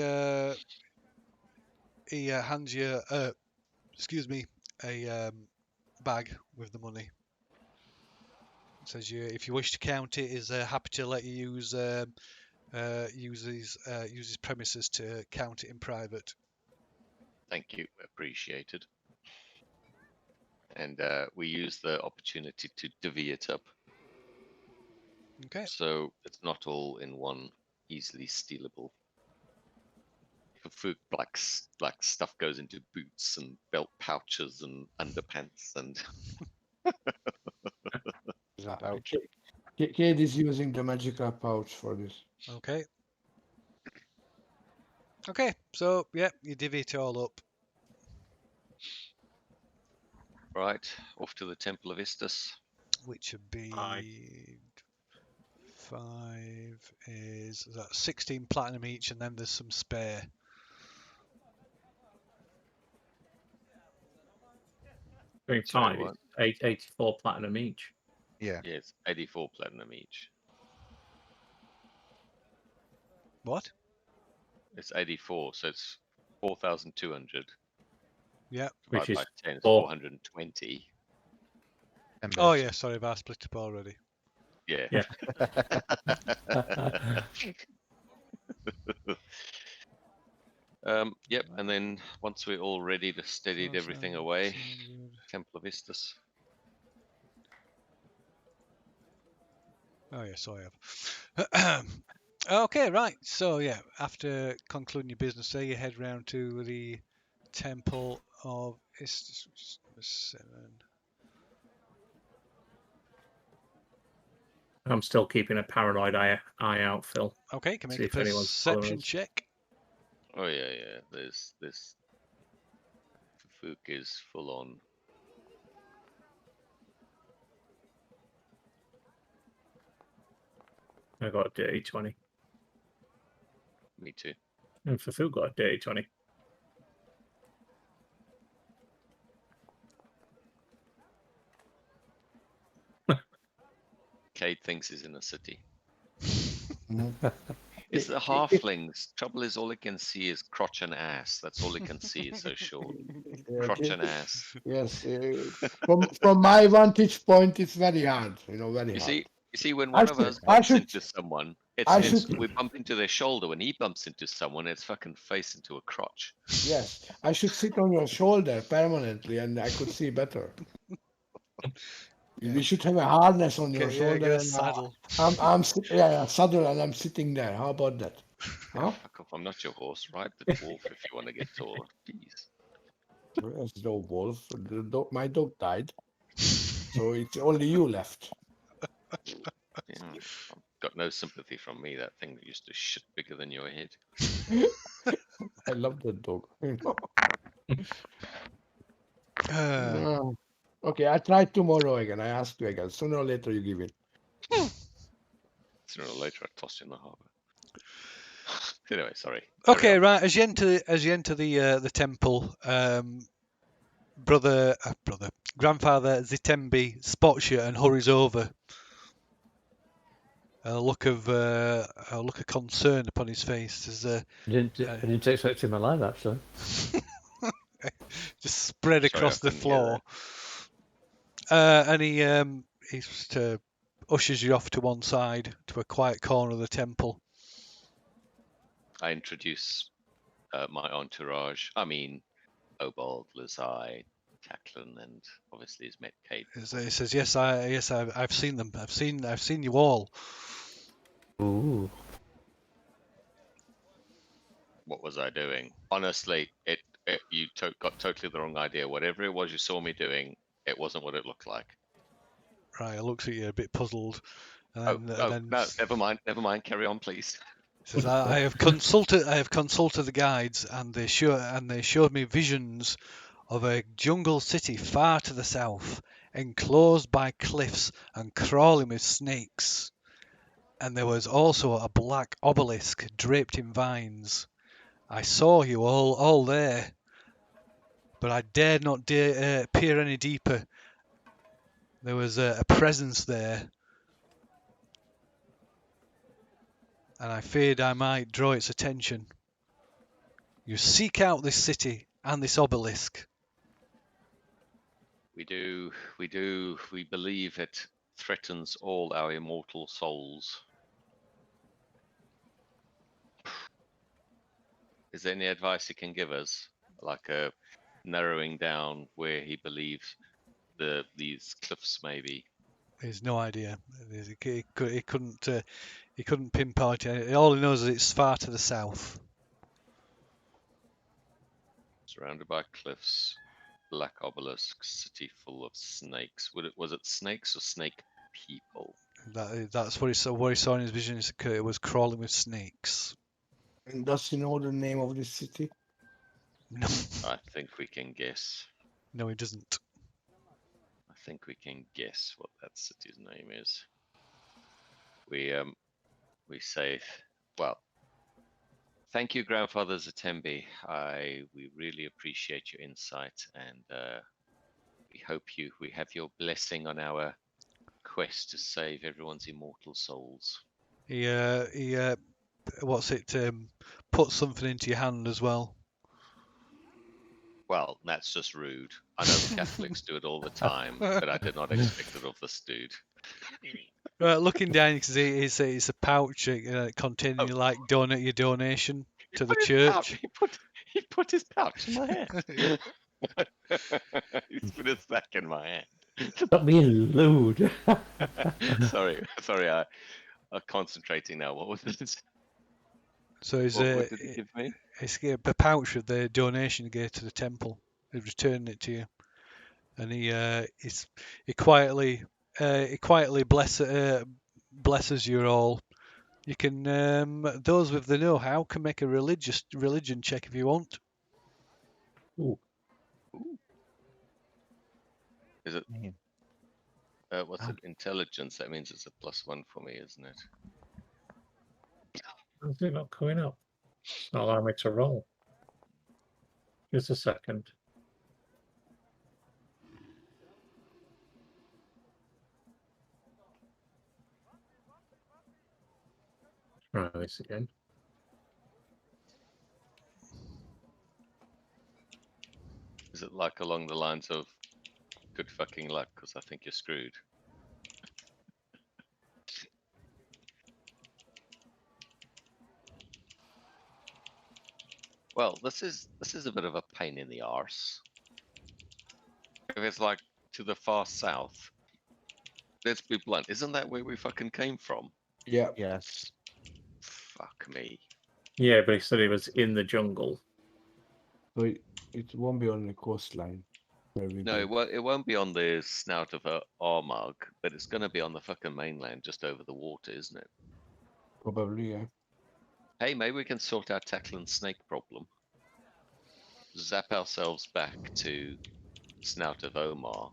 C: hands you a bag with the money. Says if you wish to count it, is happy to let you use his premises to count it in private.
A: Thank you. Appreciated. And we use the opportunity to divvy it up.
C: Okay.
A: So it's not all in one easily stealable. Food black stuff goes into boots and belt pouches and underpants and
B: Ouch.
E: Kate is using the magical pouch for this.
C: Okay. Okay. So yeah, you divvy it all up.
A: right, off to the Temple of Istus.
C: Which would be
D: Aye.
C: 5 is that 16 platinum each, and then there's some spare.
D: I mean,
A: Sorry,
D: 5
A: what?
D: is 84 platinum each.
B: Yeah.
A: Yeah, it's 84 platinum each.
C: What?
A: It's 84, so it's 4,200.
C: Yeah.
D: Which
A: Divided
D: is
A: by 10 is
D: 4.
A: 420.
C: Oh yeah, sorry, I've split up already.
A: Yeah.
D: Yeah.
A: Yep, and then once we're all ready to steadied everything away, Temple of Istus.
C: Oh yeah, so I have. Okay, right. So yeah, after concluding your business there, you head round to the Temple of Istus. 7.
D: I'm still keeping a paranoid eye out, Phil.
C: Okay, can make
D: See
C: a
D: if anyone's following
C: perception
D: us.
C: check.
A: Oh yeah. There's this. Fook is full on.
D: I got a dirty 20.
A: Me too.
D: And Fafu got a dirty 20.
A: Cade thinks he's in a city.
E: Mhm.
A: It's the halflings. Trouble is, all he can see is crotch and ass. That's all he can see. It's so short.
E: Yeah,
A: Crotch
E: okay.
A: and ass.
E: Yes. From my vantage point, it's very hard. Very
A: You
E: hard.
A: see, when
E: I
A: one of
E: should-
A: us
E: I
A: bumps
E: should-
A: into someone, we bump into their shoulder. When he bumps into someone, it's fucking face into a crotch.
E: Yes, I should sit on your shoulder permanently, and I could see better. We should have a harness on your
C: Get,
E: shoulder
C: get a
E: and
C: saddle.
E: saddle, and I'm sitting there. How about that? Huh?
A: Fuck off, I'm not your horse. Ride the dwarf if you want to get taller. Jeez.
E: There's no wolf. My dog died, so it's only you left.
A: Yeah, got no sympathy from me. That thing that used to shit bigger than your head.
E: I love that dog. No. Okay, I try tomorrow again. I ask you again. Sooner or later, you give it.
A: Sooner or later, I toss you in the harbour. Anyway, sorry.
C: Okay,
A: Carry on.
C: right. As you enter the temple, grandfather Zitembi spots you and hurries over. A look of concern upon his face. There's
F: I didn't expect him alive, actually.
C: just spread
A: Sorry,
C: across
A: I
C: the
A: couldn't hear
C: floor. And he just ushers you off to one side to a quiet corner of the temple.
A: I introduce my entourage. I mean, Obald, Lazai, Taklin, and obviously his mate Kate.
C: He says, "Yes, I've seen them. I've seen you all."
F: Ooh.
A: What was I doing? Honestly, you got totally the wrong idea. Whatever it was you saw me doing, it wasn't what it looked like.
C: Right, looks at you a bit puzzled, and then
A: No, never mind. Carry on, please.
C: says, I have consulted the guides, and they showed me visions of a jungle city far to the south, enclosed by cliffs and crawling with snakes. And there was also a black obelisk draped in vines. I saw you all there, but I dared not peer any deeper. There was a presence there, and I feared I might draw its attention. You seek out this city and this obelisk.
A: We do. We believe it threatens all our immortal souls. Is there any advice he can give us, like a narrowing down where he believes these cliffs may be?
C: There's no idea. He couldn't pinpoint it. All he knows is it's far to the south.
A: Surrounded by cliffs, black obelisk, city full of snakes. Was it snakes or snake people?
C: That's what he saw. What he saw in his vision is it was crawling with snakes.
E: And does he know the name of this city?
C: No,
A: I think we can guess.
C: no, he doesn't.
A: I think we can guess what that city's name is. We say, well, thank you, Grandfather Zatembi. We really appreciate your insight, and we have your blessing on our quest to save everyone's immortal souls.
C: He puts something into your hand as well.
A: Well, that's just rude. I know the Catholics do it all the time, but I did not expect it of this dude.
C: Right, looking down, you can see it's a pouch containing your donation to the church.
A: He put his pouch in my hand. He's put his sack in my hand.
F: Stop being lewd.
A: sorry. I'm concentrating now. What was this?
C: So
A: What did he give me?
C: it's a pouch with the donation he gave to the temple. He's returning it to you, and he quietly blesses you all. You can those with the know-how can make a religion check if you want.
D: Ooh.
A: Is it? What's it? Intelligence. That means it's a +1 for me, isn't it?
D: Is it not coming up? It's not allowing me to roll. Just a second. Try this again.
A: Is it like along the lines of good fucking luck? Because I think you're screwed. Well, this is a bit of a pain in the arse. If it's like to the far south, let's be blunt. Isn't that where we fucking came from?
E: Yeah.
B: Yes.
A: Fuck me.
D: Yeah, but he said he was in the jungle.
E: So it won't be on the coastline where we
A: No,
E: been.
A: it won't be on the snout of a Armagh, but it's gonna be on the fucking mainland, just over the water, isn't it?
E: Probably, yeah.
A: Hey, maybe we can sort out tackling snake problem. Zap ourselves back to snout of Omar,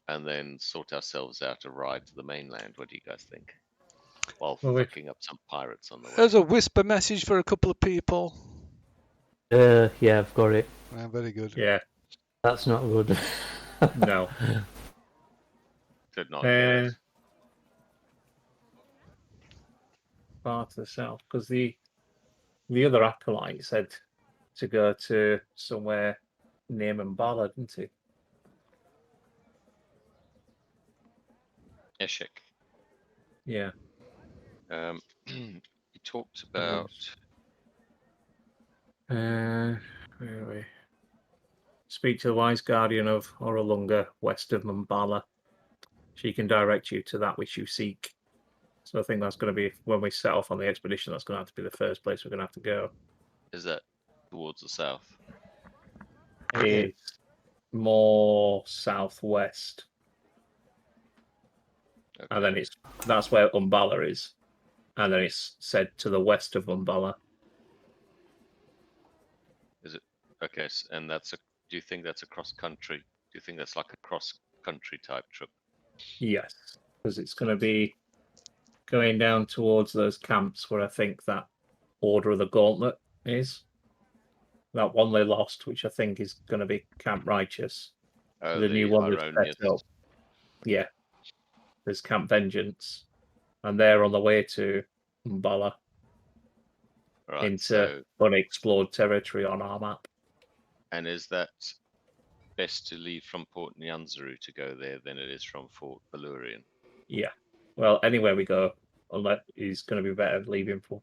A: and then sort ourselves out a ride to the mainland. What do you guys think? While
D: Well,
A: fucking up some pirates on the way.
C: There's a whisper message for a couple of people.
F: Yeah, I've got it.
C: Very good.
D: Yeah,
F: That's not good.
D: no.
A: Did not get it.
D: Far to the south, because the other acolyte said to go to somewhere near Mbala, didn't he?
A: Eshik.
D: Yeah.
A: He talked about.
D: Where are we? Speak to the wise guardian of Oralunga, west of Mbala. She can direct you to that which you seek. So I think that's going to be, when we set off on the expedition, that's going to have to be the first place we're going to have to go.
A: Is that towards the south?
D: It's more southwest.
A: Okay.
D: And then that's where Umballa is. And then it's said to the west of Umballa.
A: Is it okay? And that's a. Do you think that's a cross country? Do you think that's like a cross country type trip?
D: Yes, because it's going to be going down towards those camps where I think that Order of the Gauntlet is. That one they lost, which I think is going to be Camp Righteous.
A: Oh,
D: the new one that's
A: Ironians.
D: set up. Yeah. There's Camp Vengeance. And they're on the way to Umballa
A: Right.
D: into
A: So,
D: unexplored territory on our map.
A: and is that best to leave from Port Nyanzaru to go there than it is from Fort Valurian?
D: Yeah. Well, anywhere we go, unless it's going to be better leaving from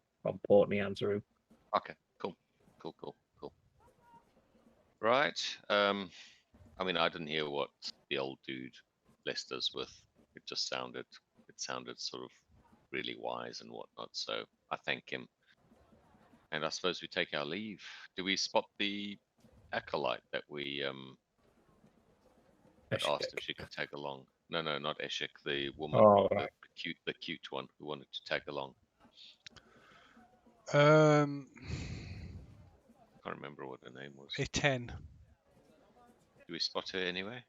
D: Port Nyanzaru.
A: Okay. Cool. Right. I mean, I didn't hear what the old dude blessed us with. It sounded sort of really wise and whatnot. So I thank him. And I suppose we take our leave. Do we spot the acolyte that we that asked if she could tag along? No, not Eshik. The woman,
D: Oh, right.
A: the cute one who wanted to tag along.
C: Um,
A: Can't remember what her name was.
C: a 10.
A: Do we spot her anyway?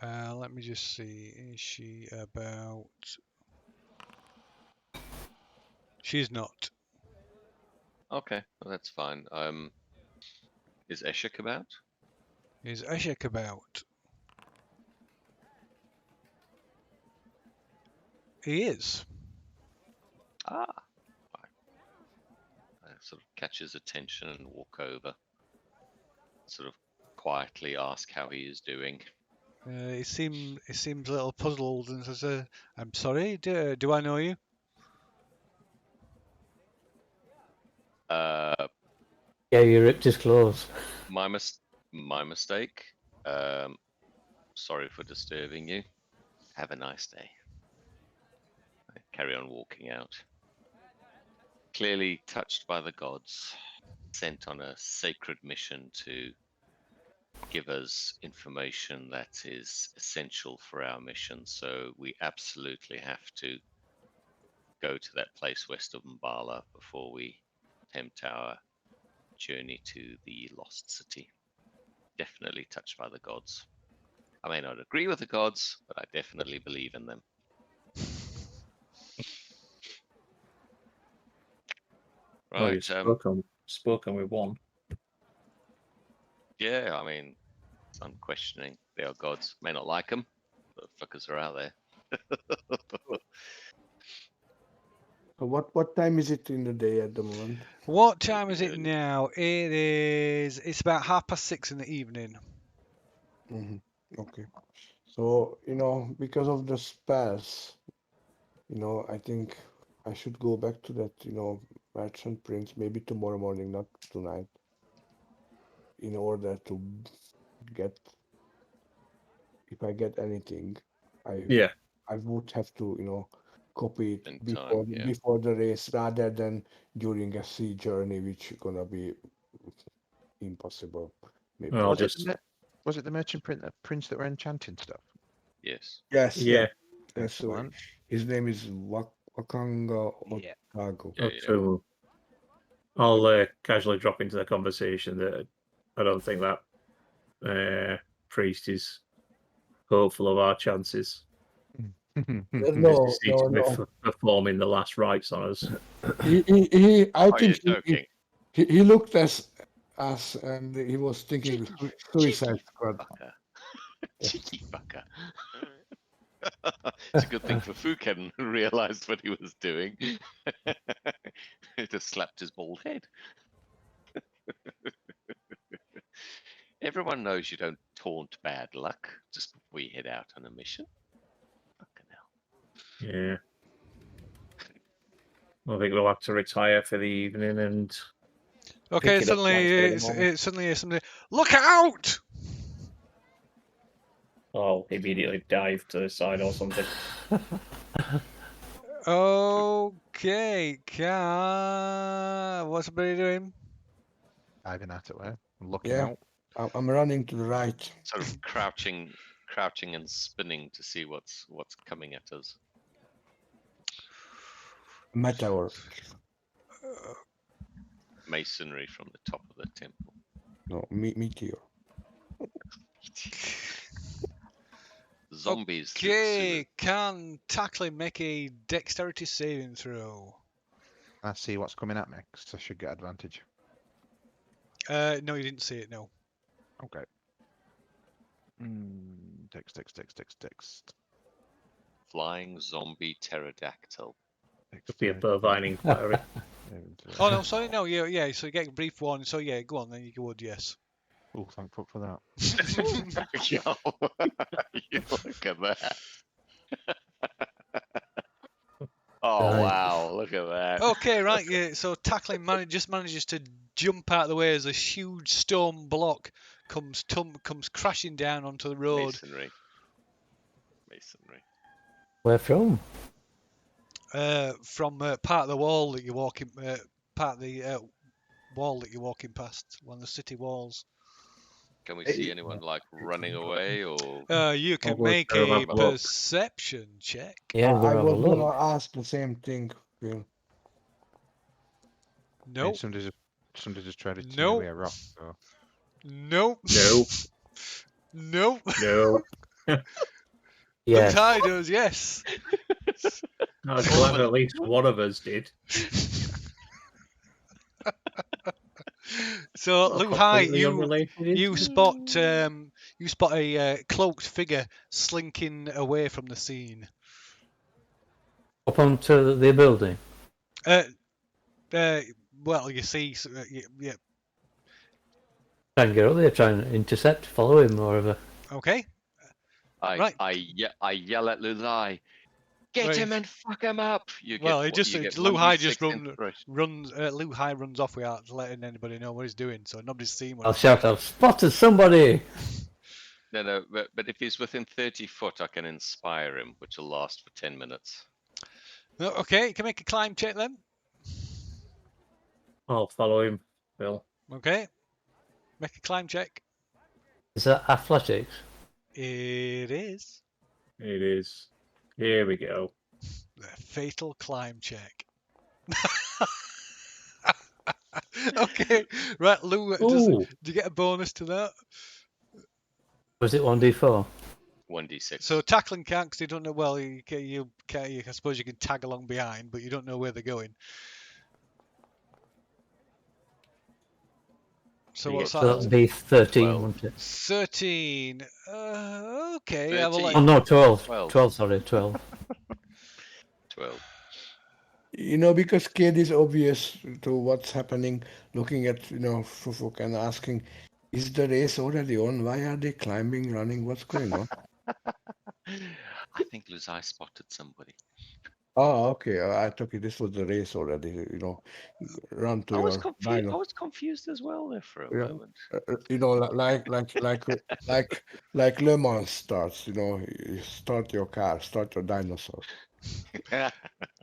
C: Let me just see. Is she about? She's not.
A: Okay, well, that's fine. Is Eshik about?
C: Is Eshik about? He is.
A: Ah, I sort of catch his attention and walk over. Sort of quietly ask how he is doing.
C: He seems a little puzzled and says, "I'm sorry. Do I know you?"
F: Yeah, you ripped his clothes.
A: My mistake. Sorry for disturbing you. Have a nice day. I carry on walking out. Clearly touched by the gods, sent on a sacred mission to give us information that is essential for our mission. So we absolutely have to go to that place west of Mbala before we attempt our journey to the lost city. Definitely touched by the gods. I may not agree with the gods, but I definitely believe in them.
D: Well,
A: Right.
D: you've spoken with one.
A: Yeah, I mean, I'm questioning. They are gods. May not like them, but fuckers are out there.
E: So what time is it in the day at the moment?
C: What time is it
A: Early.
C: now? It's about 6:30 in the evening.
E: Okay. So, because of the spells, I think I should go back to that, Merchant Prince, maybe tomorrow morning, not tonight, in order to get, if I get anything,
D: Yeah.
E: I would have to copy it
A: In
E: before
A: time, yeah.
E: before the race rather than during a sea journey, which gonna be impossible. Maybe.
D: I'll
B: Was it
D: just
B: was it the merchant prince that were enchanting stuff?
A: Yes.
E: Yes,
D: yeah.
E: yes. So
B: Excellent.
E: his name is Wakanga
B: Yeah.
E: Otago.
A: Yeah,
D: So I'll casually drop into the conversation that I don't think that priest is hopeful of our chances.
E: No,
D: Just seems to be
E: no.
D: performing the last rites on us.
E: I
A: Are you
E: think
A: joking?
E: he looked as and he was thinking Suicide Squad.
A: Fucker. Cheeky fucker. It's a good thing for Fuken who realized what he was doing. He just slapped his bald head. Everyone knows you don't taunt bad luck just before you head out on a mission. Fucking hell.
D: Yeah. I think we'll have to retire for the evening and
C: Okay,
D: pick it up
C: suddenly
D: next day.
C: suddenly somebody, look out!
D: I'll immediately dive to the side or something.
C: Okay, what's everybody doing?
B: Diving at it, where? Looking
E: Yeah.
B: out.
E: I'm running to the right.
A: Sort of crouching and spinning to see what's coming at us.
E: Meteor.
A: Masonry from the top of the temple.
E: No, meteor.
A: Zombies. through
C: Okay, can Tackling make a dexterity saving throw?
B: I see what's coming at me, 'cause I should get advantage.
C: No, you didn't see it. No.
B: Okay. Text.
A: Flying zombie pterodactyl.
D: Could be a bovine inquiry.
C: Oh no, sorry, no, yeah. So you get a brief warning. So yeah, go on then. You would, yes.
B: Oh, thank fuck for that.
A: Yo, you look at that. Oh
F: Right.
A: wow, look at that.
C: Okay, right. Yeah. So Tackling manages to jump out of the way as a huge stone block comes crashing down onto the road.
A: Masonry.
F: Where from?
C: From part of the wall that you're walking, part of the wall that you're walking past, one of the city walls.
A: Can we see anyone like running away or?
C: You can
D: go
C: make
D: there and
C: a
D: have a look.
C: perception check.
F: Yeah, I'm
E: I
F: gonna have a
E: was gonna
F: look.
E: ask the same thing, Phil.
C: No,
B: Somebody just tried to turn
C: Nope.
B: away a rock. So.
C: no,
D: No,
C: no.
D: no.
F: Yes.
C: Ty does, yes.
D: I was glad at least one of us did.
C: So,
D: Not
C: Lou High,
D: completely unrelated.
C: you spot a cloaked figure slinking away from the scene.
F: Up onto the building.
C: Well, you see, yeah.
F: Try and get up there, try and intercept, follow him, or whatever.
C: Okay. Right.
A: I yell at Lulai, get
C: Right.
A: him and fuck him up. You
C: Well,
A: get,
C: he
A: you get
C: Lou High just
A: 1d6 inspiration.
C: runs. Lou High runs off without letting anybody know what he's doing, so nobody's seen what
F: I'll
C: he's
F: shout
C: doing.
F: out, spotted somebody!
A: No, but if he's within 30 foot, I can inspire him, which will last for 10 minutes.
C: Okay, you can make a climb check then.
D: I'll follow him, Phil.
C: Okay, make a climb check.
F: Is that athletics?
C: It is
D: It is. Here we go.
C: the fatal climb check. Okay, right, Lou. Do you get a bonus to that?
F: Was it 1d4?
A: 1d6.
C: So Tackling can't because you don't know. Well, I suppose you can tag along behind, but you don't know where they're going. So what's
F: So
C: that?
F: that'd be 13,
A: 12.
F: wouldn't it?
C: 13. Okay, I will
A: 13.
C: let
F: Oh no, 12.
A: 12.
F: 12, sorry, 12.
A: 12.
E: Because Kid is obvious to what's happening, looking at, Fufuk and asking, is the race already on? Why are they climbing, running? What's going on?
A: I think Luzai spotted somebody.
E: Oh, okay. I took it. This was the race already. Run to your
A: I
E: dino.
A: was confused as well there for a
E: Yeah.
A: moment.
E: Like Le Mans starts. You start your car, start your dinosaur.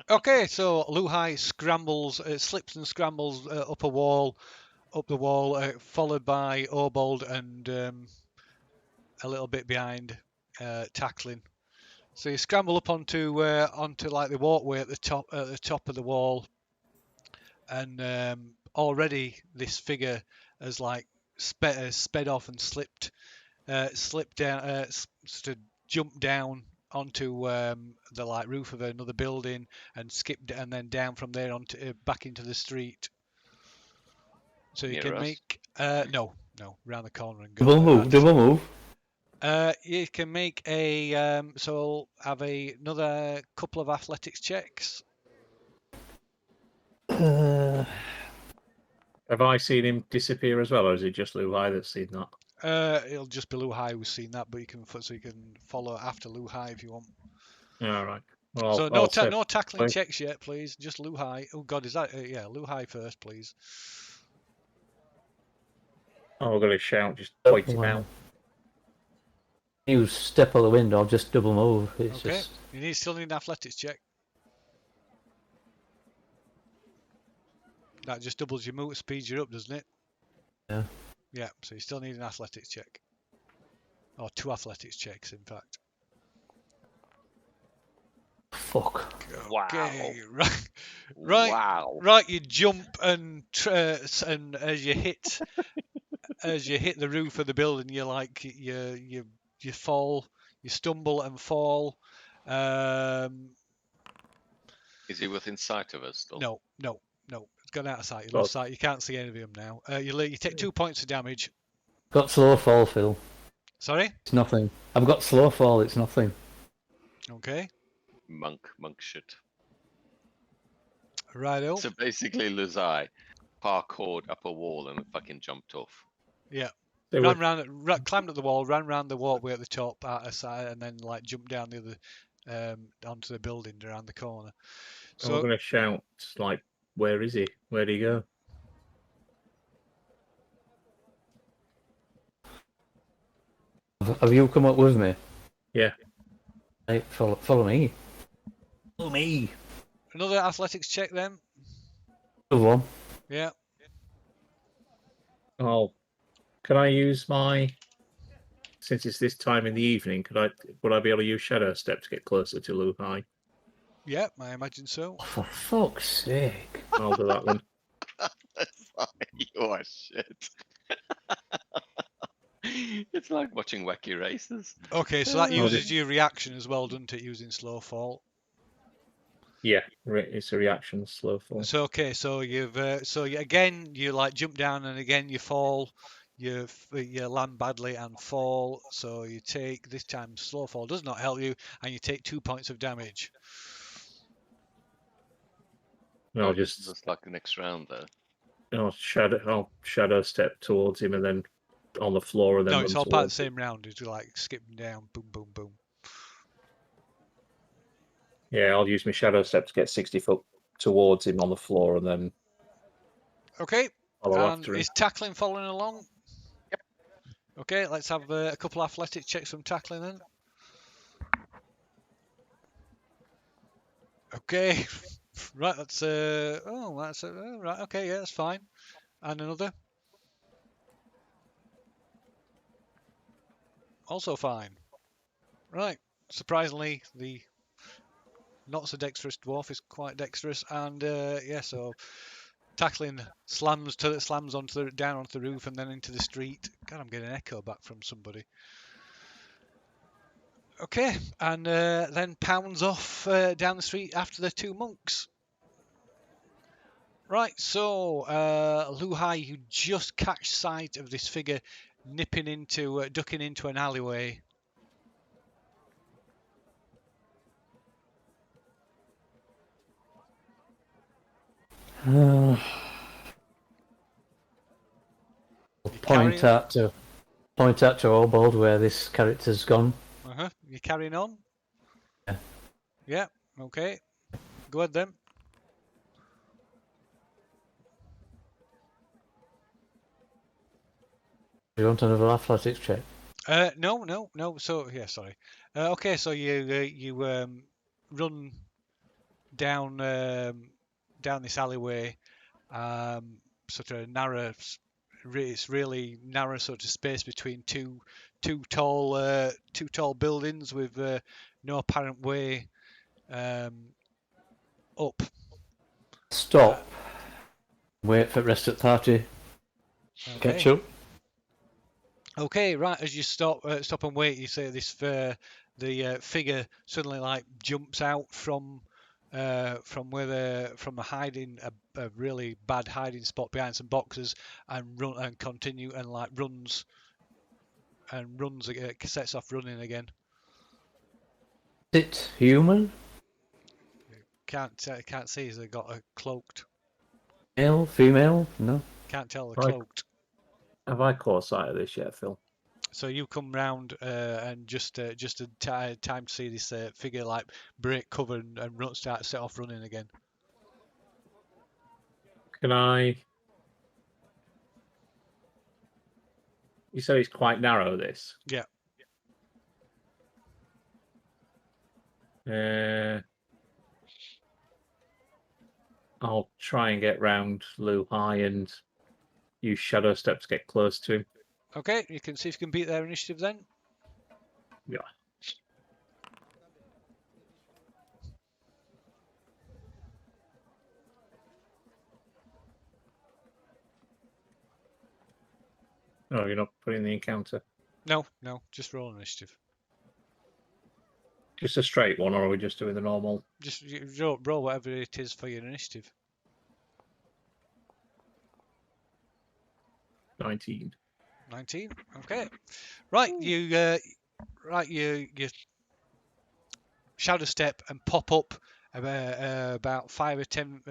C: Okay, so Luhai scrambles, slips and scrambles up the wall, followed by Obold and a little bit behind, tackling. So you scramble up onto like the walkway at the top of the wall, and already this figure has like sped off and slipped down, sort of jumped down onto the like roof of another building and skipped and then down from there onto back into the street. So you
A: Near
C: can
A: us?
C: make no round the corner and go
F: Double
C: there.
F: move, double move.
C: You can make a so I'll have another couple of athletics checks.
F: Uh,
D: Have I seen him disappear as well, or is it just Luhai that's seen that?
C: It'll just be Luhai who's seen that, but you can follow after Luhai if you want.
D: All right. Well,
C: So
D: I'll say-
C: no tackling
D: Right.
C: checks yet, please. Just Luhai. Oh God, is that yeah? Luhai first, please.
D: Oh, we're going to shout, just point him out.
F: You step out the window, I'll just double move. It's
C: Okay.
F: just
C: You still need an athletics check. That just doubles your move, speeds you up, doesn't it?
F: Yeah.
C: Yeah. So you still need an athletics check, or 2 athletics checks, in fact.
F: fuck.
A: Wow.
C: Okay. Right.
A: Wow.
C: Right. You jump and as you hit the roof of the building, you fall, you stumble and fall.
A: Is he within sight of us still?
C: No. It's gone out of sight. You
D: Oh.
C: lost sight. You can't see any of them now. You take 2 points of damage.
F: Got slow fall, Phil.
C: Sorry.
F: It's nothing. I've got slow fall, it's nothing.
C: Okay.
A: Monk shit.
C: Righto.
A: So basically, Luzai parkoured up a wall and fucking jumped off.
C: Yeah.
D: They
C: Ran
D: were-
C: round, climbed up the wall, ran round the walkway at the top, out of sight, and then like jumped down the other onto the building around the corner.
D: and we're
C: So
D: going to shout, like, where is he? Where'd he go?
F: Have you come up with me?
D: Yeah.
F: Hey, follow me. Follow me.
C: another athletics check then.
F: Good one.
C: Yeah.
D: Oh, can I use my... Since it's this time in the evening, would I be able to use Shadow Step to get closer to Luhai?
C: Yeah, I imagine so.
F: Oh, for fuck's sake.
D: I'll do that then.
A: You are shit. It's like watching wacky races.
C: Okay, so that
A: Oh,
C: uses your reaction as well, doesn't it? Using slow fall.
D: Yeah, it's a reaction, slow fall.
C: So okay, so again you like jump down and again you fall. You land badly and fall. So you take this time slow fall does not help you, and you take 2 points of damage.
D: And I'll just
A: like the next round though.
D: I'll shadow step towards him and then on the floor and then
C: No,
D: run
C: it's all part of the
D: towards him.
C: same round. It's like skipping down, boom, boom, boom.
D: Yeah, I'll use my shadow step to get 60 foot towards him on the floor and then
C: Okay,
D: follow
C: and
D: after him.
C: is tackling following along? Yep. Okay, let's have a couple of athletic checks from tackling then. Okay, right. That's right. Okay, yeah, that's fine. And another. Also fine. Right. Surprisingly, the not so dexterous dwarf is quite dexterous, and yeah, so tackling slams down onto the roof and then into the street. God, I'm getting an echo back from somebody. Okay, and then pounds off down the street after the 2 monks. Right, so Luhai, you just catch sight of this figure ducking into an alleyway.
F: Point out to Obold where this character's gone.
C: You carrying on?
F: Yeah.
C: Yeah. Okay. go ahead then.
F: You want another athletics check?
C: No. So yeah, sorry. Okay, so you run down down this alleyway, sort of narrow. It's really narrow sort of space between two tall buildings with no apparent way up.
F: Stop. Wait for the rest of the party. Catch
C: Okay.
F: up.
C: Okay, right. As you stop and wait, you see this the figure suddenly like jumps out from where from a hiding a really bad hiding spot behind some boxes and continue and like runs sets off running again.
F: Is it human?
C: Can't see. Has they got a cloaked?
F: Male? Female? No.
C: Can't tell. The
D: Right.
C: cloaked.
D: Have I caught sight of this yet, Phil?
C: So you come round and just a time to see this figure like break cover and set off running again.
D: Can I? You said it's quite narrow. This.
C: Yeah.
D: I'll try and get round Lou High and use shadow step to get close to him.
C: Okay, you can see if you can beat their initiative then.
D: Yeah. Oh, you're not putting the encounter.
C: No, just roll initiative.
D: Just a straight one, or are we just doing the normal?
C: Just roll whatever it is for your initiative.
D: 19.
C: 19. Okay. Right, you shadow step and pop up about 5 or 10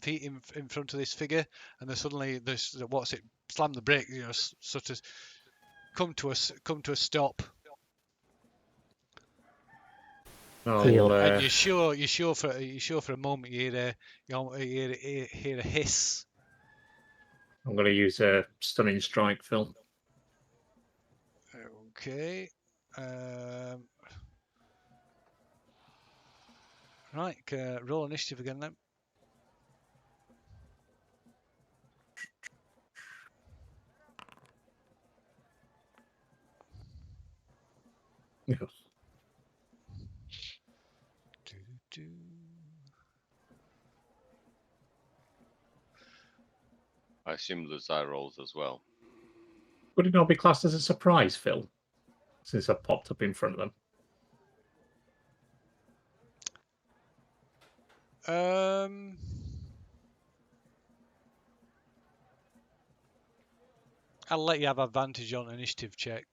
C: feet in front of this figure, and then suddenly slam the brake, sort of come to a stop. And you're sure for a moment you hear a hiss.
D: I'm going to use a stunning strike, Phil.
C: Okay. Right, roll initiative again then.
D: Yes.
A: I assume the eye rolls as well.
D: Would it not be classed as a surprise, Phil? Since I popped up in front of them.
C: I'll let you have advantage on initiative check.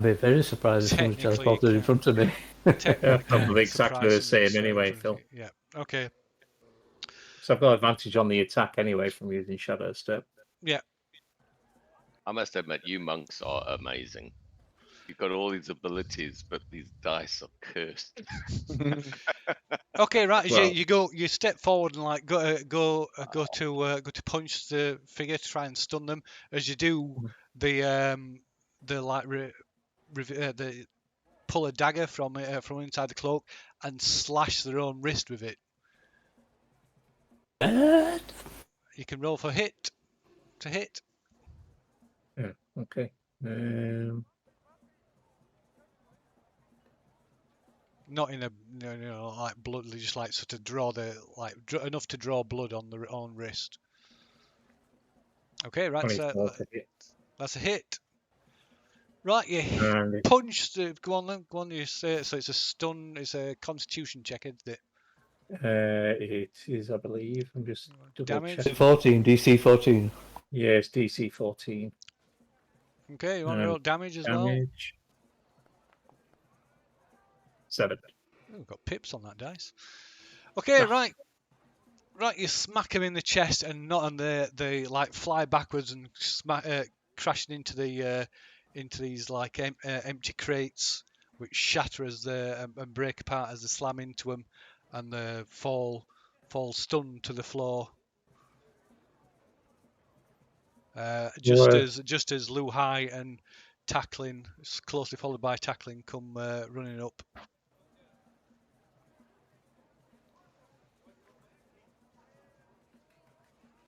F: I'd be very surprised if someone teleported in front of me.
D: Probably exactly the same anyway, Phil.
C: Yeah. Okay.
D: So I've got advantage on the attack anyway from using shadow step.
C: Yeah.
A: I must admit, you monks are amazing. You've got all these abilities, but these dice are cursed.
C: Okay, right.
D: Well,
C: You step forward and like go to punch the figure to try and stun them. As you do, the pull a dagger from inside the cloak and slash their own wrist with it. You can roll for hit.
D: Yeah. Okay.
C: Not in a like blood, just like sort of draw enough to draw blood on their own wrist. Okay, right. So that's a hit. Right, you punch the. Go on. You say so. It's a stun. It's a Constitution check, isn't it?
D: It is, I believe. I'm just double checking.
F: 14, DC 14.
D: Yeah, it's DC 14.
C: Okay, you want to roll damage as well?
D: Damage. 7.
C: Oh, we've got pips on that dice. Okay, right. You smack him in the chest and they like fly backwards and crashing into the into these like empty crates, which shatter as they and break apart as they slam into them, and they fall stunned to the floor. Just
D: Right.
C: as Lu Hai and Tackling, closely followed by Tackling, come running up.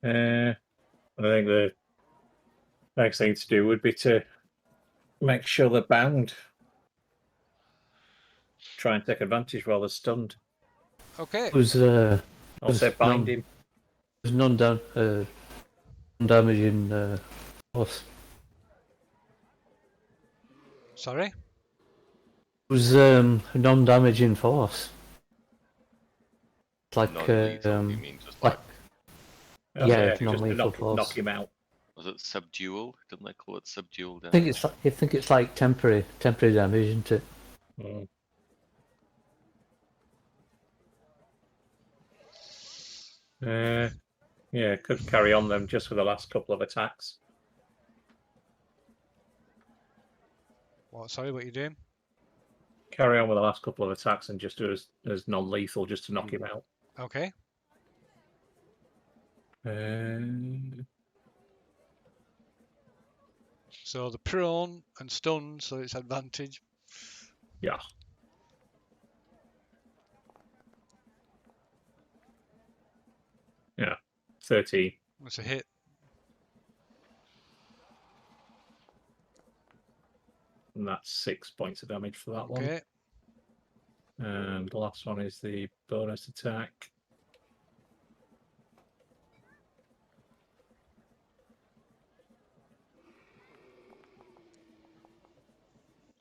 D: I think the next thing to do would be to make sure they're bound. Try and take advantage while they're stunned.
C: Okay.
F: Was
D: I'll
F: Was
D: say bind
F: none-
D: him.
F: there's non-damaging force.
C: Sorry.
F: Was non-damaging force. Like
A: Non-lethal, you mean just
F: like-
A: like
F: Yeah,
D: just to
F: non-lethal force.
D: knock him out.
A: was it subdual? Didn't they call it subdual
F: I
A: damage?
F: think it's like temporary damage, isn't it?
D: Mm. Yeah, could carry on them just for the last couple of attacks.
C: What? Sorry, what you doing?
D: Carry on with the last couple of attacks and just do it as non-lethal, just to knock him out.
C: Okay. So the prone and stunned, so it's advantage.
D: Yeah. Yeah. 13.
C: That's a hit.
D: And that's 6 points of damage for that one.
C: Okay.
D: And the last one is the bonus attack.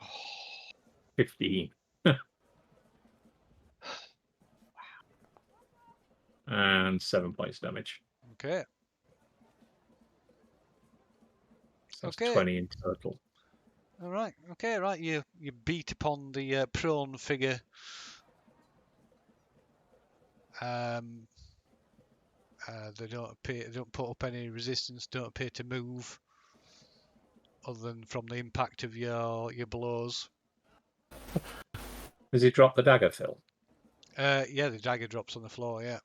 D: Oh, 15. And 7 points of damage.
C: Okay.
D: So that's
C: Okay.
D: 20 in total.
C: All right. Okay. Right. You beat upon the prone figure. They don't put up any resistance. Don't appear to move, other than from the impact of your blows.
D: Does he drop the dagger, Phil?
C: Yeah, the dagger drops on the floor. Yeah.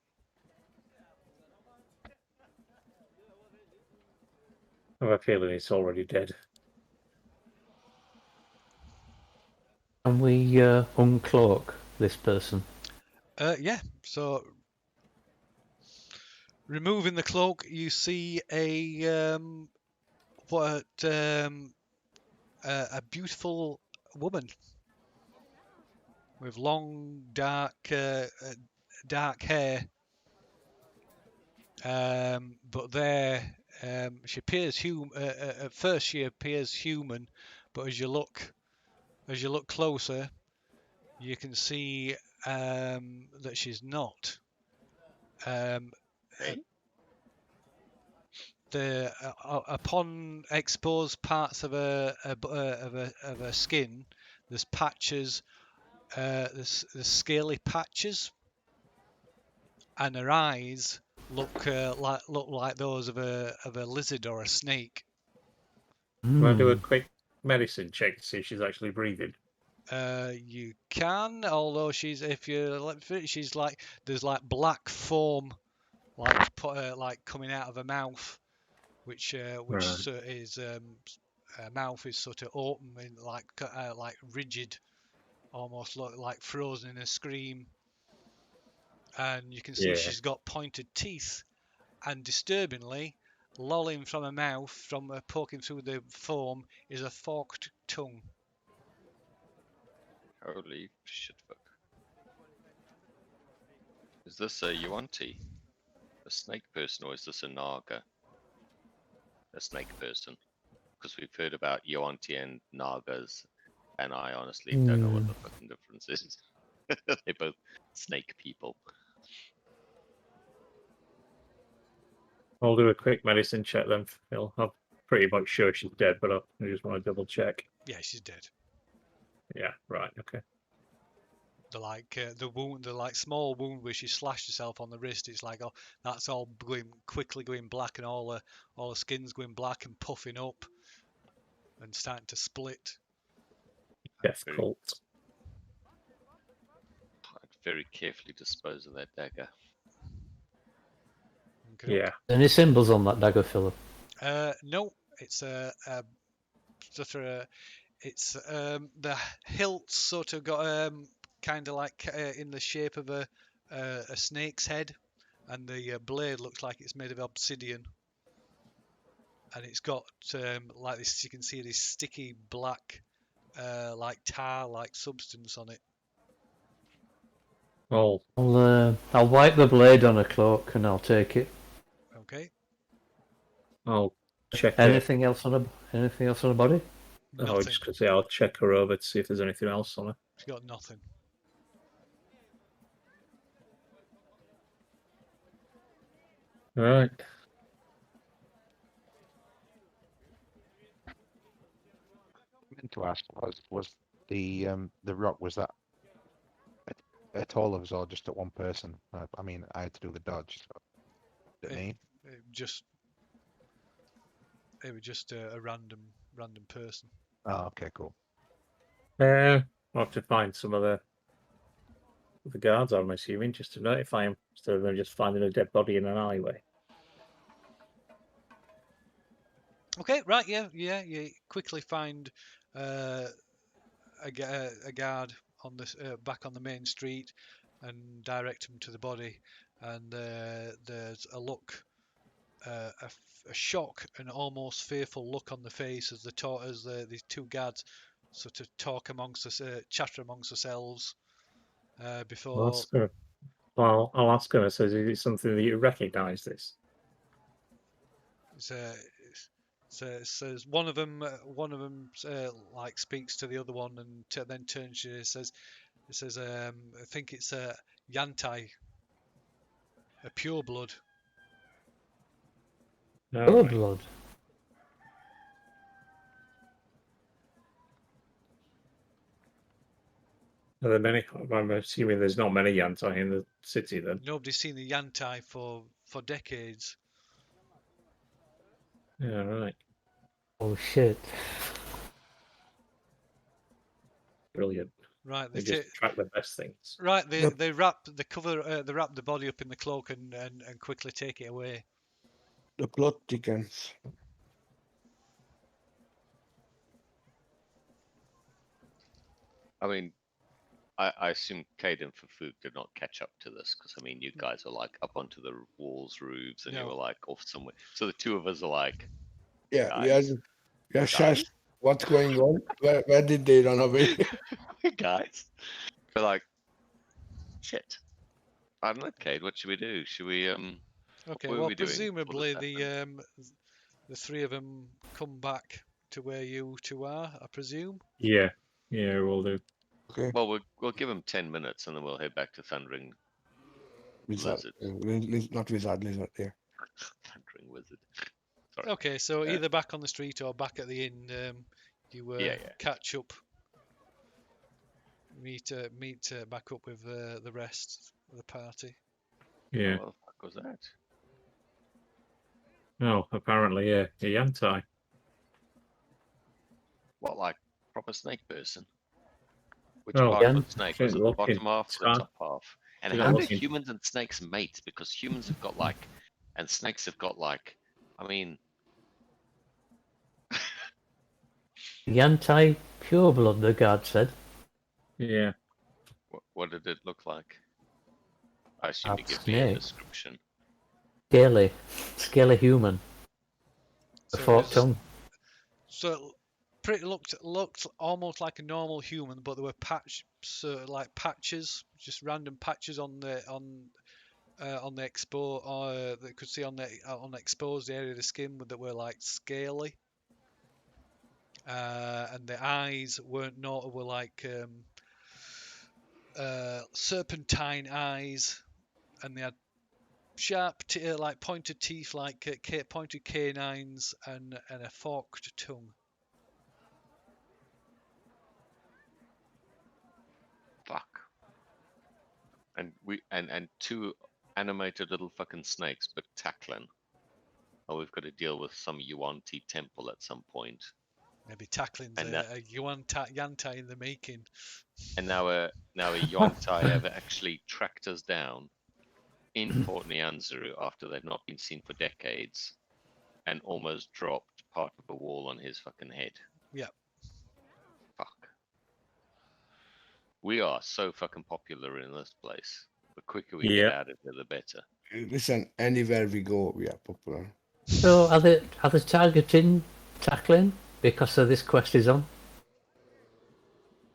D: I have a feeling it's already dead.
F: Can we uncloak this person?
C: Yeah. So removing the cloak, you see a beautiful woman with long dark hair. But she appears human. At first, she appears human, but as you look closer, you can see that she's not. Upon exposed parts of her skin, there's patches, there's scaly patches, and her eyes look like those of a lizard or a snake.
D: Can I do a quick medicine check to see if she's actually breathing?
C: You can, although she's like there's like black foam like coming out of her mouth, which
D: Right.
C: is her mouth is sort of open and like rigid, almost like frozen in a scream. And you can see she's got pointed teeth, and disturbingly, lolling from her mouth, from poking through the foam, is a forked tongue.
A: Holy shit, fuck. Is this a Yuan-Ti? A snake person, or is this a Naga? A snake person. Because we've heard about Yuan-Ti and Nagas, and I honestly don't know what the fucking difference is. They're both snake people.
D: I'll do a quick medicine check then, Phil. I'm pretty much sure she's dead, but I just want to double check.
C: Yeah, she's dead.
D: Yeah, right, okay.
C: The wound, the like small wound where she slashed herself on the wrist. It's like, oh, that's all quickly going black, and all the skin's going black and puffing up. and starting to split.
D: Death
A: Very-
D: cult.
A: I'd very carefully dispose of that dagger.
C: Okay.
D: Yeah.
F: Any symbols on that dagger, Philip?
C: No, it's sort of it's the hilt sort of got kind of like in the shape of a snake's head, and the blade looks like it's made of obsidian, and it's got like this. You can see this sticky black, like tar like substance on it.
D: Oh,
F: I'll wipe the blade on a cloak and I'll take it.
C: Okay.
D: I'll check it.
F: Anything else on the body?
D: I was
C: Nothing.
D: just going to say I'll check her over to see if there's anything else on her.
C: She's got nothing.
D: Right.
B: I meant to ask was the rock, was that at all of us or just at one person? I mean, I had to do the dodge. So. At me?
C: It was just a random person.
B: Oh, okay, cool.
D: I'll have to find some of the guards, I'm assuming, just to notify them, instead of them just finding a dead body in an alleyway.
C: Okay, right, yeah. You quickly find a guard on this back on the main street, and direct him to the body. And there's a look, a shock, and almost fearful look on the face as these two guards sort of talk amongst us, chatter amongst themselves. Before
D: Well, I'll ask her. Says, is it something that you recognise? This?
C: says one of them like speaks to the other one, and then turns to you and says, I think it's a Yantai, a pure blood.
F: Oh, blood.
D: Are there many? I'm assuming there's not many Yantai in the city then.
C: Nobody's seen the Yantai for decades.
D: Yeah, right.
F: Oh shit.
D: Brilliant.
C: Right,
D: They just track the best things.
C: right. They
E: Yep.
C: they wrap the cover. They wrap the body up in the cloak and quickly take it away.
E: The plot thickens.
A: I mean, I assume Caden for Fook did not catch up to this because I mean, you guys are like up onto the walls, roofs, and you
C: No.
A: were like off somewhere. So the two of us are like,
E: Yeah,
A: guys,
E: Shash, what's going on? Where did they run away?
A: guys, we're like, shit. I don't know, Cade. What should we do? Should we
C: Okay,
A: what were
C: well,
A: we doing before
C: presumably
A: this
C: the three of them come back to where you two are, I presume.
D: Yeah, we'll do.
E: Okay,
A: Well, we'll give him 10 minutes and then we'll head back to Thundering
E: wizard. Not wizard, lizard. Yeah.
A: Thundering Wizard. Sorry.
C: Okay, so either back on the street or back at the inn, you
A: Yeah.
C: catch up, meet back up with the rest of the party.
D: Yeah.
A: What the fuck was that?
D: Oh, apparently, yeah, a Yantai.
A: What, like proper snake person? Which
D: Oh,
A: part of
F: Yan-
A: the snake? Was it the
D: looking
A: bottom half or the
D: tight.
A: top half? And
D: Yeah,
A: how do
D: looking-
A: humans and snakes mate? Because humans have got like, and snakes have got like, I mean,
F: Yantai pure blood, the guard said.
D: Yeah.
A: what did it look like? I assume you
F: That's
A: give me a
F: snake.
A: description.
F: Scaly human. A
C: So
F: forked
C: it's-
F: tongue.
C: So pretty looked almost like a normal human, but there were patches, just random patches on the that could see on the exposed area of the skin that were like scaly, and the eyes were like serpentine eyes, and they had sharp like pointed teeth, like pointed canines, and a forked tongue.
A: Fuck. And and two animated little fucking snakes, but tackling. Oh, we've got to deal with some Yuan-Ti temple at some point.
C: Maybe tackling's
A: And
C: a Yantai in the making.
A: and now a Yontai have actually tracked us down in Port Nyanzaru after they've not been seen for decades, and almost dropped part of a wall on his fucking head.
C: Yeah.
A: Fuck. We are so fucking popular in this place. The quicker we get
D: Yeah.
A: out of here, the better.
E: Listen, anywhere we go, we are popular.
F: So are they targeting tackling because of this quest is on?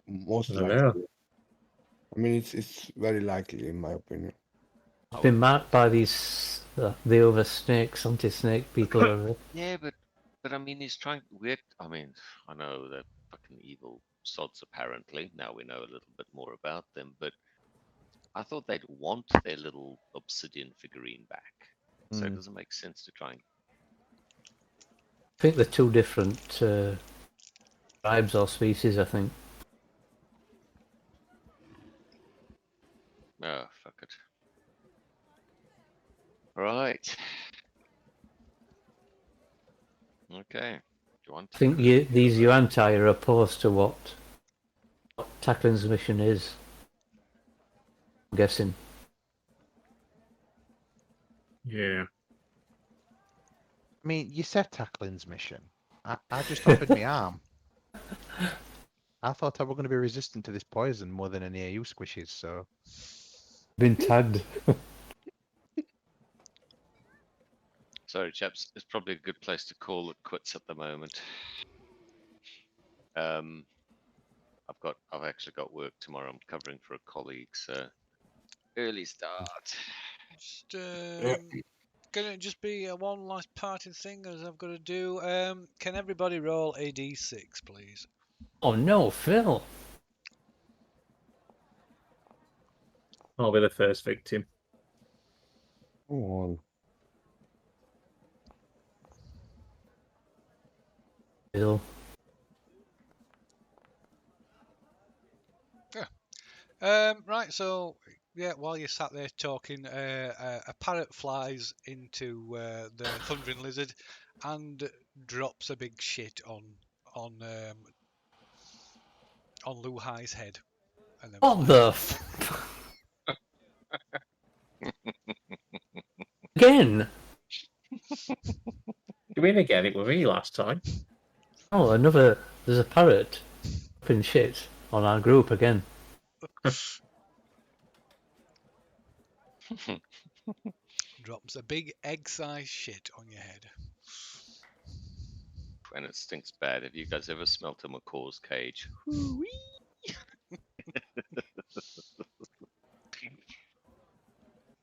E: Most
D: I don't
E: likely.
D: know.
E: I mean, it's very likely, in my opinion.
F: It's been marked by these the other snakes, anti-snake people. Are
A: Yeah, but I mean, he's trying. I mean, I know they're fucking evil sods. Apparently, now we know a little bit more about them. But I thought they'd want their little obsidian figurine back. So it doesn't make sense to try and.
F: I think they're two different tribes or species. I think.
A: Oh, fuck it. Right. Okay. Do you want?
F: I think these Yuan-Tai are opposed to what tackling's mission is. I'm guessing.
D: Yeah.
B: I mean, you said tackling's mission. I just offered my arm. I thought I were going to be resistant to this poison more than any AU squishes, so...
F: Been tagged.
A: Sorry, chaps. It's probably a good place to call it quits at the moment. I've actually got work tomorrow. I'm covering for a colleague, so early start.
C: Just gonna just be one last parting thing as I've got to do. Can everybody roll a d6, please?
F: Oh no, Phil!
D: I'll be the first victim.
E: Come on.
F: Phil.
C: Right, so yeah, while you're sat there talking, a parrot flies into the thundering lizard and drops a big shit on Lu Hai's head, and then
F: What
C: flies
F: the again?
D: You mean again? It was me last time.
F: Oh, another. There's a parrot dropping shit on our group again.
C: drops a big egg-sized shit on your head.
A: And it stinks bad. Have you guys ever smelt a macaw's cage?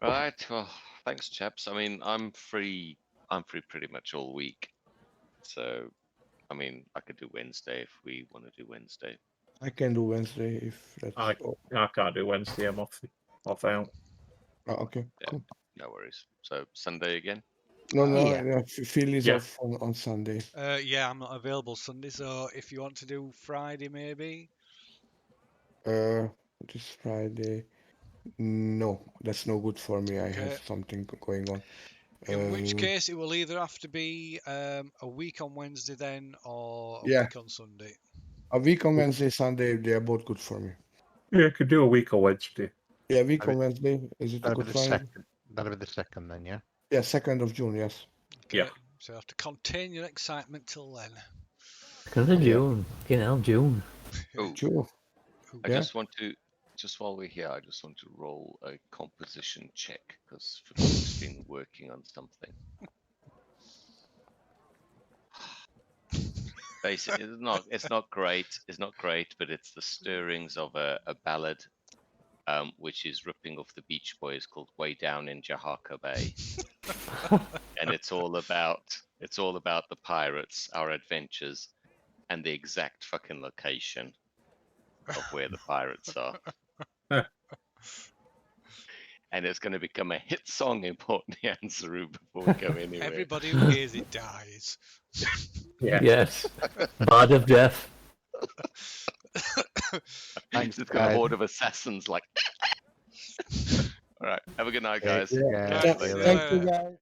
A: Right. Well, thanks, chaps. I mean, I'm free. I'm free pretty much all week. So, I mean, I could do Wednesday if we want to do Wednesday.
E: I can do Wednesday if that's...
D: I can't do Wednesday. I'm off out.
E: Oh, okay,
A: Yeah.
E: cool.
A: No worries. So Sunday again.
E: No,
B: Yeah.
E: yeah, Phil is
D: Yeah.
E: off on Sunday.
C: Yeah, I'm not available Sunday, so if you want to do Friday, maybe.
E: This Friday. No, that's no good for me. I
C: Okay.
E: have something going on.
C: In which case, it will either have to be a week on Wednesday then, or a
E: Yeah.
C: week on Sunday.
E: A week on Wednesday, Sunday, they are both good for me.
D: Yeah, I could do a week on Wednesday.
E: Yeah, week
B: I mean,
E: on Wednesday. Is it a
B: That'll be
E: good
B: the
E: time?
B: second. That'll be the second then, yeah?
E: Yeah, 2nd of June, yes.
C: Okay.
D: Yeah.
C: So you have to contain your excitement till then.
F: 2nd of June. You know, June.
A: Oh,
E: Sure.
A: I
E: Yeah.
A: just want to, just while we're here, I just want to roll a composition check because Fatigue's been working on something. Basically, it's not great. It's not great, but it's the stirrings of a ballad, which is ripping off the Beach Boys, called "Way Down in Jahaka Bay," and it's all about the pirates, our adventures, and the exact fucking location of where the pirates are. And it's going to become a hit song in Port Nyanzaru before we go anywhere.
C: Everybody who hears it dies.
D: Yeah.
F: Yes. Bard of Death.
B: Thanks,
A: It's got a
B: guys.
A: horde of assassins like. All right. Have a good night, guys.
B: Yeah.
C: Right,
A: See you
C: see you
A: later.
E: Thank you,
C: later.
E: guys.